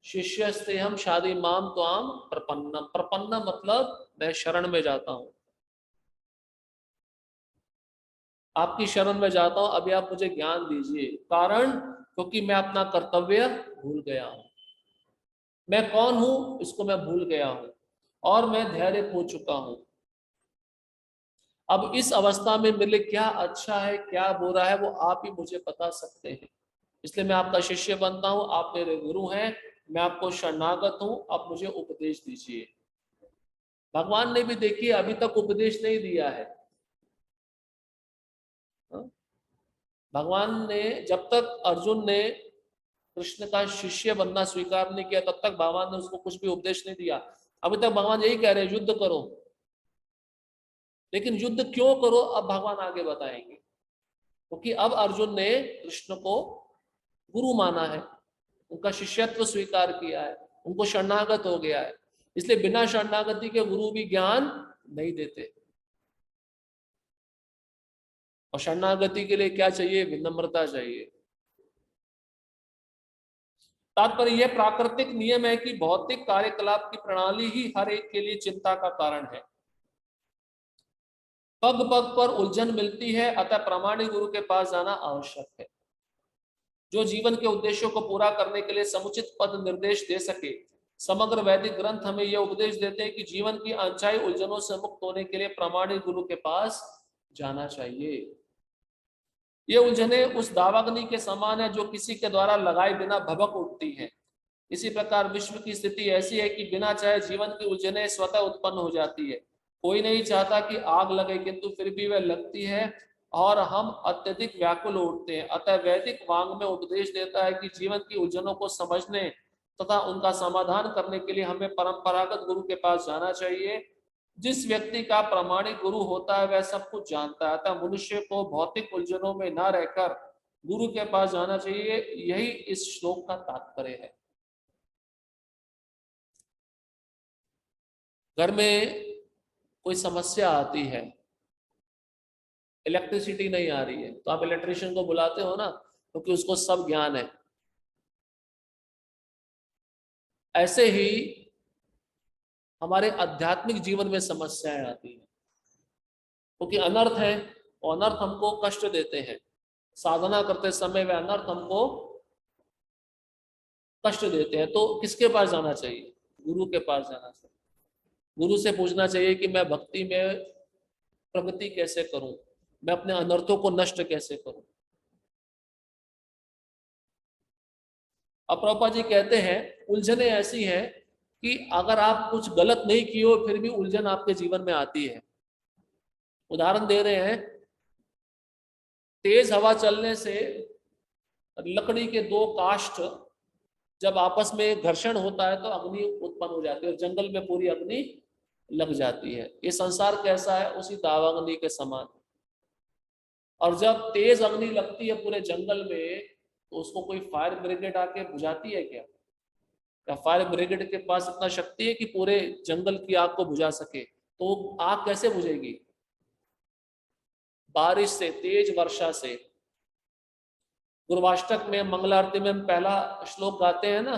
शिष्यस्तेहं शाधि मां त्वां प्रपन्नम। प्रपन्न मतलब मैं शरण में जाता हूं, आपकी शरण में जाता हूं, अभी आप मुझे ज्ञान दीजिए। कारण, क्योंकि मैं अपना कर्तव्य भूल गया हूं, मैं कौन हूं इसको मैं भूल गया हूं और मैं धैर्य खो चुका हूं। अब इस अवस्था में मेरे लिए क्या अच्छा है क्या बुरा है वो आप ही मुझे बता सकते हैं। इसलिए मैं आपका शिष्य बनता हूं, आप मेरे गुरु हैं, मैं आपको शरणागत हूं, आप मुझे उपदेश दीजिए। भगवान ने भी देखिए अभी तक उपदेश नहीं दिया है। भगवान ने, जब तक अर्जुन ने कृष्ण का शिष्य बनना स्वीकार नहीं किया, तब तक भगवान ने उसको कुछ भी उपदेश नहीं दिया। अभी तक भगवान यही कह रहे हैं युद्ध करो, लेकिन युद्ध क्यों करो अब भगवान आगे बताएंगे। क्योंकि अब अर्जुन ने कृष्ण को गुरु माना है, उनका शिष्यत्व स्वीकार किया है, उनको शरणागत हो गया है। इसलिए बिना शरणागति के गुरु भी ज्ञान नहीं देते। और शरणागति के लिए क्या चाहिए? विनम्रता चाहिए। तात्पर्य यह प्राकृतिक नियम है कि भौतिक कार्यकलाप की प्रणाली ही हर एक के लिए चिंता का कारण है। पग पग पर उलझन मिलती है, अतः प्रामाणिक गुरु के पास जाना आवश्यक है, जो जीवन के उद्देश्यों को पूरा करने के लिए समुचित पद निर्देश दे सके। समग्र वैदिक ग्रंथ हमें यह उपदेश देते हैं कि जीवन की अनचाही उलझनों से मुक्त होने के लिए प्रामाणिक गुरु के पास जाना चाहिए। ये उलझने उस दावाग्नि के समान है जो किसी के द्वारा लगाए बिना भभक उठती है। इसी प्रकार विश्व की स्थिति ऐसी है कि बिना चाहे जीवन की उलझने स्वतः उत्पन्न हो जाती है। कोई नहीं चाहता कि आग लगे, किंतु फिर भी वह लगती है और हम अत्यधिक व्याकुल उठते हैं। अतः वैदिक वांग में उपदेश देता है कि जीवन की उलझनों को समझने तथा उनका समाधान करने के लिए हमें परंपरागत गुरु के पास जाना चाहिए। जिस व्यक्ति का प्रामाणिक गुरु होता है वह सब कुछ जानता है, अतः मनुष्य को भौतिक उलझनों में न रहकर गुरु के पास जाना चाहिए। यही इस श्लोक का तात्पर्य है। घर में कोई समस्या आती है, इलेक्ट्रिसिटी नहीं आ रही है, तो आप इलेक्ट्रिशियन को बुलाते हो ना, क्योंकि उसको सब ज्ञान है। ऐसे ही हमारे आध्यात्मिक जीवन में समस्याएं आती हैं, क्योंकि अनर्थ है और अनर्थ हमको कष्ट देते हैं। साधना करते समय वह अनर्थ हमको कष्ट देते हैं, तो किसके पास जाना चाहिए? गुरु के पास जाना चाहिए। गुरु से पूछना चाहिए कि मैं भक्ति में प्रगति कैसे करूं, मैं अपने अनर्थों को नष्ट कैसे करूं। अब प्रभुपाद जी कहते हैं उलझने ऐसी हैं कि अगर आप कुछ गलत नहीं किए हो फिर भी उलझन आपके जीवन में आती है। उदाहरण दे रहे हैं, तेज हवा चलने से लकड़ी के दो काष्ठ जब आपस में घर्षण होता है तो अग्नि उत्पन्न हो जाती है और जंगल में पूरी अग्नि लग जाती है। ये संसार कैसा है? उसी दावाग्नि के समान। और जब तेज अग्नि लगती है पूरे जंगल में तो उसको कोई फायर ब्रिगेड आके बुझाती है क्या? क्या फायर ब्रिगेड के पास इतना शक्ति है कि पूरे जंगल की आग को बुझा सके? तो आग कैसे बुझेगी? बारिश से, तेज वर्षा से। गुरुवाष्टक में मंगला आरती में हम पहला श्लोक गाते हैं ना,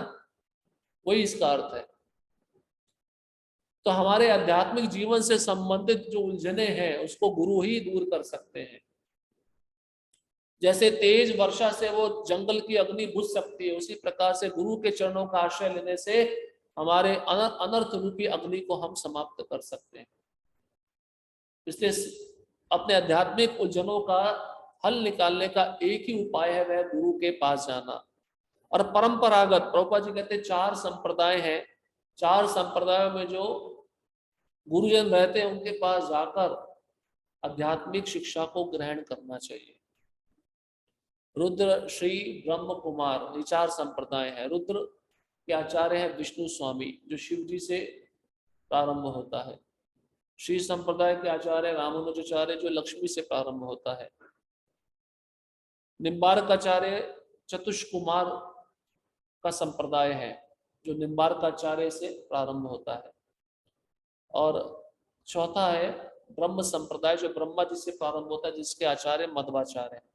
वही इसका अर्थ है। तो हमारे आध्यात्मिक जीवन से संबंधित जो उलझने हैं उसको गुरु ही दूर कर सकते हैं। जैसे तेज वर्षा से वो जंगल की अग्नि बुझ सकती है, उसी प्रकार से गुरु के चरणों का आश्रय लेने से हमारे अनर्थ रूपी अग्नि को हम समाप्त कर सकते हैं। इसलिए अपने आध्यात्मिक उलझनों का हल निकालने का एक ही उपाय है, वह गुरु के पास जाना। और परंपरागत, प्रभुपाद जी कहते हैं 4 संप्रदाय हैं, 4 संप्रदायों में जो गुरुजन रहते हैं उनके पास जाकर आध्यात्मिक शिक्षा को ग्रहण करना चाहिए। रुद्र, श्री, ब्रह्म कुमार, ये 4 संप्रदाय हैं। रुद्र के आचार्य है विष्णु स्वामी, जो शिव जी से प्रारंभ होता है। श्री संप्रदाय के आचार्य रामानुजाचार्य, जो लक्ष्मी से प्रारंभ होता है। निम्बार्क आचार्य चतुष्कुमार का संप्रदाय है, जो निम्बार्क आचार्य से प्रारंभ होता है। और चौथा है ब्रह्म संप्रदाय, जो ब्रह्मा जी से प्रारंभ होता है, जिसके आचार्य मध्वाचार्य है।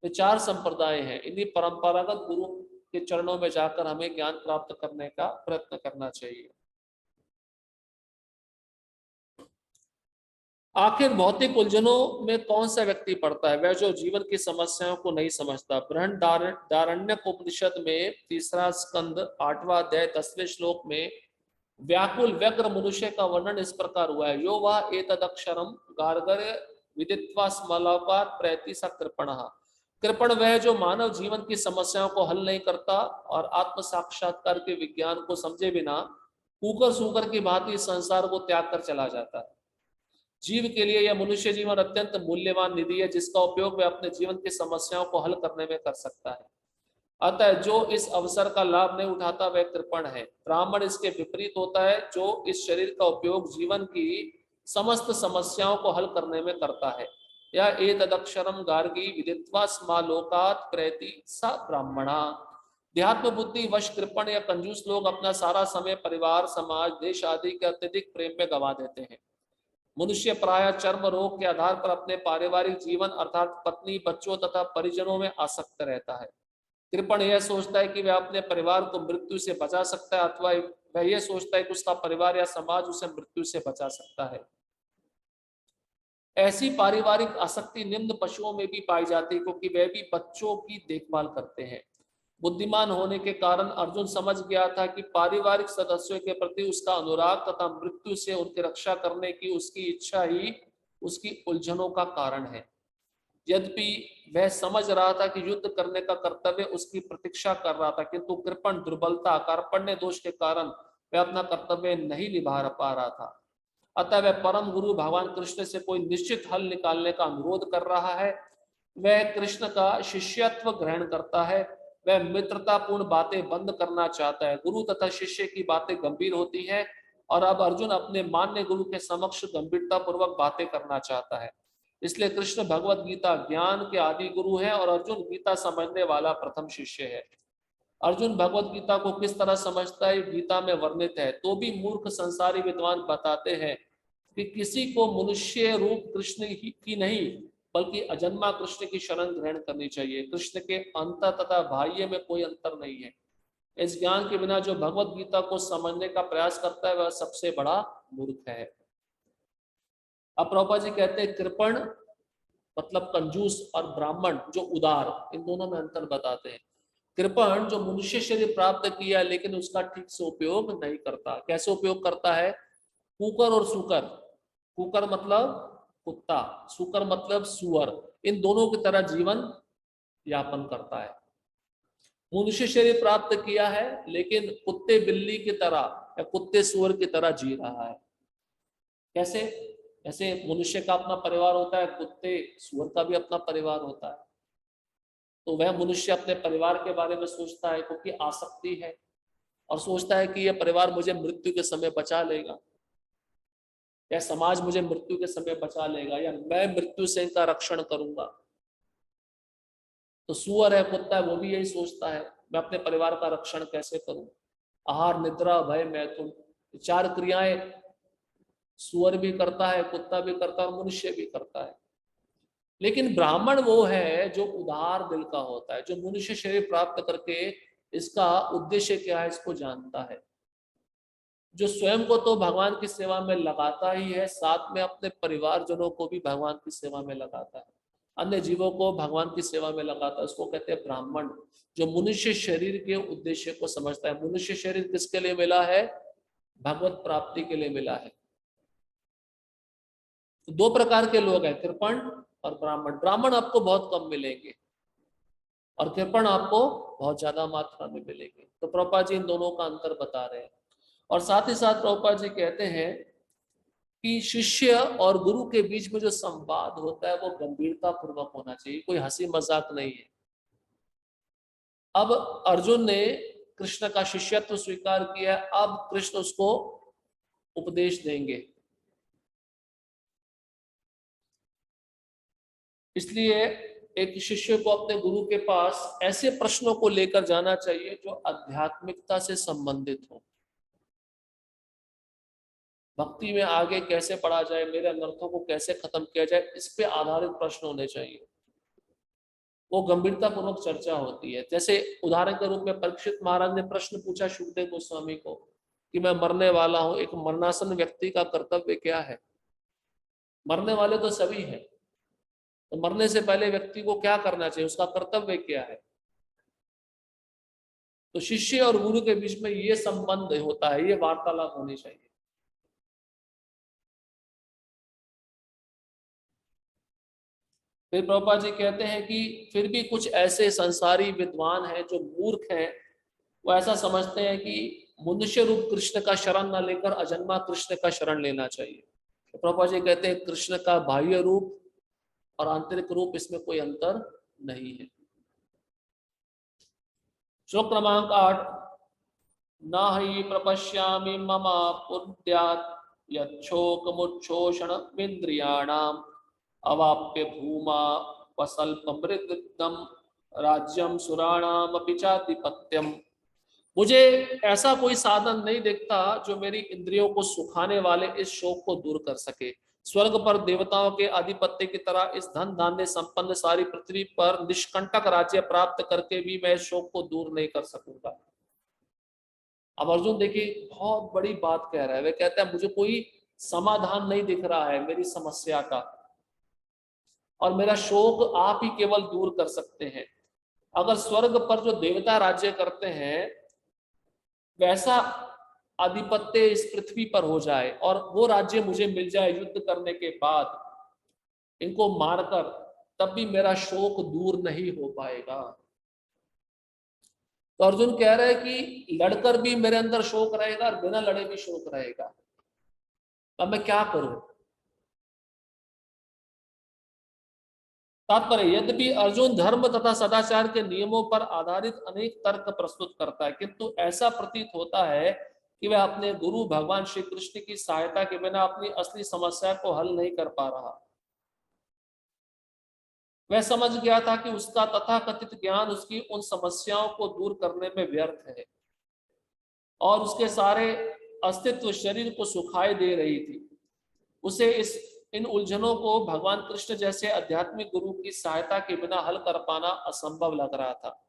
ये 4 संप्रदाय हैं। इन्हीं परंपरागत गुरु के चरणों में जाकर हमें ज्ञान प्राप्त करने का प्रयत्न करना चाहिए। आखिर भौतिक उलझनों में कौन सा व्यक्ति पड़ता है? वह जो जीवन की समस्याओं को नहीं समझता। बृहदारण्यक उपनिषद में 3 स्कंद 8वां अध्याय 10वें श्लोक में व्याकुल व्यग्र मनुष्य का वर्णन इस प्रकार हुआ है। यो वह एतदक्षरम गार्गर्य विदित्वा स्मलापात प्रयति सा कृपणः। कृपण वह जो मानव जीवन की समस्याओं को हल नहीं करता और आत्म साक्षात्कार के विज्ञान को समझे बिना कुकर सूकर की भांति संसार को त्याग कर चला जाता है। जीव के लिए यह मनुष्य जीवन अत्यंत मूल्यवान निधि है, जिसका उपयोग वह अपने जीवन की समस्याओं को हल करने में कर सकता है। अतः जो इस अवसर का लाभ नहीं उठाता वह कृपण है। ब्राह्मण इसके विपरीत होता है, जो इस शरीर का उपयोग जीवन की समस्त समस्याओं को हल करने में करता है। यह एतदक्षरम गार्गी विदित्वा स्मालोकात् प्रयति स ब्राह्मणा। ध्यात्म बुद्धि वश कृपण या कंजूस लोग अपना सारा समय परिवार, समाज, देश आदि के अत्यधिक प्रेम में गवा देते हैं। मनुष्य प्रायः चर्म रोग के आधार पर अपने पारिवारिक जीवन अर्थात पत्नी, बच्चों तथा परिजनों में आसक्त रहता है। कृपण यह सोचता है कि वह अपने परिवार को मृत्यु से बचा सकता है, अथवा वह यह सोचता है कि उसका परिवार या समाज उसे मृत्यु से बचा सकता है। ऐसी पारिवारिक आसक्ति निम्न पशुओं में भी पाई जाती है, क्योंकि वह भी बच्चों की देखभाल करते हैं। बुद्धिमान होने के कारण अर्जुन समझ गया था कि पारिवारिक सदस्यों के प्रति उसका अनुराग तथा मृत्यु से उनकी रक्षा करने की उसकी इच्छा ही उसकी उलझनों का कारण है। यद्यपि वह समझ रहा था कि युद्ध करने का कर्तव्य उसकी प्रतीक्षा कर रहा था, किंतु कृपण, दुर्बलता, कार्पण्य दोष के कारण वह अपना कर्तव्य नहीं निभा पा रहा था। अतः वह परम गुरु भगवान कृष्ण से कोई निश्चित हल निकालने का अनुरोध कर रहा है। वह कृष्ण का शिष्यत्व ग्रहण करता है। वह मित्रतापूर्ण बातें बंद करना चाहता है। गुरु तथा शिष्य की बातें गंभीर होती है और अब अर्जुन अपने मान्य गुरु के समक्ष गंभीरता पूर्वक बातें करना चाहता है। इसलिए कृष्ण भगवत गीता ज्ञान के आदि गुरु है और अर्जुन गीता समझने वाला प्रथम शिष्य है। अर्जुन भगवत गीता को किस तरह समझता है गीता में वर्णित है। तो भी मूर्ख संसारी विद्वान बताते हैं कि किसी को मनुष्य रूप कृष्ण की नहीं बल्कि अजन्मा कृष्ण की शरण ग्रहण करनी चाहिए। कृष्ण के अंत तथा बाह्य में कोई अंतर नहीं है। इस ज्ञान के बिना जो भगवत गीता को समझने का प्रयास करता है वह सबसे बड़ा मूर्ख है। अब प्रभुपाद जी कहते हैं कृपण मतलब कंजूस और ब्राह्मण जो उदार, इन दोनों में अंतर बताते हैं। कृपण जो मनुष्य शरीर प्राप्त किया लेकिन उसका ठीक से उपयोग नहीं करता। कैसे उपयोग करता है? कुकर और सुकर, कुकर मतलब कुत्ता, सुकर मतलब सुअर, इन दोनों की तरह जीवन यापन करता है। मनुष्य शरीर प्राप्त किया है लेकिन कुत्ते बिल्ली की तरह या कुत्ते सुअर की तरह जी रहा है। कैसे? ऐसे मनुष्य का अपना परिवार होता है, कुत्ते सुअर का भी अपना परिवार होता है। तो वह मनुष्य अपने परिवार के बारे में सोचता है क्योंकि आसक्ति है, और सोचता है कि यह परिवार मुझे मृत्यु के समय बचा लेगा, या समाज मुझे मृत्यु के समय बचा लेगा, या मैं मृत्यु से इनका रक्षण करूंगा। तो सुअर है, कुत्ता है, वो भी यही सोचता है, मैं अपने परिवार का रक्षण कैसे करूं। आहार, निद्रा, भय, मैथुन, चार क्रियाएं सुअर भी करता है, कुत्ता भी करता है और मनुष्य भी करता है। लेकिन ब्राह्मण वो है जो उदार दिल का होता है, जो मनुष्य शरीर प्राप्त करके इसका उद्देश्य क्या है इसको जानता है, जो स्वयं को तो भगवान की सेवा में लगाता ही है, साथ में अपने परिवारजनों को भी भगवान की सेवा में लगाता है, अन्य जीवों को भगवान की सेवा में लगाता है। उसको कहते हैं ब्राह्मण, जो मनुष्य शरीर के उद्देश्य को समझता है। मनुष्य शरीर किसके लिए मिला है? भगवत प्राप्ति के लिए मिला है। तो दो प्रकार के लोग हैं, कृपण और ब्राह्मण। ब्राह्मण आपको बहुत कम मिलेंगे और कृपण आपको बहुत ज्यादा मात्रा में मिलेंगे। तो प्रभुपाद जी इन दोनों का अंतर बता रहे हैं। और साथ ही साथ प्रभुपाद जी कहते हैं कि शिष्य और गुरु के बीच में जो संवाद होता है वो गंभीरता पूर्वक होना चाहिए, कोई हंसी मजाक नहीं है। अब अर्जुन ने कृष्ण का शिष्यत्व स्वीकार किया, अब कृष्ण उसको उपदेश देंगे। इसलिए एक शिष्य को अपने गुरु के पास ऐसे प्रश्नों को लेकर जाना चाहिए जो आध्यात्मिकता से संबंधित हो। भक्ति में आगे कैसे बढ़ा जाए, मेरे अनर्थों को कैसे खत्म किया जाए, इस पे आधारित प्रश्न होने चाहिए। वो गंभीरता पूर्वक चर्चा होती है। जैसे उदाहरण के रूप में परीक्षित महाराज ने प्रश्न पूछा सुखदेव गोस्वामी को कि मैं मरने वाला हूं, एक मरणासन व्यक्ति का कर्तव्य क्या है? मरने वाले तो सभी हैं, तो मरने से पहले व्यक्ति को क्या करना चाहिए, उसका कर्तव्य क्या है? तो शिष्य और गुरु के बीच में ये संबंध होता है, ये वार्तालाप होनी चाहिए। फिर प्रभुपाद जी कहते हैं कि फिर भी कुछ ऐसे संसारी विद्वान हैं जो मूर्ख हैं, वो ऐसा समझते हैं कि मनुष्य रूप कृष्ण का शरण न लेकर अजन्मा कृष्ण का शरण लेना चाहिए। तो प्रभुपाद जी कहते हैं कृष्ण का बाह्य रूप और आंतरिक रूप, इसमें कोई अंतर नहीं है। श्लोक क्रमांक 8, न हि प्रपश्यामि मम पुण्यात् यच्छोकमुच्छोषण विन्द्रियाणाम् अवाप्य भूमा वसल्पमृतम राज्यम सुराणामपि चाधिपत्यम। मुझे ऐसा कोई साधन नहीं दिखता जो मेरी इंद्रियों को सुखाने वाले इस शोक को दूर कर सके। स्वर्ग पर देवताओं के आधिपत्य की तरह इस धन धान्य संपन्न सारी पृथ्वी पर निष्कंटक राज्य प्राप्त करके भी मैं इस शोक को दूर नहीं कर सकूंगा। अब अर्जुन देखिए बहुत बड़ी बात कह रहा है, वह कहता है मुझे कोई समाधान नहीं दिख रहा है मेरी समस्या का, और मेरा शोक आप ही केवल दूर कर सकते हैं। अगर स्वर्ग पर जो देवता राज्य करते हैं वैसा आधिपत्य इस पृथ्वी पर हो जाए और वो राज्य मुझे मिल जाए युद्ध करने के बाद, इनको मारकर, तब भी मेरा शोक दूर नहीं हो पाएगा। तो अर्जुन कह रहा है कि लड़कर भी मेरे अंदर शोक रहेगा और बिना लड़े भी शोक रहेगा, अब मैं क्या करूं? तात्पर्य, यद्यपि अर्जुन धर्म तथा सदाचार के नियमों पर आधारित अनेक तर्क प्रस्तुत करता है, किंतु ऐसा प्रतीत होता है कि वह अपने गुरु भगवान श्री कृष्ण की सहायता के बिना अपनी असली समस्या को हल नहीं कर पा रहा। वह समझ गया था कि उसका तथाकथित ज्ञान उसकी उन समस्याओं को दूर करने में व्यर्थ है और उसके सारे अस्तित्व शरीर को सुखाई दे रही थी। उसे इन उलझनों को भगवान कृष्ण जैसे आध्यात्मिक गुरु की सहायता के बिना हल कर पाना असंभव लग रहा था।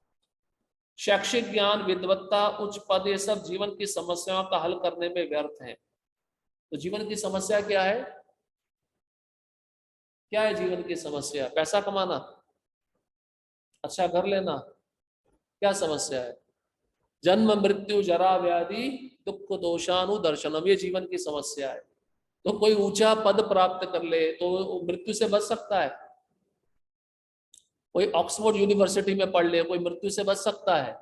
शैक्षिक ज्ञान, विद्वत्ता, उच्च पद, ये सब जीवन की समस्याओं का हल करने में व्यर्थ है। तो जीवन की समस्या क्या है? क्या है जीवन की समस्या? पैसा कमाना, अच्छा घर लेना, क्या समस्या है? जन्म मृत्यु जरा व्याधि दुख दोषानुदर्शनम, ये जीवन की समस्या है। तो कोई ऊंचा पद प्राप्त कर ले तो वो मृत्यु से बच सकता है? कोई ऑक्सफोर्ड यूनिवर्सिटी में पढ़ ले, कोई मृत्यु से बच सकता है?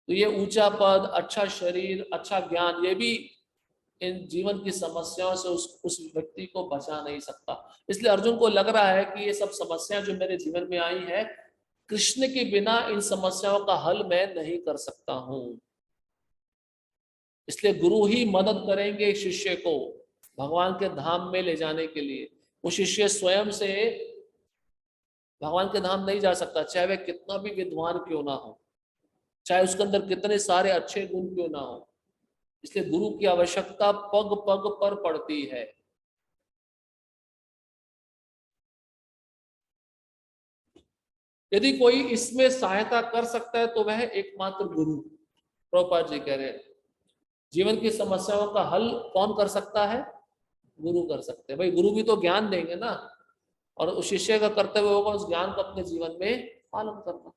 तो ये ऊंचा पद, अच्छा शरीर, अच्छा ज्ञान, ये भी इन जीवन की समस्याओं से उस व्यक्ति को बचा नहीं सकता। इसलिए अर्जुन को लग रहा है कि ये सब समस्याएं जो मेरे जीवन में आई है, कृष्ण के बिना इन समस्याओं का हल मैं नहीं कर सकता हूं। इसलिए गुरु ही मदद करेंगे शिष्य को भगवान के धाम में ले जाने के लिए। वो शिष्य स्वयं से भगवान के धाम नहीं जा सकता, चाहे वह कितना भी विद्वान क्यों ना हो, चाहे उसके अंदर कितने सारे अच्छे गुण क्यों ना हो। इसलिए गुरु की आवश्यकता पग पग पर पड़ती है। यदि कोई इसमें सहायता कर सकता है तो वह एकमात्र गुरु। प्रभुपाद जी कह रहे हैं जीवन की समस्याओं का हल कौन कर सकता है? गुरु कर सकते हैं। भाई गुरु भी तो ज्ञान देंगे ना, और उस शिष्य का कर्तव्य होगा उस ज्ञान को अपने जीवन में पालन करना।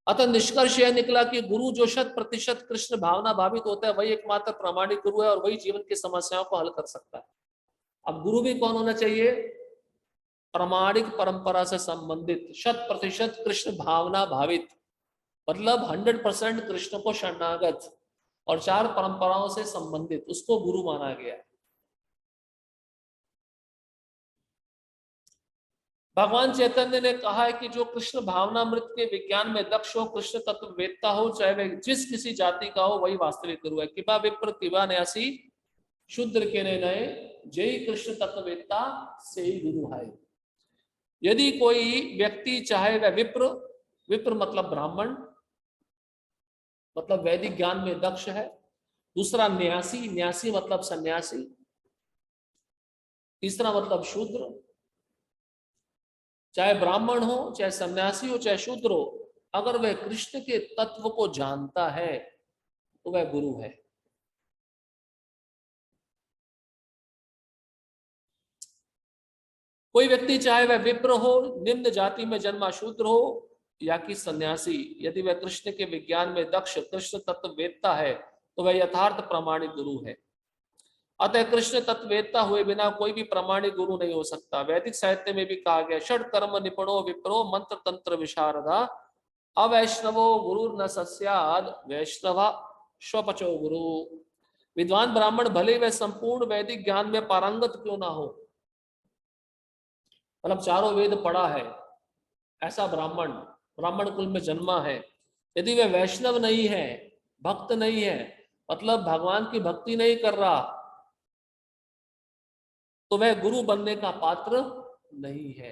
अतः निष्कर्ष यह निकला कि गुरु जो 100% कृष्ण भावना भावित होता है वही एकमात्र प्रामाणिक गुरु है और वही जीवन की समस्याओं को हल कर सकता है। अब गुरु भी कौन होना चाहिए? प्रामाणिक परंपरा से संबंधित, 100% कृष्ण भावना भावित, मतलब 100% कृष्ण को शरणागत और 4 परंपराओं से संबंधित, उसको गुरु माना गया। भगवान चैतन्य ने कहा है कि जो कृष्ण भावनामृत के विज्ञान में दक्ष हो, कृष्ण तत्व वेत्ता हो, चाहे वह जिस किसी जाति का हो, वही वास्तविक गुरु है। किबा विप्र किबा न्यासी शूद्र के नए जय कृष्ण तत्व वेत्ता से ही गुरु है। यदि कोई व्यक्ति चाहे वह विप्र, विप्र मतलब ब्राह्मण, मतलब वैदिक ज्ञान में दक्ष है। दूसरा न्यासी, न्यासी मतलब सन्यासी। तीसरा मतलब शूद्र। चाहे ब्राह्मण हो, चाहे सन्यासी हो, चाहे शूद्र हो, अगर वह कृष्ण के तत्व को जानता है तो वह गुरु है। कोई व्यक्ति चाहे वह विप्र हो, निम्न जाति में जन्मा शूद्र हो या कि सन्यासी, यदि वह कृष्ण के विज्ञान में दक्ष, कृष्ण तत्व वेत्ता है तो वह यथार्थ प्रामाणिक गुरु है। अतः कृष्ण तत्वेत्ता हुए बिना कोई भी प्रामाणिक गुरु नहीं हो सकता। वैदिक साहित्य में भी कहा गया षड कर्म निपुणो विप्रो मंत्र तंत्र विशारदा अवैष्णवो गुरु न सस्याद वैष्णवा स्वपचो गुरु। विद्वान ब्राह्मण भले वह संपूर्ण वैदिक ज्ञान में पारंगत क्यों ना हो, मतलब चारों वेद पढ़ा है, ऐसा ब्राह्मण ब्राह्मण कुल में जन्मा है, यदि वह वैष्णव नहीं है, भक्त नहीं है, मतलब भगवान की भक्ति नहीं कर रहा, तो वह गुरु बनने का पात्र नहीं है।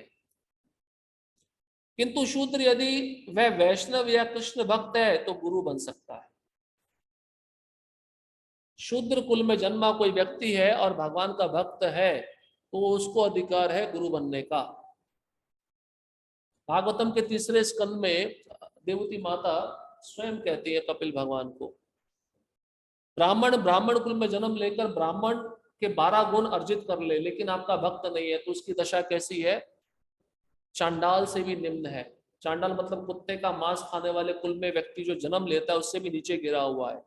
किंतु शूद्र यदि वह वैष्णव या कृष्ण भक्त है तो गुरु बन सकता है। शूद्र कुल में जन्मा कोई व्यक्ति है और भगवान का भक्त है तो उसको अधिकार है गुरु बनने का। भागवतम के 3 स्कंद में देवती माता स्वयं कहती है कपिल भगवान को, ब्राह्मण ब्राह्मण कुल में जन्म लेकर ब्राह्मण के 12 गुण अर्जित कर ले लेकिन आपका भक्त नहीं है तो उसकी दशा कैसी है? चांडाल से भी निम्न है। चांडाल मतलब कुत्ते का मांस खाने वाले कुल में व्यक्ति जो जन्म लेता है उससे भी नीचे गिरा हुआ है।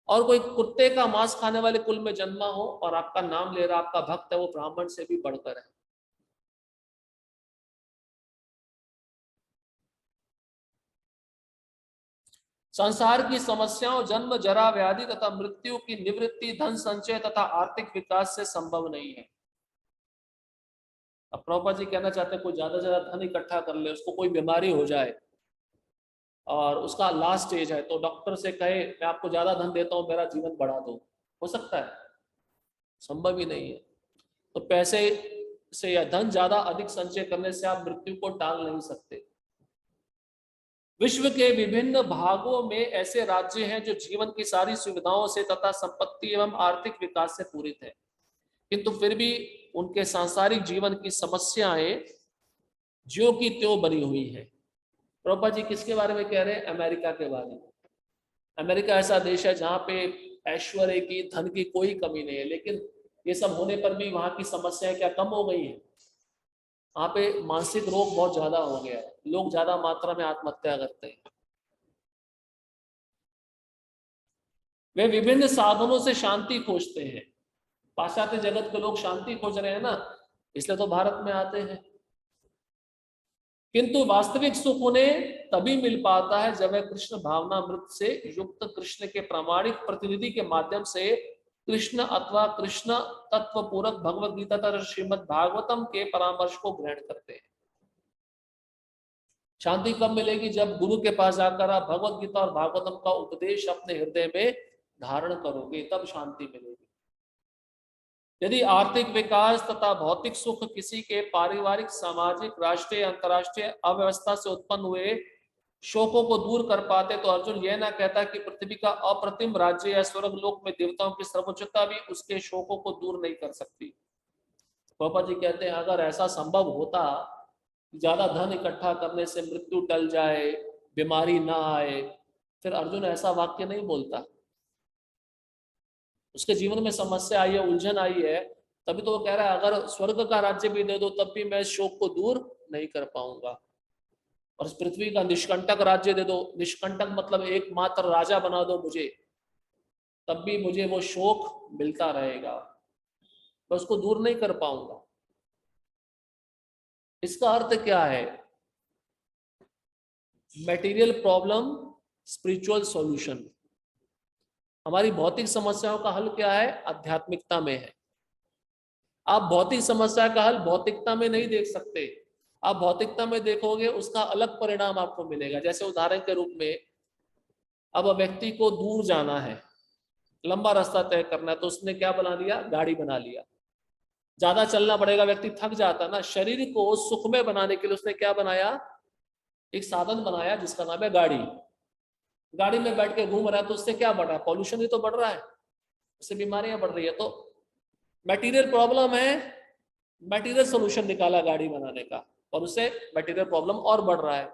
और कोई कुत्ते का मांस खाने वाले कुल में जन्मा हो और आपका नाम ले रहा, आपका भक्त है, वो ब्राह्मण से भी बढ़कर है। संसार की समस्याओं जन्म जरा व्याधि तथा मृत्यु की निवृत्ति धन संचय तथा आर्थिक विकास से संभव नहीं है। अब प्रभुपाद जी कहना चाहते हैं कोई ज्यादा ज्यादा धन इकट्ठा कर ले, उसको कोई बीमारी हो जाए और उसका लास्ट स्टेज है तो डॉक्टर से कहे मैं आपको ज्यादा धन देता हूं, मेरा जीवन बढ़ा दो, हो सकता है? संभव ही नहीं है। तो पैसे से या धन ज्यादा अधिक संचय करने से आप मृत्यु को टाल नहीं सकते। विश्व के विभिन्न भागों में ऐसे राज्य हैं जो जीवन की सारी सुविधाओं से तथा संपत्ति एवं आर्थिक विकास से पूरित है, किंतु फिर भी उनके सांसारिक जीवन की समस्याएं ज्यों की त्यों बनी हुई है। प्रभुपाद जी किसके बारे में कह रहे हैं? अमेरिका के बारे में। अमेरिका ऐसा देश है जहां पे ऐश्वर्य की, धन की कोई कमी नहीं है, लेकिन ये सब होने पर भी वहां की समस्याएं क्या कम हो गई है? वहां पे मानसिक रोग बहुत ज्यादा हो गया है, लोग ज्यादा मात्रा में आत्महत्या करते हैं। वे विभिन्न साधनों से शांति खोजते हैं। पाश्चात्य जगत के लोग शांति खोज रहे हैं ना, इसलिए तो भारत में आते हैं। किंतु वास्तविक सुख उन्हें तभी मिल पाता है जब वह कृष्ण भावनामृत से युक्त कृष्ण के प्रामाणिक प्रतिनिधि के माध्यम से कृष्ण अथवा कृष्ण तत्व पूरक भगवत गीता तथा श्रीमद् भागवतम के परामर्श को ग्रहण करते हैं। शांति कब मिलेगी? जब गुरु के पास जाकर आप भगवत गीता और भागवतम का उपदेश अपने हृदय में धारण करोगे, तब शांति मिलेगी। यदि आर्थिक विकास तथा भौतिक सुख किसी के पारिवारिक, सामाजिक, राष्ट्रीय, अंतर्राष्ट्रीय अव्यवस्था से उत्पन्न हुए शोकों को दूर कर पाते, तो अर्जुन यह ना कहता कि पृथ्वी का अप्रतिम राज्य या स्वर्ग लोक में देवताओं की सर्वोच्चता भी उसके शोकों को दूर नहीं कर सकती। पापा जी कहते हैं अगर ऐसा संभव होता, ज्यादा धन इकट्ठा करने से मृत्यु टल जाए, बीमारी ना आए, फिर अर्जुन ऐसा वाक्य नहीं बोलता। उसके जीवन में समस्या आई है, उलझन आई है, तभी तो वो कह रहा है अगर स्वर्ग का राज्य भी दे दो तब भी मैं शोक को दूर नहीं कर पाऊंगा। और इस पृथ्वी का निष्कंटक राज्य दे दो, निष्कंटक मतलब एकमात्र राजा बना दो मुझे, तब भी मुझे वो शोक मिलता रहेगा, मैं उसको दूर नहीं कर पाऊंगा। इसका अर्थ क्या है? Material problem, spiritual solution. हमारी भौतिक समस्याओं का हल क्या है? आध्यात्मिकता में है। आप भौतिक समस्या का हल भौतिकता में नहीं देख सकते। आप भौतिकता में देखोगे उसका अलग परिणाम आपको मिलेगा। जैसे उदाहरण के रूप में, अब व्यक्ति को दूर जाना है, लंबा रास्ता तय करना है, तो उसने क्या बना लिया? गाड़ी बना लिया। ज्यादा चलना पड़ेगा, व्यक्ति थक जाता ना। शरीर को सुखमय बनाने के लिए उसने क्या बनाया? एक साधन बनाया जिसका नाम है गाड़ी। गाड़ी में बैठ के घूम रहा है तो उससे क्या बढ़ रहा है? पॉल्यूशन ही तो बढ़ रहा है, उससे बीमारियां बढ़ रही है। तो मटेरियल प्रॉब्लम है, मटेरियल सोल्यूशन निकाला गाड़ी बनाने का, और उससे मटेरियल प्रॉब्लम और बढ़ रहा है।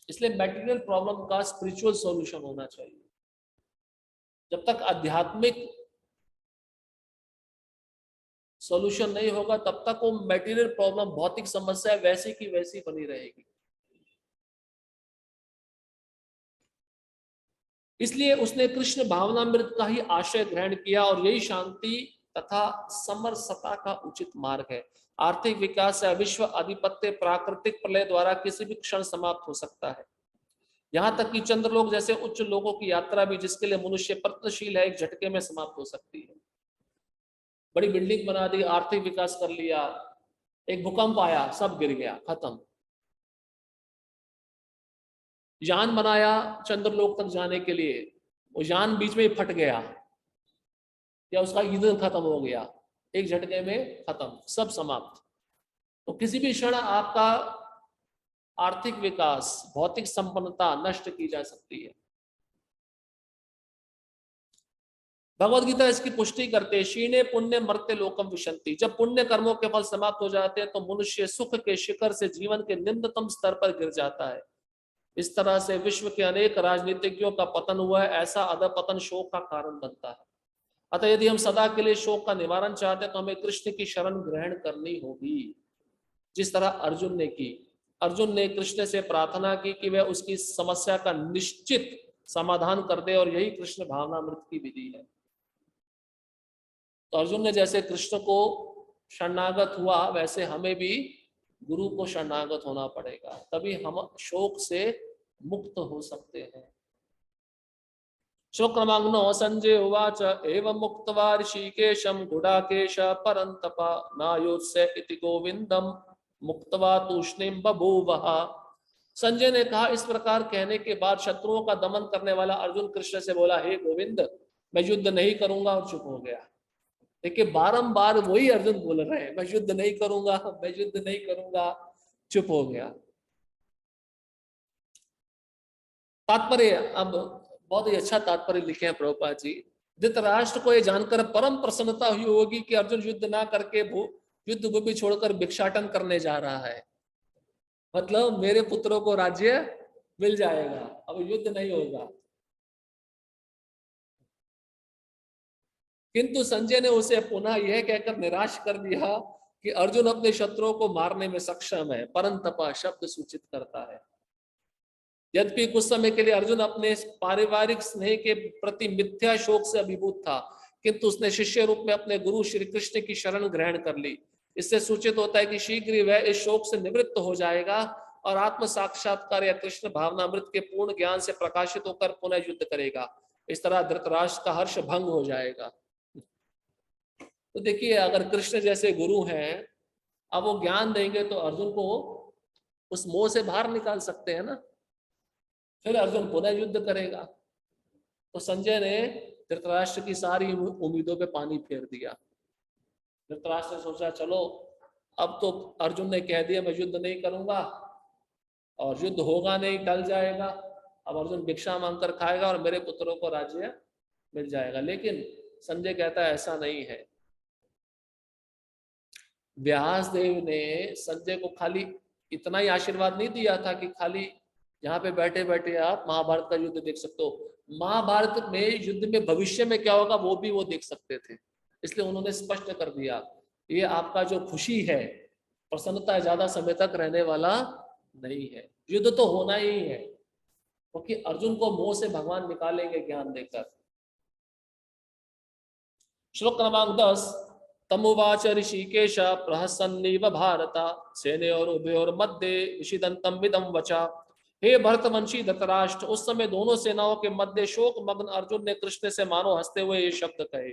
इसलिए मटेरियल प्रॉब्लम का स्पिरिचुअल सॉल्यूशन होना चाहिए। जब तक आध्यात्मिक सॉल्यूशन नहीं होगा तब तक वो मटेरियल प्रॉब्लम, भौतिक समस्या वैसी की वैसी बनी रहेगी। इसलिए उसने कृष्ण भावनामृत का ही आशय ग्रहण किया, और यही शांति तथा समरसता का उचित मार्ग है। आर्थिक विकास या विश्व आधिपत्य प्राकृतिक प्रलय द्वारा किसी भी क्षण समाप्त हो सकता है। यहां तक कि चंद्रलोक जैसे उच्च लोगों की यात्रा भी, जिसके लिए मनुष्य प्रयत्नशील है, एक झटके में समाप्त हो सकती है। बड़ी बिल्डिंग बना दी, आर्थिक विकास कर लिया, एक भूकंप आया, सब गिर गया, खत्म। यान बनाया चंद्रलोक तक जाने के लिए, वो यान बीच में फट गया या उसका ईंधन खत्म हो गया, एक झटके में खत्म, सब समाप्त। तो किसी भी क्षण आपका आर्थिक विकास, भौतिक संपन्नता नष्ट की जा सकती है। भगवत गीता इसकी पुष्टि करते, शीने पुण्य मर्त्य लोकम विशंति। जब पुण्य कर्मों के फल समाप्त हो जाते हैं तो मनुष्य सुख के शिखर से जीवन के निम्नतम स्तर पर गिर जाता है। इस तरह से विश्व के अनेक राजनीतिज्ञों का पतन हुआ है। ऐसा अधपतन शोक का कारण बनता है। अतः यदि हम सदा के लिए शोक का निवारण चाहते हैं तो हमें कृष्ण की शरण ग्रहण करनी होगी, जिस तरह अर्जुन ने की। अर्जुन ने कृष्ण से प्रार्थना की कि वह उसकी समस्या का निश्चित समाधान कर दे, और यही कृष्ण भावनामृत की विधि है। तो अर्जुन ने जैसे कृष्ण को शरणागत हुआ, वैसे हमें भी गुरु को शरणागत होना पड़ेगा, तभी हम शोक से मुक्त हो सकते हैं। शुक्रमग्नो संजय उवाच एवं मुक्त्वा ऋषिकेशं गुडाकेश परन्तप नायोत्स्य इति गोविंदम मुक्त्वा तूष्णीम बभूवः। संजय ने कहा, इस प्रकार कहने के बाद शत्रुओं का दमन करने वाला अर्जुन कृष्ण से बोला, हे गोविंद, मैं युद्ध नहीं करूंगा, और चुप हो गया। देखिए बारंबार वही अर्जुन बोल रहे हैं, मैं युद्ध नहीं करूंगा, मैं युद्ध नहीं करूंगा, चुप हो गया। तात्पर्य, अब बहुत ही अच्छा तात्पर्य लिखे हैं प्रभुपाद जी। धृतराष्ट्र को यह जानकर परम प्रसन्नता हुई होगी कि अर्जुन युद्ध ना करके युद्ध भूमि छोड़कर भिक्षाटन करने जा रहा है। मतलब मेरे पुत्रों को राज्य मिल जाएगा, अब युद्ध नहीं होगा। किंतु संजय ने उसे पुनः यह कहकर निराश कर दिया कि अर्जुन अपने शत्रुओं को मारने में सक्षम है, परंतप शब्द सूचित करता है। यद्यपि कुछ समय के लिए अर्जुन अपने पारिवारिक स्नेह के प्रति मिथ्या शोक से अभिभूत था, किंतु उसने शिष्य रूप में अपने गुरु श्री कृष्ण की शरण ग्रहण कर ली। इससे सूचित होता है कि शीघ्र ही वह इस शोक से निवृत्त हो जाएगा और आत्म साक्षात्कार या कृष्ण भावनामृत के पूर्ण ज्ञान से प्रकाशित होकर पुनः युद्ध करेगा। इस तरह धृतराष्ट्र का हर्ष भंग हो जाएगा। तो देखिए, अगर कृष्ण जैसे गुरु हैं, अब वो ज्ञान देंगे तो अर्जुन को उस मोह से बाहर निकाल सकते हैं ना, फिर अर्जुन पुनः युद्ध करेगा। तो संजय ने धृतराष्ट्र की सारी उम्मीदों पे पानी फेर दिया। धृतराष्ट्र ने सोचा चलो अब तो अर्जुन ने कह दिया मैं युद्ध नहीं करूंगा और युद्ध होगा नहीं, टल जाएगा, अब अर्जुन भिक्षा मांगकर खाएगा और मेरे पुत्रों को राज्य मिल जाएगा। लेकिन संजय कहता है ऐसा नहीं है। व्यासदेव ने संजय को खाली इतना ही आशीर्वाद नहीं दिया था कि खाली यहाँ पे बैठे बैठे आप महाभारत का युद्ध देख सकते हो, महाभारत में युद्ध में भविष्य में क्या होगा वो भी वो देख सकते थे। इसलिए उन्होंने स्पष्ट कर दिया ये आपका जो खुशी है, प्रसन्नता ज्यादा समय तक रहने वाला नहीं है, युद्ध तो होना ही है, क्योंकि अर्जुन को मोह से भगवान निकालेंगे ज्ञान देकर। श्लोक क्रमांक 10। तमुवाच ऋषिकेश प्रहसन्नीव भारत सेनयोरुभयोर मध्ये विषिदंतम विदम वचा। हे भरतवंशी धृतराष्ट्र, उस समय दोनों सेनाओं के मध्य शोक मग्न अर्जुन ने कृष्ण से मानो हंसते हुए ये शब्द कहे।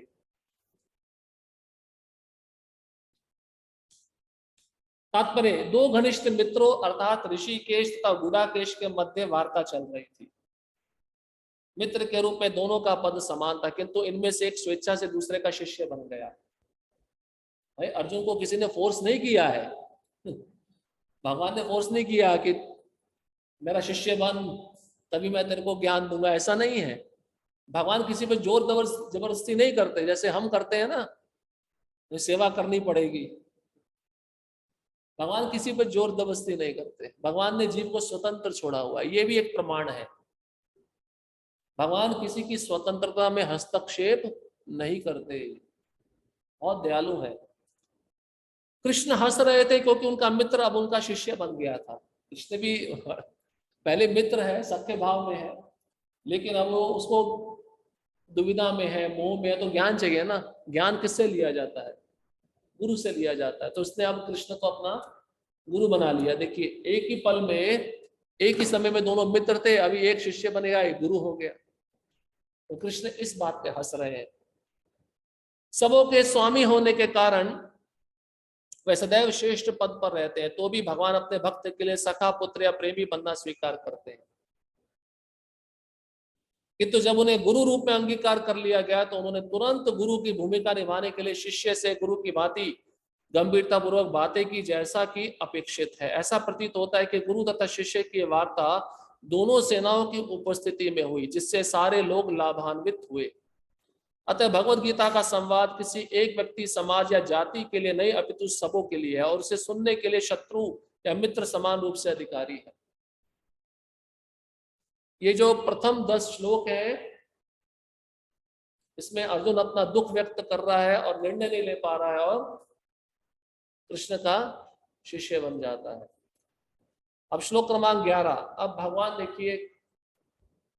तात्पर्य, दो घनिष्ठ मित्रों अर्थात ऋषिकेश तथा गुडाकेश के मध्य वार्ता चल रही थी। मित्र के रूप में दोनों का पद समान था, किंतु इनमें से एक स्वेच्छा से दूसरे का शिष्य बन गया। भाई अर्जुन को किसी ने फोर्स नहीं किया है, भगवान ने फोर्स नहीं किया कि मेरा शिष्य बन तभी मैं तेरे को ज्ञान दूंगा, ऐसा नहीं है। भगवान किसी पे जोर जबरदस्ती नहीं करते, जैसे हम करते हैं ना, तो सेवा करनी पड़ेगी। भगवान किसी पे जोर जबरदस्ती नहीं करते, भगवान ने जीव को स्वतंत्र छोड़ा हुआ है, ये भी एक प्रमाण है। भगवान किसी की स्वतंत्रता में हस्तक्षेप नहीं करते, बहुत दयालु है। कृष्ण हंस रहे थे क्योंकि उनका मित्र अब उनका शिष्य बन गया था। कृष्ण भी पहले मित्र है, सख्य भाव में है, लेकिन अब वो उसको दुविधा में है, मोह में है, तो ज्ञान चाहिए ना। ज्ञान किससे लिया जाता है? गुरु से लिया जाता है। तो उसने अब कृष्ण को अपना गुरु बना लिया। देखिए, एक ही पल में, एक ही समय में दोनों मित्र थे, अभी एक शिष्य बनेगा, एक गुरु हो गया। तो कृष्ण इस बात पे हंस रहे हैं। सबों के स्वामी होने के कारण वह सदैव श्रेष्ठ पद पर रहते हैं, तो भी भगवान अपने भक्त के लिए सखा, पुत्र या प्रेमी बनना स्वीकार करते हैं। किंतु जब उन्हें गुरु रूप में अंगीकार कर लिया गया तो उन्होंने तुरंत गुरु की भूमिका निभाने के लिए शिष्य से गुरु की भांति गंभीरता पूर्वक बातें की, जैसा कि अपेक्षित है। ऐसा प्रतीत होता है कि गुरु तथा शिष्य की वार्ता दोनों सेनाओं की उपस्थिति में हुई, जिससे सारे लोग लाभान्वित हुए। अतः भगवत गीता का संवाद किसी एक व्यक्ति, समाज या जाति के लिए नहीं, अपितु सबों के लिए है, और उसे सुनने के लिए शत्रु या मित्र समान रूप से अधिकारी है। ये जो प्रथम 10 श्लोक है, इसमें अर्जुन अपना दुख व्यक्त कर रहा है और निर्णय नहीं ले पा रहा है, और कृष्ण का शिष्य बन जाता है। अब श्लोक क्रमांक 11। अब भगवान देखिए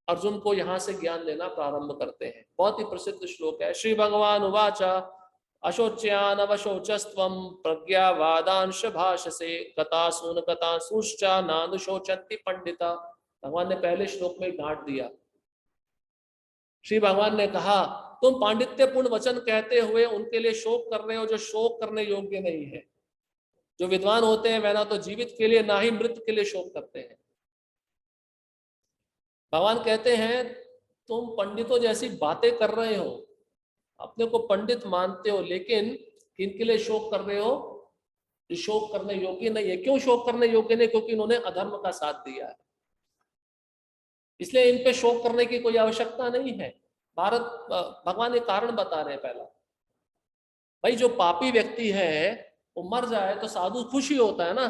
अर्जुन को यहां से ज्ञान देना प्रारंभ करते हैं। बहुत ही प्रसिद्ध श्लोक है। श्री भगवान उवाचा अशोच्यान अवशोचस्त्वं प्रज्ञावादांश भाषसे गतासून गतासूश्चा नानुशोचन्ति पंडिता। भगवान ने पहले श्लोक में डांट दिया। श्री भगवान ने कहा तुम पांडित्यपूर्ण वचन कहते हुए उनके लिए शोक कर रहे हो जो शोक करने योग्य नहीं है। जो विद्वान होते हैं वह ना तो जीवित के लिए ना ही मृत के लिए शोक करते हैं। भगवान कहते हैं तुम पंडितों जैसी बातें कर रहे हो, अपने को पंडित मानते हो, लेकिन किनके लिए शोक कर रहे हो? जो शोक करने योग्य नहीं है। क्यों शोक करने योग्य नहीं? क्योंकि इन्होंने अधर्म का साथ दिया है, इसलिए इन पे शोक करने की कोई आवश्यकता नहीं है। भगवान एक कारण बता रहे हैं। पहला, भाई जो पापी व्यक्ति है वो मर जाए तो साधु खुश ही होता है ना।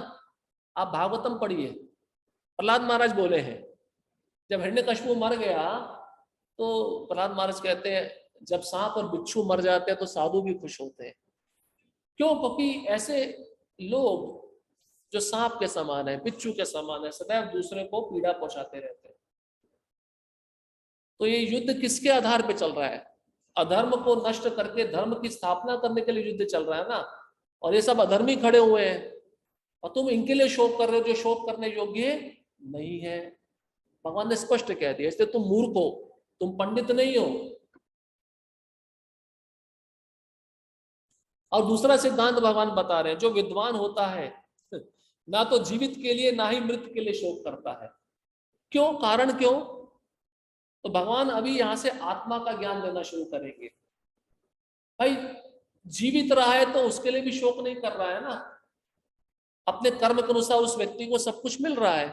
आप भागवतम पढ़िए, प्रहलाद महाराज बोले हैं जब हिरण्यकशिपु मर गया तो प्रहलाद महाराज कहते हैं जब सांप और बिच्छू मर जाते हैं तो साधु भी खुश होते हैं। क्यों? क्योंकि ऐसे लोग जो सांप के समान है, बिच्छू के समान है, सदैव दूसरे को पीड़ा पहुंचाते रहते हैं। तो ये युद्ध किसके आधार पे चल रहा है? अधर्म को नष्ट करके धर्म की स्थापना करने के लिए युद्ध चल रहा है ना। और ये सब अधर्मी खड़े हुए हैं और तुम इनके लिए शोक कर रहे हो जो शोक करने योग्य नहीं है। भगवान ने स्पष्ट कह दिया, इसलिए तुम मूर्ख हो, तुम पंडित नहीं हो। और दूसरा सिद्धांत भगवान बता रहे हैं, जो विद्वान होता है ना तो जीवित के लिए ना ही मृत के लिए शोक करता है। क्यों? कारण क्यों? तो भगवान अभी यहां से आत्मा का ज्ञान देना शुरू करेंगे। भाई जीवित रहा है तो उसके लिए भी शोक नहीं कर रहा है ना। अपने कर्म के अनुसार उस व्यक्ति को सब कुछ मिल रहा है,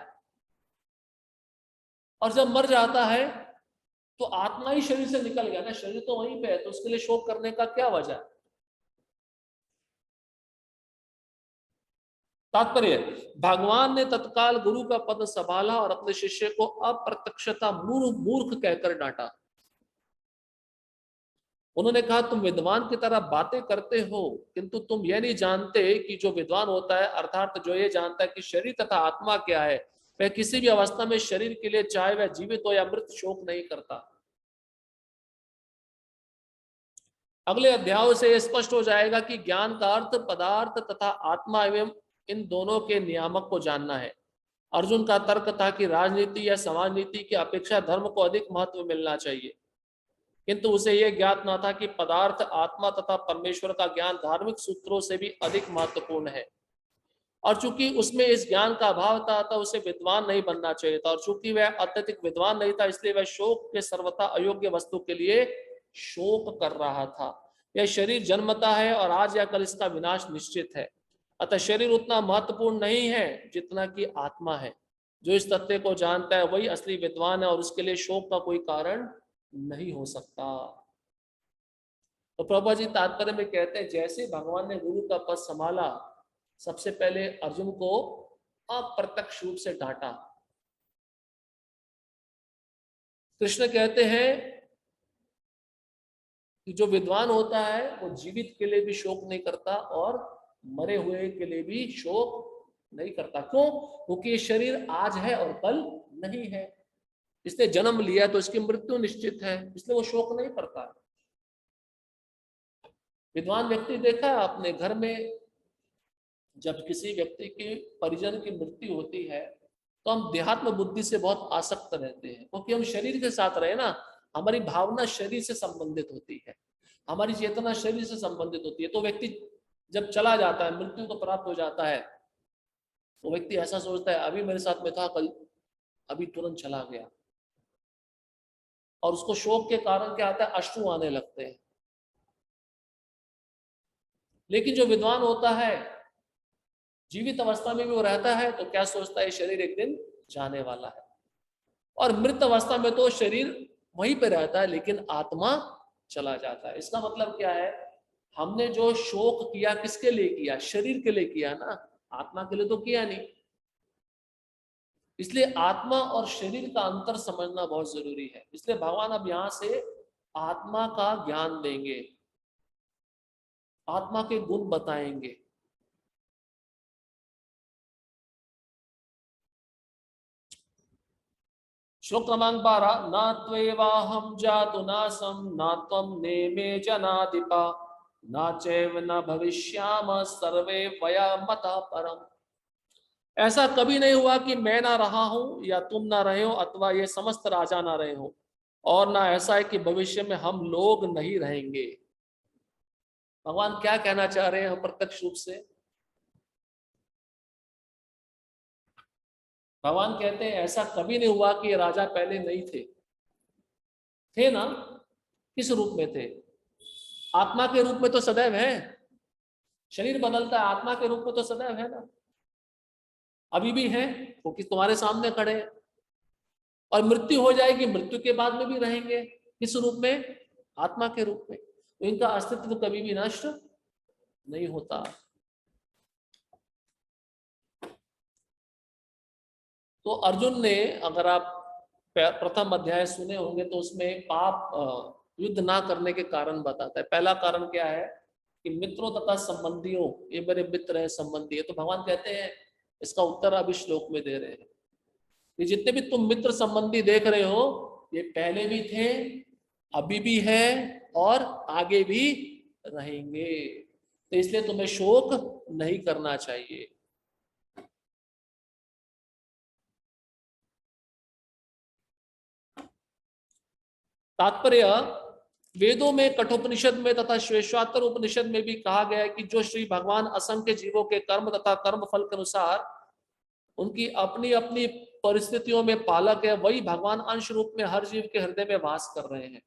और जब मर जाता है तो आत्मा ही शरीर से निकल गया ना, शरीर तो वहीं पे है, तो उसके लिए शोक करने का क्या वजह है? तात्पर्य, भगवान ने तत्काल गुरु का पद संभाला और अपने शिष्य को अप्रत्यक्षता मूर्ख कहकर डांटा। उन्होंने कहा, तुम विद्वान की तरह बातें करते हो, किंतु तुम यह नहीं जानते कि जो विद्वान होता है, अर्थात जो ये जानता है कि शरीर तथा आत्मा क्या है, वह किसी भी अवस्था में शरीर के लिए, चाहे वह जीवित हो या मृत, शोक नहीं करता। अगले अध्यायों से स्पष्ट हो जाएगा कि ज्ञान का अर्थ पदार्थ तथा आत्मा एवं इन दोनों के नियामक को जानना है। अर्जुन का तर्क था कि राजनीति या समाज नीति की अपेक्षा धर्म को अधिक महत्व मिलना चाहिए, किंतु उसे यह ज्ञात न था कि पदार्थ, आत्मा तथा परमेश्वर का ज्ञान धार्मिक सूत्रों से भी अधिक महत्वपूर्ण है। और चूंकि उसमें इस ज्ञान का अभाव था, तो उसे विद्वान नहीं बनना चाहिए था, और चूंकि वह अत्यधिक विद्वान नहीं था, इसलिए वह शोक के सर्वथा अयोग्य वस्तु के लिए शोक कर रहा था। यह शरीर जन्मता है और आज या कल इसका विनाश निश्चित है। अतः शरीर उतना महत्वपूर्ण नहीं है जितना कि आत्मा है। जो इस तथ्य को जानता है वही असली विद्वान है, और उसके लिए शोक का कोई कारण नहीं हो सकता। तो प्रभा जी तात्पर्य में कहते हैं, जैसे भगवान ने गुरु का पद संभाला, सबसे पहले अर्जुन को अप्रत्यक्ष रूप से डांटा। कृष्ण कहते हैं कि जो विद्वान होता है वो जीवित के लिए भी शोक नहीं करता और मरे हुए के लिए भी शोक नहीं करता। क्यों? क्योंकि ये शरीर आज है और कल नहीं है। इसने जन्म लिया तो इसकी मृत्यु निश्चित है, इसलिए वो शोक नहीं करता। विद्वान व्यक्ति देखा अपने घर में, जब किसी व्यक्ति की परिजन की मृत्यु होती है तो हम देहात्म बुद्धि से बहुत आसक्त रहते हैं, क्योंकि हम शरीर के साथ रहे ना। हमारी भावना शरीर से संबंधित होती है, हमारी चेतना शरीर से संबंधित होती है। तो व्यक्ति जब चला जाता है, मृत्यु को प्राप्त हो जाता है, तो व्यक्ति ऐसा सोचता है अभी मेरे साथ में था, कल अभी तुरंत चला गया। और उसको शोक के कारण क्या आता है? अश्रु आने लगते हैं। लेकिन जो विद्वान होता है, जीवित अवस्था में भी वो रहता है, तो क्या सोचता है? शरीर एक दिन जाने वाला है। और मृत अवस्था में तो शरीर वहीं पे रहता है, लेकिन आत्मा चला जाता है। इसका मतलब क्या है? हमने जो शोक किया किसके लिए किया? शरीर के लिए किया ना, आत्मा के लिए तो किया नहीं। इसलिए आत्मा और शरीर का अंतर समझना बहुत जरूरी है। इसलिए भगवान अब यहां से आत्मा का ज्ञान देंगे, आत्मा के गुण बताएंगे। श्लोक क्रमांक 12, न त्वेवाहं जातु नासं न त्वं नेमे जनाधिपा न चैव न भविष्याम सर्वे वया मतः परम। ऐसा कभी नहीं हुआ कि मैं ना रहा हूं या तुम ना रहे हो, अथवा ये समस्त राजा ना रहे हो, और ना ऐसा है कि भविष्य में हम लोग नहीं रहेंगे। भगवान क्या कहना चाह रहे हैं अप्रत्यक्ष रूप से? भगवान कहते हैं ऐसा कभी नहीं हुआ कि ये राजा पहले नहीं थे। थे ना। किस रूप में थे? आत्मा के रूप में तो सदैव है। शरीर बदलता है, आत्मा के रूप में तो सदैव है ना। अभी भी है, क्योंकि तुम्हारे सामने खड़े हैं। और मृत्यु हो जाएगी, मृत्यु के बाद में भी रहेंगे। किस रूप में? आत्मा के रूप में। तो इनका अस्तित्व कभी भी नष्ट नहीं होता। तो अर्जुन ने, अगर आप प्रथम अध्याय सुने होंगे, तो उसमें पाप युद्ध ना करने के कारण बताता है। पहला कारण क्या है कि मित्रों तथा संबंधियों, ये मेरे मित्र है, संबंधी है। तो भगवान कहते हैं, इसका उत्तर अभी श्लोक में दे रहे हैं कि जितने भी तुम मित्र संबंधी देख रहे हो, ये पहले भी थे, अभी भी है और आगे भी रहेंगे। तो इसलिए तुम्हें शोक नहीं करना चाहिए। तात्पर्य, वेदों में, कठोपनिषद में तथा श्वेश्वातर उपनिषद में भी कहा गया है कि जो श्री भगवान असंख्य जीवों के कर्म तथा कर्म फल के अनुसार उनकी अपनी अपनी परिस्थितियों में पालक है, वही भगवान अंश रूप में हर जीव के हृदय में वास कर रहे हैं।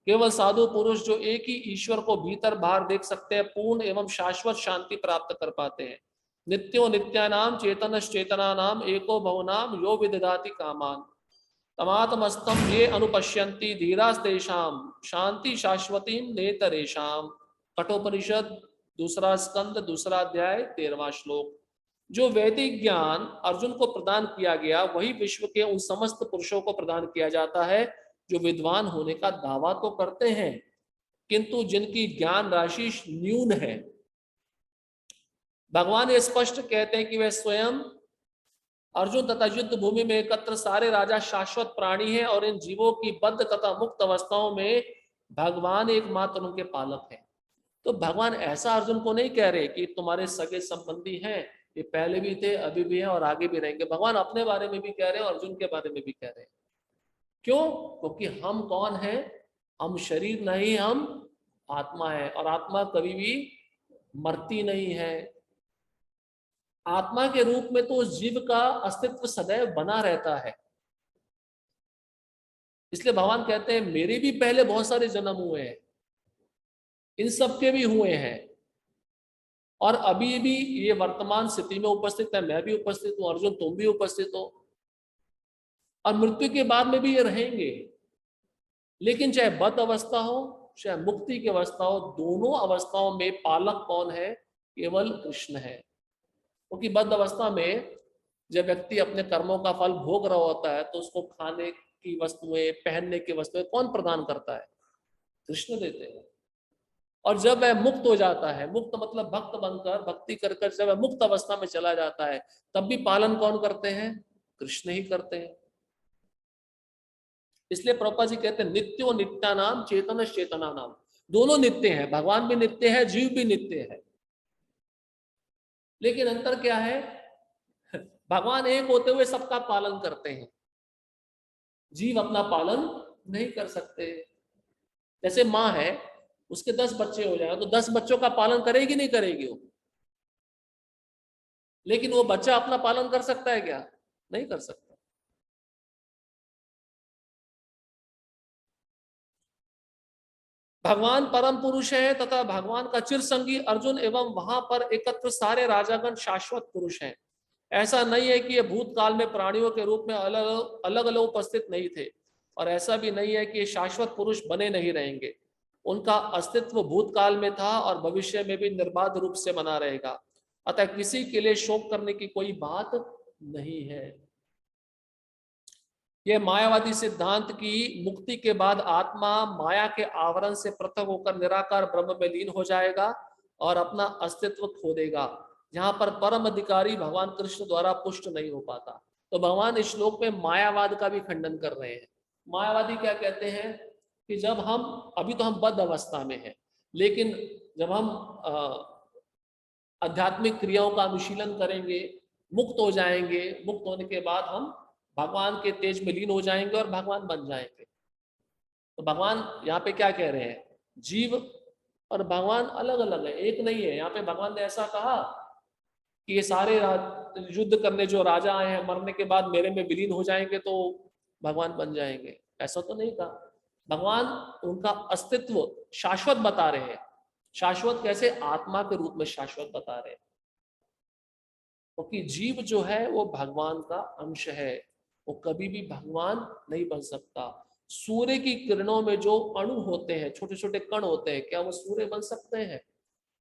केवल साधु पुरुष जो एक ही ईश्वर को भीतर बाहर देख सकते हैं, पूर्ण एवं शाश्वत शांति प्राप्त कर पाते हैं। नित्यो नित्यानाम चेतनश् चेतनानाम एको भवनाम यो विदधाति कामान तमात्मस्तम ये अनुपश्यन्ति धीरास्तेषाम शांति शाश्वती नेतरेषाम। कठोपनिषद दूसरा स्कंद दूसरा अध्याय 13वां श्लोक। जो वैदिक ज्ञान अर्जुन को प्रदान किया गया, वही विश्व के उन समस्त पुरुषों को प्रदान किया जाता है जो विद्वान होने का दावा तो करते हैं, किंतु जिनकी ज्ञान राशि न्यून है। भगवान ये स्पष्ट कहते हैं कि वह स्वयं, अर्जुन तथा युद्ध भूमि में एकत्र सारे राजा शाश्वत प्राणी हैं और इन जीवों की बद्ध तथा मुक्त अवस्थाओं में भगवान एकमात्र उनके पालक हैं। तो भगवान ऐसा अर्जुन को नहीं कह रहे कि तुम्हारे सगे संबंधी हैं, ये पहले भी थे, अभी भी हैं और आगे भी रहेंगे। भगवान अपने बारे में भी कह रहे हैं, अर्जुन के बारे में भी कह रहे हैं। क्यों? क्योंकि हम कौन है? हम शरीर नहीं, हम आत्मा है, और आत्मा कभी भी मरती नहीं है। आत्मा के रूप में तो उस जीव का अस्तित्व सदैव बना रहता है। इसलिए भगवान कहते हैं मेरे भी पहले बहुत सारे जन्म हुए हैं, इन सबके भी हुए हैं, और अभी भी ये वर्तमान स्थिति में उपस्थित है। मैं भी उपस्थित हूं, अर्जुन तुम भी उपस्थित हो, और मृत्यु के बाद में भी ये रहेंगे। लेकिन चाहे बद्ध अवस्था हो चाहे मुक्ति की अवस्था हो, दोनों अवस्थाओं में पालक कौन है? केवल कृष्ण है। क्योंकि बद्ध अवस्था में जब व्यक्ति अपने कर्मों का फल भोग रहा होता है, तो उसको खाने की वस्तुएं, पहनने की वस्तुएं कौन प्रदान करता है? कृष्ण देते हैं। और जब वह मुक्त हो जाता है, मुक्त मतलब भक्त बनकर, भक्ति कर कर जब वह मुक्त अवस्था में चला जाता है, तब भी पालन कौन करते हैं? कृष्ण ही करते हैं। इसलिए प्रभुपाद जी कहते हैं नित्यो नित्यानाम चेतन चेतना नाम। दोनों नित्य हैं, भगवान भी नित्य है, जीव भी नित्य है। लेकिन अंतर क्या है? भगवान एक होते हुए सबका पालन करते हैं, जीव अपना पालन नहीं कर सकते। जैसे माँ है, उसके 10 बच्चे हो जाए तो 10 बच्चों का पालन करेगी नहीं करेगी वो? लेकिन वो बच्चा अपना पालन कर सकता है क्या? नहीं कर सकता। भगवान परम पुरुष है तथा भगवान का चिर संगी अर्जुन एवं वहां पर एकत्र सारे राजागण शाश्वत पुरुष हैं। ऐसा नहीं है कि ये भूतकाल में प्राणियों के रूप में अलग अलग उपस्थित नहीं थे, और ऐसा भी नहीं है कि ये शाश्वत पुरुष बने नहीं रहेंगे। उनका अस्तित्व भूतकाल में था और भविष्य में भी निर्बाध रूप से बना रहेगा। अतः किसी के लिए शोक करने की कोई बात नहीं है। यह मायावादी सिद्धांत की मुक्ति के बाद आत्मा माया के आवरण से पृथक होकर निराकार ब्रह्म में लीन हो जाएगा और अपना अस्तित्व खो देगा, जहां पर परम अधिकारी भगवान कृष्ण द्वारा पुष्ट नहीं हो पाता। तो भगवान इस श्लोक में मायावाद का भी खंडन कर रहे हैं। मायावादी क्या कहते हैं कि जब हम, अभी तो हम बद्ध अवस्था में हैं, लेकिन जब हम आध्यात्मिक क्रियाओं का अनुशीलन करेंगे, मुक्त हो जाएंगे, मुक्त होने के बाद हम भगवान के तेज में लीन हो जाएंगे और भगवान बन जाएंगे। तो भगवान यहाँ पे क्या कह रहे हैं? जीव और भगवान अलग अलग है, एक नहीं है। यहाँ पे भगवान ने ऐसा कहा कि ये सारे युद्ध करने जो राजा आए हैं, मरने के बाद मेरे में विलीन हो जाएंगे तो भगवान बन जाएंगे, ऐसा तो नहीं कहा। भगवान उनका अस्तित्व शाश्वत बता रहे हैं। शाश्वत कैसे? आत्मा के रूप में शाश्वत बता रहे हैं, क्योंकि जीव जो है वो भगवान का अंश है, वो कभी भी भगवान नहीं बन सकता। सूर्य की किरणों में जो अणु होते हैं, छोटे छोटे कण होते हैं, क्या वो सूर्य बन सकते हैं?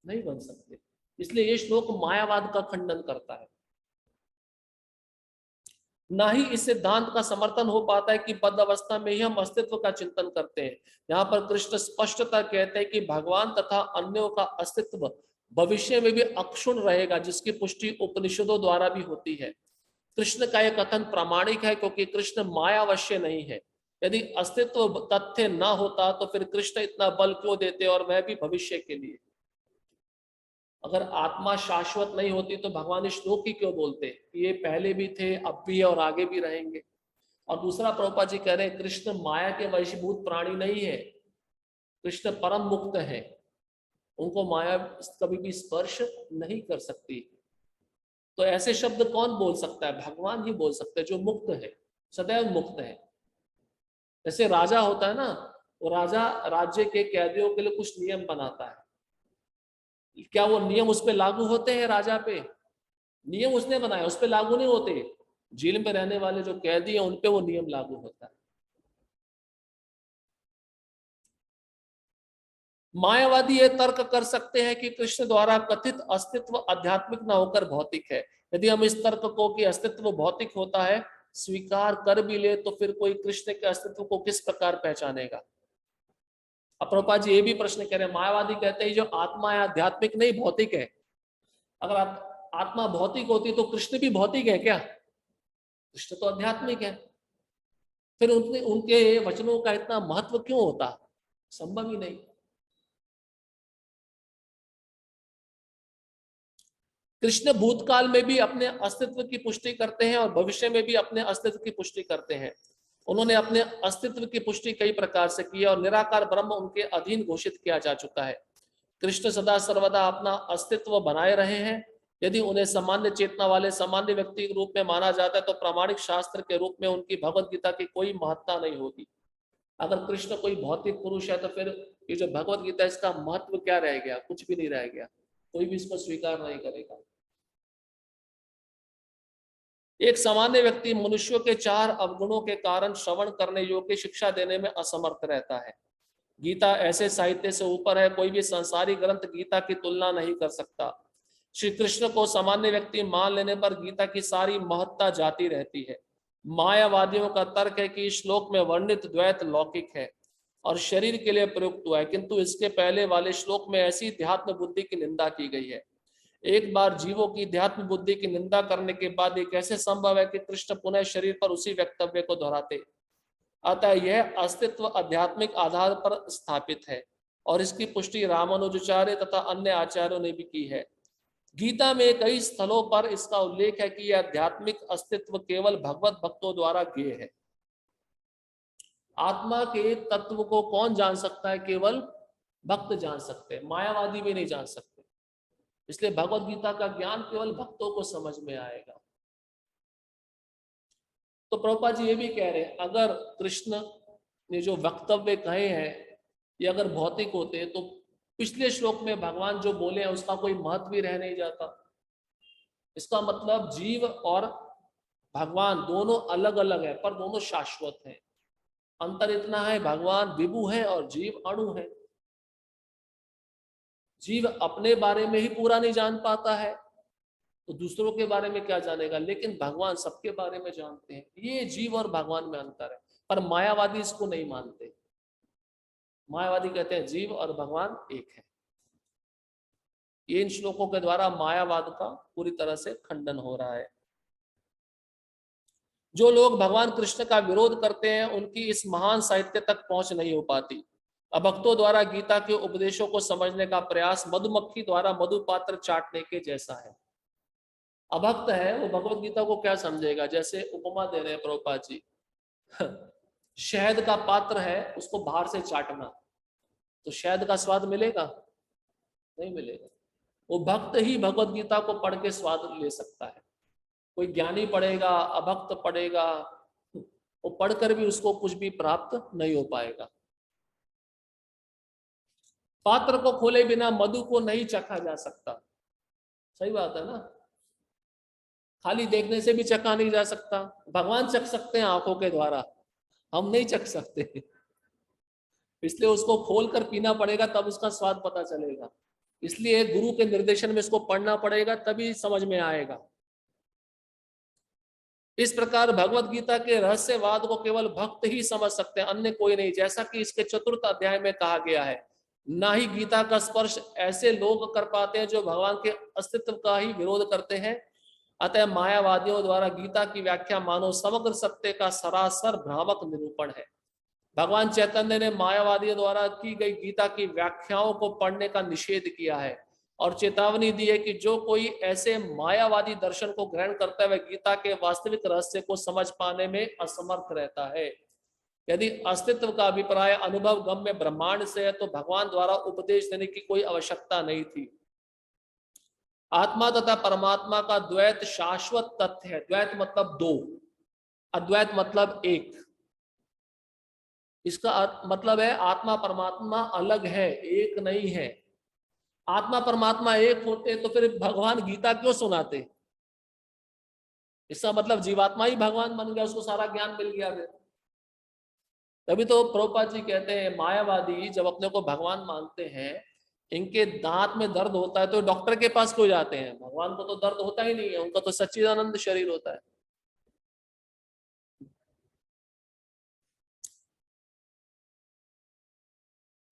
नहीं बन सकते। इसलिए ये श्लोक मायावाद का खंडन करता है। ना ही इस सिद्धांत का समर्थन हो पाता है कि बद्ध अवस्था में ही हम अस्तित्व का चिंतन करते हैं। यहाँ पर कृष्ण स्पष्टता कहते हैं कि भगवान तथा अन्यों का अस्तित्व भविष्य में भी अक्षुण्ण रहेगा, जिसकी पुष्टि उपनिषदों द्वारा भी होती है। कृष्ण का यह कथन प्रामाणिक है क्योंकि कृष्ण मायावश्य नहीं है। यदि अस्तित्व तथ्य ना होता तो फिर कृष्ण इतना बल क्यों देते, और वह भी भविष्य के लिए। अगर आत्मा शाश्वत नहीं होती तो भगवान इस श्लोक ही क्यों बोलते, ये पहले भी थे, अब भी है और आगे भी रहेंगे। और दूसरा, प्रभुपाद जी कह रहे हैं कृष्ण माया के वशीभूत प्राणी नहीं है, कृष्ण परम मुक्त है, उनको माया कभी भी स्पर्श नहीं कर सकती। तो ऐसे शब्द कौन बोल सकता है? भगवान ही बोल सकते हैं, जो मुक्त है, सदैव मुक्त है। जैसे राजा होता है ना, वो राजा राज्य के कैदियों के लिए कुछ नियम बनाता है, क्या वो नियम उस पर लागू होते हैं? राजा पे नियम उसने बनाया, उस पर लागू नहीं होते। जेल में रहने वाले जो कैदी हैं उन पे वो नियम लागू होता है। मायावादी ये तर्क कर सकते हैं कि कृष्ण द्वारा कथित अस्तित्व आध्यात्मिक न होकर भौतिक है। यदि हम इस तर्क को कि अस्तित्व भौतिक होता है स्वीकार कर भी ले तो फिर कोई कृष्ण के अस्तित्व को किस प्रकार पहचानेगा? प्रभुपाद जी ये भी प्रश्न कह रहे हैं, मायावादी कहते हैं जो आत्मा है आध्यात्मिक नहीं भौतिक है। अगर आत्मा भौतिक होती तो कृष्ण भी भौतिक है क्या? कृष्ण तो आध्यात्मिक है, फिर उनके वचनों का इतना महत्व क्यों होता? संभव ही नहीं। कृष्ण भूतकाल में भी अपने अस्तित्व की पुष्टि करते हैं और भविष्य में भी अपने अस्तित्व की पुष्टि करते हैं। उन्होंने अपने अस्तित्व की पुष्टि कई प्रकार से की है और निराकार ब्रह्म उनके अधीन घोषित किया जा चुका है। कृष्ण सदा सर्वदा अपना अस्तित्व बनाए रहे हैं। यदि उन्हें सामान्य चेतना वाले सामान्य व्यक्ति के रूप में माना जाता है तो प्रामाणिक शास्त्र के रूप में उनकी भगवत गीता की कोई महत्ता नहीं होगी। अगर कृष्ण कोई भौतिक पुरुष है तो फिर ये जो भगवत गीता इसका महत्व क्या रह गया? कुछ भी नहीं रह गया, कोई भी इसको स्वीकार नहीं करेगा। एक सामान्य व्यक्ति मनुष्यों के 4 अवगुणों के कारण श्रवण करने योग्य शिक्षा देने में असमर्थ रहता है। गीता ऐसे साहित्य से ऊपर है, कोई भी संसारी ग्रंथ गीता की तुलना नहीं कर सकता। श्री कृष्ण को सामान्य व्यक्ति मान लेने पर गीता की सारी महत्ता जाती रहती है। मायावादियों का तर्क है कि इस श्लोक में वर्णित द्वैत लौकिक है और शरीर के लिए प्रयुक्त हुआ है, किंतु इसके पहले वाले श्लोक में ऐसी ध्यात्म बुद्धि की निंदा की गई है। एक बार जीवों की ध्यात्म बुद्धि की निंदा करने के बाद ये कैसे संभव है कि कृष्ण पुनः शरीर पर उसी वक्तव्य को दोहराते? अतः यह अस्तित्व आध्यात्मिक आधार पर स्थापित है और इसकी पुष्टि रामानुजाचार्य तथा अन्य आचार्यों ने भी की है। गीता में कई स्थलों पर इसका उल्लेख है कि यह आध्यात्मिक अस्तित्व केवल भगवत भक्तों द्वारा ज्ञेय है। आत्मा के तत्व को कौन जान सकता है? केवल भक्त जान सकते हैं, मायावादी भी नहीं जान सकते। इसलिए भगवत गीता का ज्ञान केवल भक्तों को समझ में आएगा। तो प्रभुपाद जी ये भी कह रहे हैं अगर कृष्ण ने जो वक्तव्य कहे हैं ये अगर भौतिक होते तो पिछले श्लोक में भगवान जो बोले हैं उसका कोई महत्व भी रह नहीं जाता। इसका मतलब जीव और भगवान दोनों अलग अलग है पर दोनों शाश्वत हैं। अंतर इतना है, भगवान विभु है और जीव अणु है। जीव अपने बारे में ही पूरा नहीं जान पाता है तो दूसरों के बारे में क्या जानेगा, लेकिन भगवान सबके बारे में जानते हैं। ये जीव और भगवान में अंतर है, पर मायावादी इसको नहीं मानते। मायावादी कहते हैं जीव और भगवान एक है। ये इन श्लोकों के द्वारा मायावाद का पूरी तरह से खंडन हो रहा है। जो लोग भगवान कृष्ण का विरोध करते हैं उनकी इस महान साहित्य तक पहुंच नहीं हो पाती। अभक्तों द्वारा गीता के उपदेशों को समझने का प्रयास मधुमक्खी द्वारा मधुपात्र चाटने के जैसा है। अभक्त है वो भगवत गीता को क्या समझेगा? जैसे उपमा दे रहे हैं प्रभुपाद जी शहद का पात्र है उसको बाहर से चाटना तो शहद का स्वाद मिलेगा? नहीं मिलेगा। वो भक्त ही भगवत गीता को पढ़ के स्वाद ले सकता है। कोई ज्ञानी पढ़ेगा, अभक्त पढ़ेगा, वो पढ़कर भी उसको कुछ भी प्राप्त नहीं हो पाएगा। पात्र को खोले बिना मधु को नहीं चखा जा सकता। सही बात है ना? खाली देखने से भी चखा नहीं जा सकता। भगवान चख सकते हैं आंखों के द्वारा, हम नहीं चख सकते। इसलिए उसको खोल कर पीना पड़ेगा तब उसका स्वाद पता चलेगा। इसलिए गुरु के निर्देशन में इसको पढ़ना पड़ेगा तभी समझ में आएगा। इस प्रकार भगवत गीता के रहस्यवाद को केवल भक्त ही समझ सकते हैं, अन्य कोई नहीं। जैसा कि इसके 4th अध्याय में कहा गया है, ना ही गीता का स्पर्श ऐसे लोग कर पाते हैं जो भगवान के अस्तित्व का ही विरोध करते हैं। अतः मायावादियों द्वारा गीता की व्याख्या मानो समग्र सत्य का सरासर भ्रामक निरूपण है। भगवान चैतन्य ने मायावादियों द्वारा की गई गीता की व्याख्याओं को पढ़ने का निषेध किया है और चेतावनी दी है कि जो कोई ऐसे मायावादी दर्शन को ग्रहण करता है वह गीता के वास्तविक रहस्य को समझ पाने में असमर्थ रहता है। यदि अस्तित्व का अभिप्राय अनुभव गम्य ब्रह्मांड से है तो भगवान द्वारा उपदेश देने की कोई आवश्यकता नहीं थी। आत्मा तथा परमात्मा का द्वैत शाश्वत तथ्य है। द्वैत मतलब दो, अद्वैत मतलब एक। इसका मतलब है आत्मा परमात्मा अलग है, एक नहीं है। आत्मा परमात्मा एक होते तो फिर भगवान गीता क्यों सुनाते? इसका मतलब जीवात्मा ही भगवान बन गया, उसको सारा ज्ञान मिल गया। फिर तभी तो प्रभुपाद जी कहते हैं मायावादी जब अपने को भगवान मानते हैं, इनके दांत में दर्द होता है तो डॉक्टर के पास क्यों जाते हैं? भगवान को तो दर्द होता ही नहीं है, उनका तो सच्चिदानंद शरीर होता है।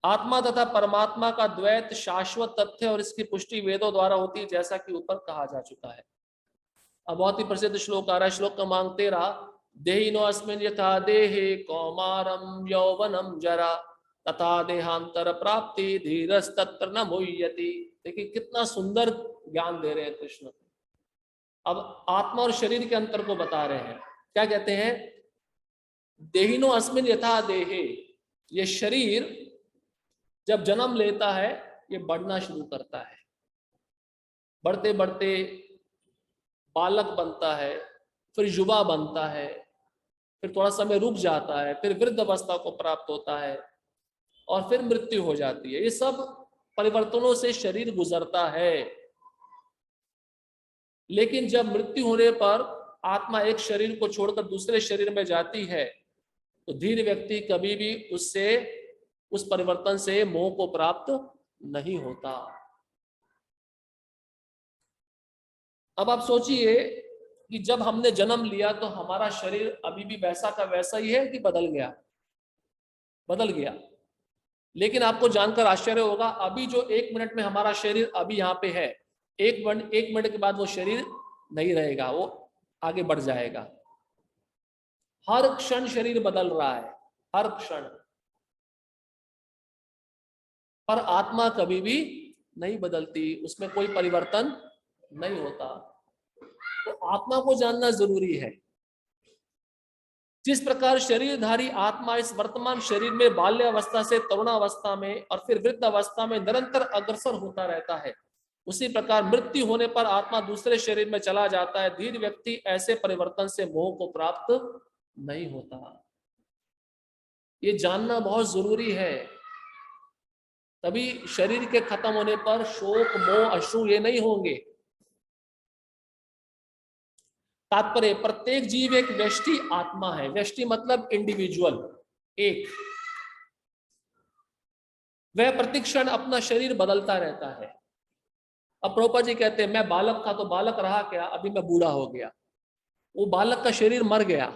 आत्मा तथा परमात्मा का द्वैत शाश्वत तथ्य और इसकी पुष्टि वेदों द्वारा होती है, जैसा कि ऊपर कहा जा चुका है। अब बहुत ही प्रसिद्ध श्लोक आ रहा है, श्लोक क्रमांक 13। देहिनो अस्मिन् यथा देहे कौमारम यौवनम जरा तथा देहांतर प्राप्ति धीरस्तत्र न मुह्यति। देखिए कितना सुंदर ज्ञान दे रहे हैं कृष्ण। अब आत्मा और शरीर के अंतर को बता रहे हैं। क्या कहते हैं? देहिनो अस्मिन् यथा देहे, ये शरीर जब जन्म लेता है ये बढ़ना शुरू करता है, बढ़ते बढ़ते बालक बनता है, फिर युवा बनता है, फिर थोड़ा समय रुक जाता है, फिर वृद्ध अवस्था को प्राप्त होता है और फिर मृत्यु हो जाती है। ये सब परिवर्तनों से शरीर गुजरता है। लेकिन जब मृत्यु होने पर आत्मा एक शरीर को छोड़कर दूसरे शरीर में जाती है तो धीर व्यक्ति कभी भी उससे उस परिवर्तन से मोह को प्राप्त नहीं होता। अब आप सोचिए कि जब हमने जन्म लिया तो हमारा शरीर अभी भी वैसा का वैसा ही है कि बदल गया? बदल गया। लेकिन आपको जानकर आश्चर्य होगा, अभी जो 1 मिनट में हमारा शरीर अभी यहाँ पे है, 1 मिनट के बाद वो शरीर नहीं रहेगा, वो आगे बढ़ जाएगा। हर क्षण शरीर बदल रहा है, हर क्षण। पर आत्मा कभी भी नहीं बदलती, उसमें कोई परिवर्तन नहीं होता। तो आत्मा को जानना जरूरी है। जिस प्रकार शरीरधारी आत्मा इस वर्तमान शरीर में बाल्यावस्था से तरुणावस्था में और फिर वृद्ध अवस्था में निरंतर अग्रसर होता रहता है, उसी प्रकार मृत्यु होने पर आत्मा दूसरे शरीर में चला जाता है। धीर व्यक्ति ऐसे परिवर्तन से मोह को प्राप्त नहीं होता। ये जानना बहुत जरूरी है। तभी शरीर के खत्म होने पर शोक मोह अश्रु ये नहीं होंगे। तात्पर्य, प्रत्येक जीव एक व्यष्टि आत्मा है। व्यष्टि मतलब इंडिविजुअल, एक। वह प्रतिक्षण अपना शरीर बदलता रहता है। अब प्रभुपाद जी कहते हैं मैं बालक था तो बालक रहा क्या, अभी मैं बूढ़ा हो गया। वो बालक का शरीर मर गया।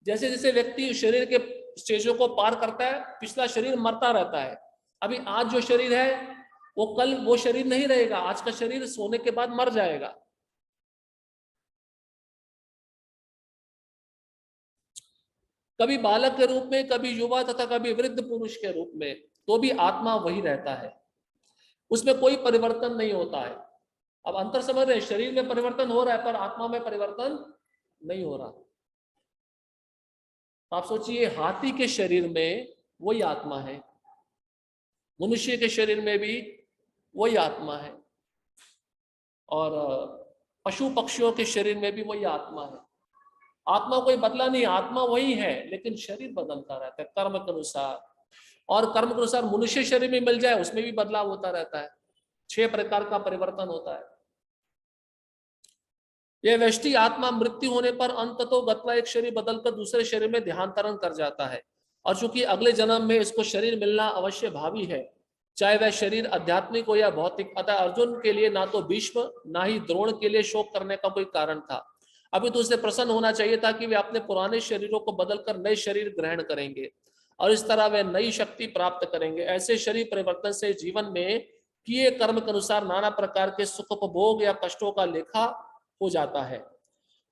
जैसे जैसे व्यक्ति शरीर के स्टेजों को पार करता है, पिछला शरीर मरता रहता है। अभी आज जो शरीर है वो कल वो शरीर नहीं रहेगा। आज का शरीर सोने के बाद मर जाएगा। कभी बालक के रूप में, कभी युवा तथा कभी वृद्ध पुरुष के रूप में, तो भी आत्मा वही रहता है, उसमें कोई परिवर्तन नहीं होता है। अब अंतर समझ रहे हैं, शरीर में परिवर्तन हो रहा है पर आत्मा में परिवर्तन नहीं हो रहा। आप सोचिए, हाथी के शरीर में वही आत्मा है, मनुष्य के शरीर में भी वही आत्मा है, और पशु पक्षियों के शरीर में भी वही आत्मा है। आत्मा कोई बदला नहीं, आत्मा वही है, लेकिन शरीर बदलता रहता है कर्म के अनुसार। और कर्म के अनुसार मनुष्य शरीर में मिल जाए उसमें भी बदलाव होता रहता है। 6 प्रकार का परिवर्तन होता है। यह व्यष्टि आत्मा मृत्यु होने पर अंततो गत्वा एक शरीर बदलकर दूसरे शरीर में देहांतरण कर जाता है। और चूंकि अगले जन्म में इसको शरीर मिलना अवश्य भावी है, चाहे वह शरीर आध्यात्मिक हो या भौतिक। अतः अर्जुन के लिए ना तो भीष्म ना ही द्रोण के लिए शोक करने का कोई कारण था। अभी तो उसे प्रसन्न होना चाहिए था कि वे अपने पुराने शरीरों को बदलकर नए शरीर ग्रहण करेंगे और इस तरह वे नई शक्ति प्राप्त करेंगे। ऐसे शरीर परिवर्तन से जीवन में किए कर्म के अनुसार नाना प्रकार के सुख उपभोग या कष्टों का लेखा हो जाता है।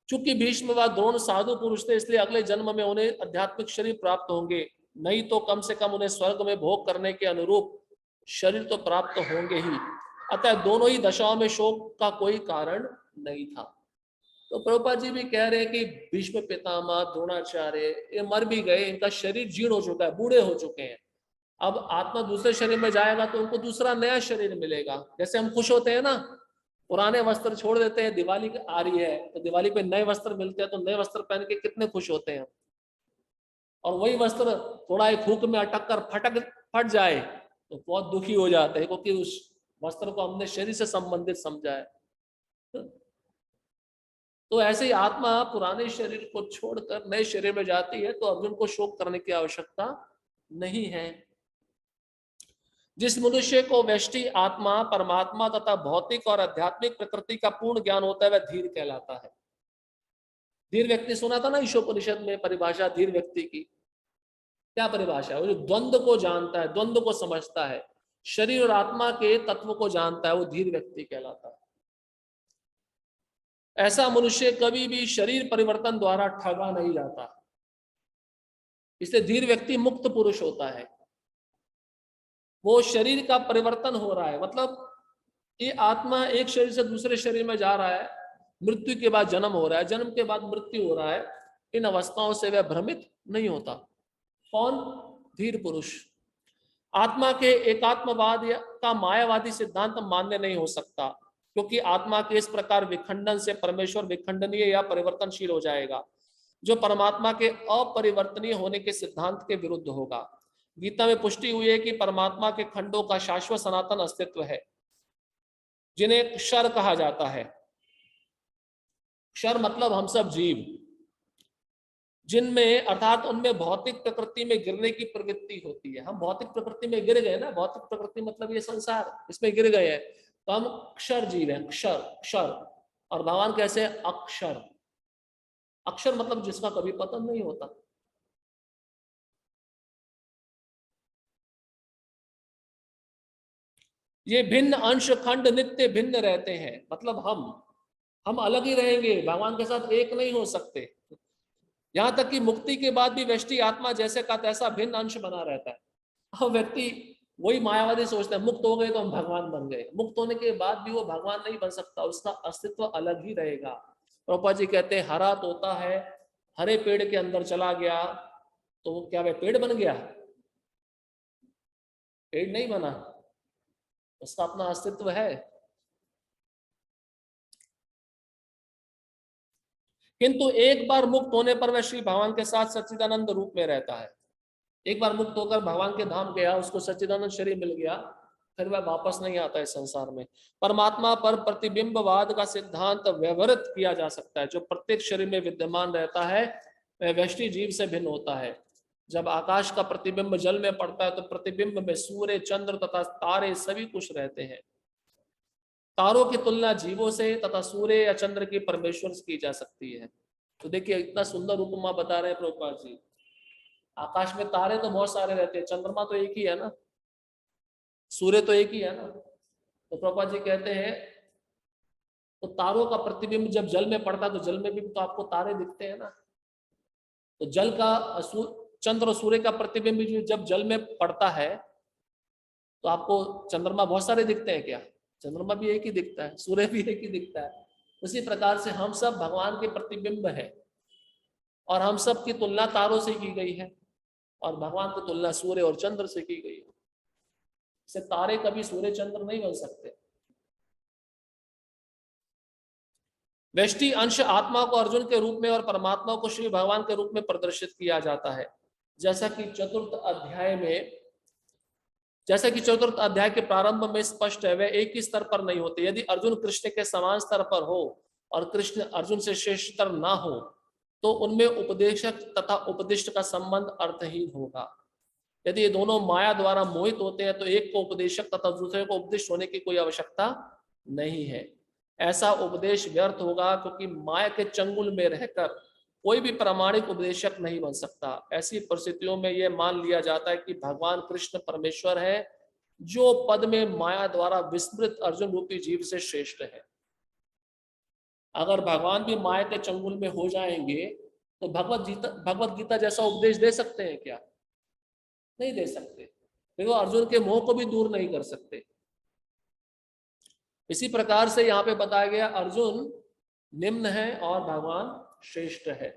चूंकि भीष्म व द्रोण साधु पुरुष थे, इसलिए अगले जन्म में उन्हें आध्यात्मिक शरीर प्राप्त होंगे, नहीं तो कम से कम उन्हें स्वर्ग में भोग करने के अनुरूप शरीर तो प्राप्त होंगे ही। अतः दोनों ही दशाओं में शोक का कोई कारण नहीं था। तो प्रभुपाद जी भी कह रहे हैं कि भीष्म पितामह, द्रोणाचार्य ये मर भी गए, इनका शरीर जीर्ण हो चुका है, बूढ़े हो चुके हैं। अब आत्मा दूसरे शरीर में जाएगा तो उनको दूसरा नया शरीर मिलेगा। जैसे हम खुश होते हैं ना, पुराने वस्त्र छोड़ देते हैं, दिवाली आ रही है तो दिवाली पे नए वस्त्र मिलते हैं, तो नए वस्त्र पहन के कितने खुश होते हैं। और वही वस्त्र थोड़ा एक हुक में अटक कर फट जाए तो बहुत दुखी हो जाते हैं, क्योंकि उस वस्त्र को हमने शरीर से संबंधित समझा है। तो ऐसे ही आत्मा पुराने शरीर को छोड़कर नए शरीर में जाती है, तो अर्जुन को शोक करने की आवश्यकता नहीं है। जिस मनुष्य को व्यष्टि आत्मा, परमात्मा तथा भौतिक और आध्यात्मिक प्रकृति का पूर्ण ज्ञान होता है, वह धीर कहलाता है। धीर व्यक्ति सुना था ना ईशोपनिषद में परिभाषा धीर व्यक्ति की, क्या परिभाषा है? वो जो द्वंद्व को जानता है, द्वंद्व को समझता है, शरीर और आत्मा के तत्व को जानता है, वो धीर व्यक्ति कहलाता है। ऐसा मनुष्य कभी भी शरीर परिवर्तन द्वारा ठगा नहीं जाता, इसलिए धीर व्यक्ति मुक्त पुरुष होता है। वो शरीर का परिवर्तन हो रहा है, मतलब ये आत्मा एक शरीर से दूसरे शरीर में जा रहा है, मृत्यु के बाद जन्म हो रहा है, जन्म के बाद मृत्यु हो रहा है, इन अवस्थाओं से वह भ्रमित नहीं होता। कौन? धीर पुरुष। आत्मा के एकात्मवाद का मायावादी सिद्धांत मान्य नहीं हो सकता, क्योंकि आत्मा के इस प्रकार विखंडन से परमेश्वर विखंडनीय या परिवर्तनशील हो जाएगा, जो परमात्मा के अपरिवर्तनीय होने के सिद्धांत के विरुद्ध होगा। गीता में पुष्टि हुई है कि परमात्मा के खंडों का शाश्वत सनातन अस्तित्व है, जिन्हें क्षर कहा जाता है। क्षर मतलब हम सब जीव, जिनमें अर्थात उनमें भौतिक प्रकृति में गिरने की प्रवृत्ति होती है। हम भौतिक प्रकृति में गिर गए ना, भौतिक प्रकृति मतलब ये संसार, इसमें गिर गए हैं, तो हम क्षर जीव हैं, क्षर क्षर। और भगवान कैसे? अक्षर। अक्षर मतलब जिसका कभी पतन नहीं होता। ये भिन्न अंश खंड नित्य भिन्न रहते हैं, मतलब हम अलग ही रहेंगे, भगवान के साथ एक नहीं हो सकते। यहां तक कि मुक्ति के बाद भी व्यष्टि आत्मा जैसे का तैसा भिन्न अंश बना रहता है। अब व्यक्ति वही मायावादी सोचते हैं मुक्त हो गए तो हम भगवान बन गए, मुक्त होने के बाद भी वो भगवान नहीं बन सकता, उसका अस्तित्व अलग ही रहेगा। प्रभुपाद जी कहते हैं हरा तोता है, हरे पेड़ के अंदर चला गया तो क्या वह पेड़ बन गया? पेड़ नहीं बना, उसका अपना अस्तित्व है। किंतु एक बार मुक्त होने पर वह श्री भगवान के साथ सच्चिदानंद रूप में रहता है। एक बार मुक्त होकर भगवान के धाम गया, उसको सच्चिदानंद शरीर मिल गया, फिर वह वापस नहीं आता है संसार में। परमात्मा पर प्रतिबिंबवाद का सिद्धांत व्यवहारित किया जा सकता है। जो प्रत्येक शरीर में विद्यमान रहता है वह व्यष्टि जीव से भिन्न होता है। जब आकाश का प्रतिबिंब जल में पड़ता है तो प्रतिबिंब में सूर्य, चंद्र तथा तारे सभी कुछ रहते हैं। तारों की तुलना जीवों से तथा सूर्य या चंद्र की परमेश्वर से की जा सकती है। तो देखिए इतना सुंदर उपमा बता रहे हैं प्रभुपाद जी। आकाश में तारे तो बहुत सारे रहते हैं, चंद्रमा तो एक ही है ना, सूर्य तो एक ही है ना। तो प्रभुपाद जी कहते हैं तो तारों का प्रतिबिंब जब जल में पड़ता है तो जल में भी तो आपको तारे दिखते हैं ना। तो जल का चंद्र और सूर्य का प्रतिबिंब जब जल में पड़ता है तो आपको चंद्रमा बहुत सारे दिखते हैं क्या? चंद्रमा भी एक ही दिखता है, सूर्य भी एक ही दिखता है। उसी प्रकार से हम सब भगवान के प्रतिबिंब है और हम सब की तुलना तारों से की गई है और भगवान की तुलना सूर्य और चंद्र से की गई है। इससे तारे कभी सूर्य चंद्र नहीं बन सकते। व्यष्टि अंश आत्मा को अर्जुन के रूप में और परमात्मा को श्री भगवान के रूप में प्रदर्शित किया जाता है। जैसा कि चतुर्थ अध्याय के प्रारंभ में स्पष्ट है, वे एक ही स्तर पर नहीं होते। यदि अर्जुन कृष्ण के समान स्तर पर हो और कृष्ण अर्जुन से श्रेष्ठतर ना हो तो उनमें उपदेशक तथा उपदिष्ट का संबंध अर्थहीन होगा। यदि ये दोनों माया द्वारा मोहित होते हैं तो एक को उपदेशक तथा दूसरे को उपदिष्ट होने की कोई आवश्यकता नहीं है। ऐसा उपदेश व्यर्थ होगा, क्योंकि माया के चंगुल में रहकर कोई भी प्रामाणिक उपदेशक नहीं बन सकता। ऐसी परिस्थितियों में यह मान लिया जाता है कि भगवान कृष्ण परमेश्वर है, जो पद में माया द्वारा विस्मृत अर्जुन रूपी जीव से श्रेष्ठ है। अगर भगवान भी माया के चंगुल में हो जाएंगे तो भगवत गीता जैसा उपदेश दे सकते हैं क्या? नहीं दे सकते। फिर वो अर्जुन के मोह को भी दूर नहीं कर सकते। इसी प्रकार से यहाँ पे बताया गया अर्जुन निम्न है और भगवान श्रेष्ठ है।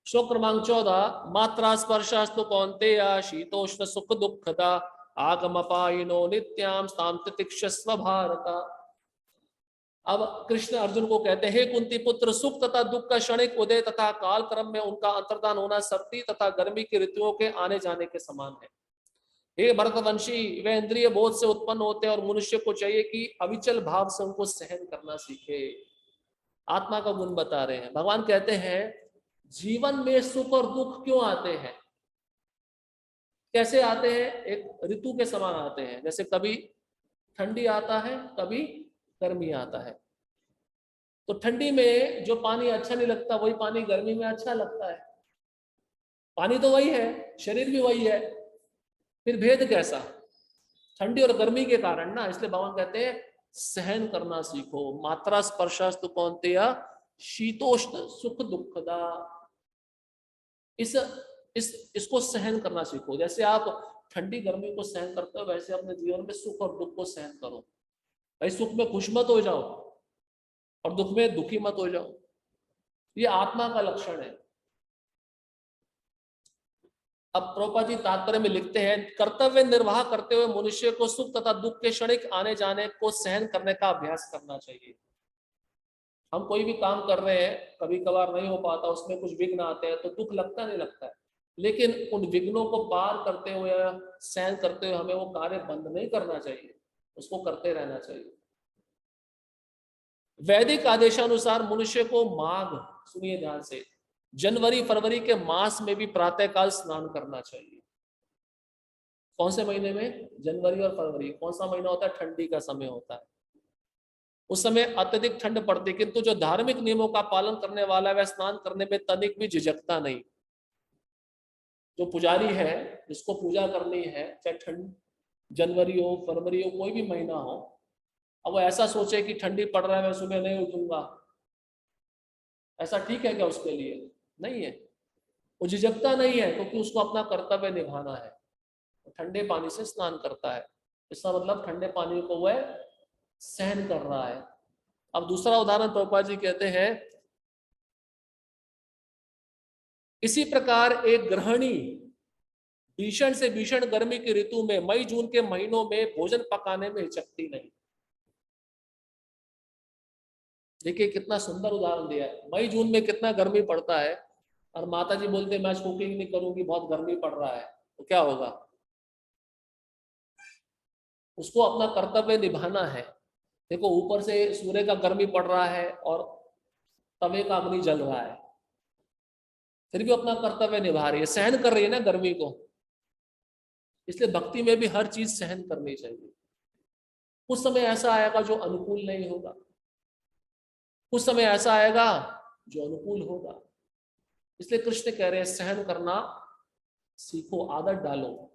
श्लोक क्रमांक 14, मात्रा स्पर्शास्तु कौन्तेय शीतोष्ण सुख दुःखदा आगमपायिनो नित्यां तां तितिक्षस्व भारत। अब कृष्ण अर्जुन को कहते हैं, हे कुंती पुत्र, सुख तथा दुख का क्षणिक उदय तथा काल क्रम में उनका अंतर्धान होना सर्दी तथा गर्मी की ऋतुओं के आने जाने के समान है। हे भरतवंशी, वे इंद्रिय बोध से उत्पन्न होते हैं और मनुष्य को चाहिए कि अविचल भाव से उनको सहन करना सीखे। आत्मा का गुण बता रहे हैं। भगवान कहते हैं जीवन में सुख और दुख क्यों आते हैं, कैसे आते हैं? एक ऋतु के समान आते हैं। जैसे कभी ठंडी आता है, कभी गर्मी आता है। तो ठंडी में जो पानी अच्छा नहीं लगता वही पानी गर्मी में अच्छा लगता है। पानी तो वही है, शरीर भी वही है, फिर भेद कैसा? ठंडी और गर्मी के कारण ना। इसलिए भगवान कहते हैं सहन करना सीखो। मात्रा स्पर्शास्तु कौन्तेय शीतोष्ण सुख दुखदा। इसको सहन करना सीखो। जैसे आप ठंडी गर्मी को सहन करते हो, वैसे अपने जीवन में सुख और दुख को सहन करो। भाई सुख में खुश मत हो जाओ और दुख में दुखी मत हो जाओ। ये आत्मा का लक्षण है। अब प्रभुपाद जी तात्पर्य में लिखते हैं, कर्तव्य निर्वाह करते हुए मनुष्य को सुख तथा दुख के क्षणिक आने जाने को सहन करने का अभ्यास करना चाहिए। हम कोई भी काम कर रहे हैं, कभी कभार नहीं हो पाता, उसमें कुछ विघ्न आते हैं तो दुख लगता नहीं लगता है, लेकिन उन विघ्नों को पार करते हुए सहन करते हुए हमें वो कार्य बंद नहीं करना चाहिए, उसको करते रहना चाहिए। वैदिक आदेशानुसार मनुष्य को माघ, सुनिए ध्यान से, जनवरी फरवरी के मास में भी प्रातःकाल स्नान करना चाहिए। कौन से महीने में? जनवरी और फरवरी। कौन सा महीना होता है? ठंडी का समय होता है। उस समय अत्यधिक ठंड पड़ती, किंतु जो धार्मिक नियमों का पालन करने वाला है वह स्नान करने में तनिक भी झिझकता नहीं। जो पुजारी है, जिसको पूजा करनी है, चाहे ठंड जनवरी हो फरवरी हो कोई भी महीना हो, अब वो ऐसा सोचे कि ठंडी पड़ रहा है मैं सुबह नहीं उठूंगा, ऐसा ठीक है क्या उसके लिए? नहीं है। वो झिझकता नहीं है क्योंकि उसको अपना कर्तव्य निभाना है। ठंडे पानी से स्नान करता है, इसका मतलब ठंडे पानी को वह सहन कर रहा है। अब दूसरा उदाहरण प्रभुपाद जी कहते हैं, इसी प्रकार एक गृहिणी भीषण से भीषण गर्मी की ऋतु में मई जून के महीनों में भोजन पकाने में हिचकती नहीं। देखिए कितना सुंदर उदाहरण दिया है। मई जून में कितना गर्मी पड़ता है और माता जी बोलते मैं आज कुकिंग नहीं करूंगी, बहुत गर्मी पड़ रहा है, तो क्या होगा? उसको अपना कर्तव्य निभाना है। देखो ऊपर से सूर्य का गर्मी पड़ रहा है और तवे का अग्नि जल रहा है, फिर भी अपना कर्तव्य निभा रही है, सहन कर रही है ना गर्मी को। इसलिए भक्ति में भी हर चीज सहन करनी चाहिए। कुछ समय ऐसा आएगा जो अनुकूल नहीं होगा, कुछ समय ऐसा आएगा जो अनुकूल होगा। इसलिए कृष्ण कह रहे हैं सहन करना सीखो, आदत डालो।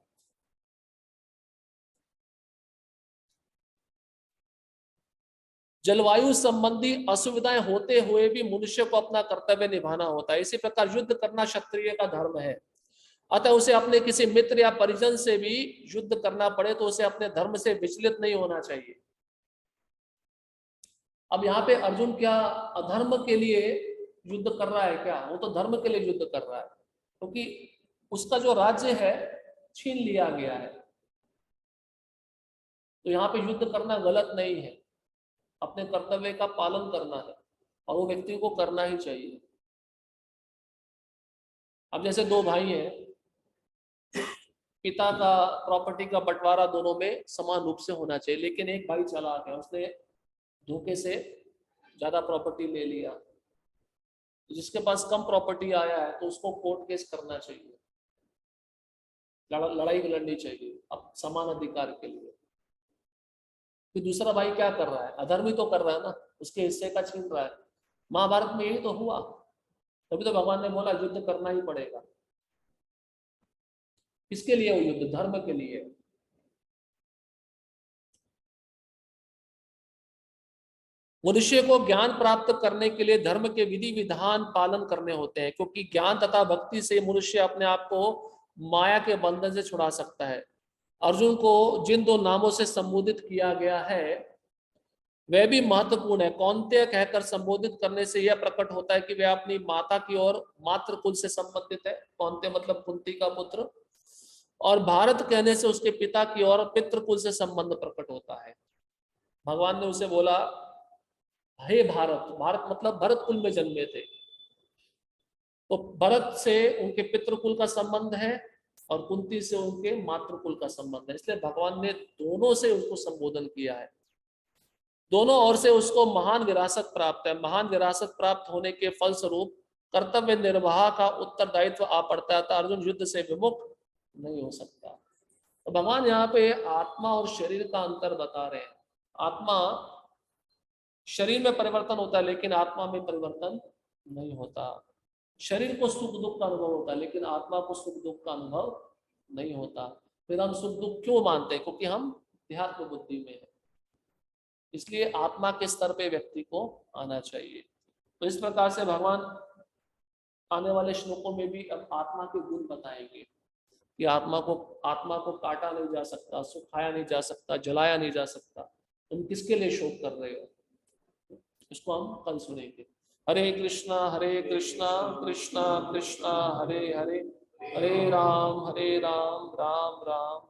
जलवायु संबंधी असुविधाएं होते हुए भी मनुष्य को अपना कर्तव्य निभाना होता है। इसी प्रकार युद्ध करना क्षत्रिय का धर्म है। अतः उसे अपने किसी मित्र या परिजन से भी युद्ध करना पड़े तो उसे अपने धर्म से विचलित नहीं होना चाहिए। अब यहाँ पे अर्जुन क्या अधर्म के लिए युद्ध कर रहा है क्या? वो तो धर्म के लिए युद्ध कर रहा है, क्योंकि उसका जो राज्य है छीन लिया गया है। तो यहाँ पे युद्ध करना गलत नहीं है, अपने कर्तव्य का पालन करना है और वो व्यक्ति को करना ही चाहिए। अब जैसे दो भाई हैं, पिता का प्रॉपर्टी का बंटवारा दोनों में समान रूप से होना चाहिए, लेकिन एक भाई चला गया, उसने धोखे से ज्यादा प्रॉपर्टी ले लिया। तो जिसके पास कम प्रॉपर्टी आया है तो उसको कोर्ट केस करना चाहिए, लड़ाई लड़नी चाहिए अब समान अधिकार के लिए। कि दूसरा भाई क्या कर रहा है, अधर्मी तो कर रहा है ना, उसके हिस्से का छीन रहा है। महाभारत में यही तो हुआ, तभी तो भगवान ने बोला युद्ध करना ही पड़ेगा। किसके लिए वो युद्ध? धर्म के लिए। मनुष्य को ज्ञान प्राप्त करने के लिए धर्म के विधि विधान पालन करने होते हैं, क्योंकि ज्ञान तथा भक्ति से मनुष्य अपने आप को माया के बंधन से छुड़ा सकता है। अर्जुन को जिन दो नामों से संबोधित किया गया है वह भी महत्वपूर्ण है। कौन्तेय कहकर संबोधित करने से यह प्रकट होता है कि वह अपनी माता की ओर मातृ कुल से संबंधित है, कौन्तेय मतलब कुंती का पुत्र, और भारत कहने से उसके पिता की ओर पितृकुल से संबंध प्रकट होता है। भगवान ने उसे बोला, हे भारत, भारत मतलब भरत कुल में जन्मे थे, तो भरत से उनके पितृकुल का संबंध है और कुंती से उनके मातृकुल का संबंध है, इसलिए भगवान ने दोनों से उसको संबोधन किया है। दोनों ओर से उसको महान विरासत प्राप्त है। महान विरासत प्राप्त होने के फलस्वरूप कर्तव्य निर्वाह का उत्तरदायित्व आ पड़ता है, तो अर्जुन युद्ध से विमुख नहीं हो सकता। तो भगवान यहाँ पे आत्मा और शरीर का अंतर बता रहे हैं। आत्मा, शरीर में परिवर्तन होता है लेकिन आत्मा में परिवर्तन नहीं होता। शरीर को सुख दुख का अनुभव होता है लेकिन आत्मा को सुख दुख का अनुभव नहीं होता। फिर हम सुख दुख क्यों मानते हैं? क्योंकि हम देहात्म बुद्धि में है। इसलिए आत्मा के स्तर पे व्यक्ति को आना चाहिए। तो इस प्रकार से भगवान आने वाले श्लोकों में भी अब आत्मा के गुण बताएंगे कि आत्मा को काटा नहीं जा सकता, सुखाया नहीं जा सकता, जलाया नहीं जा सकता। तुम किसके लिए शोक कर रहे हो? इसको हम कल सुनेंगे। हरे कृष्णा कृष्णा कृष्णा हरे हरे, हरे राम राम राम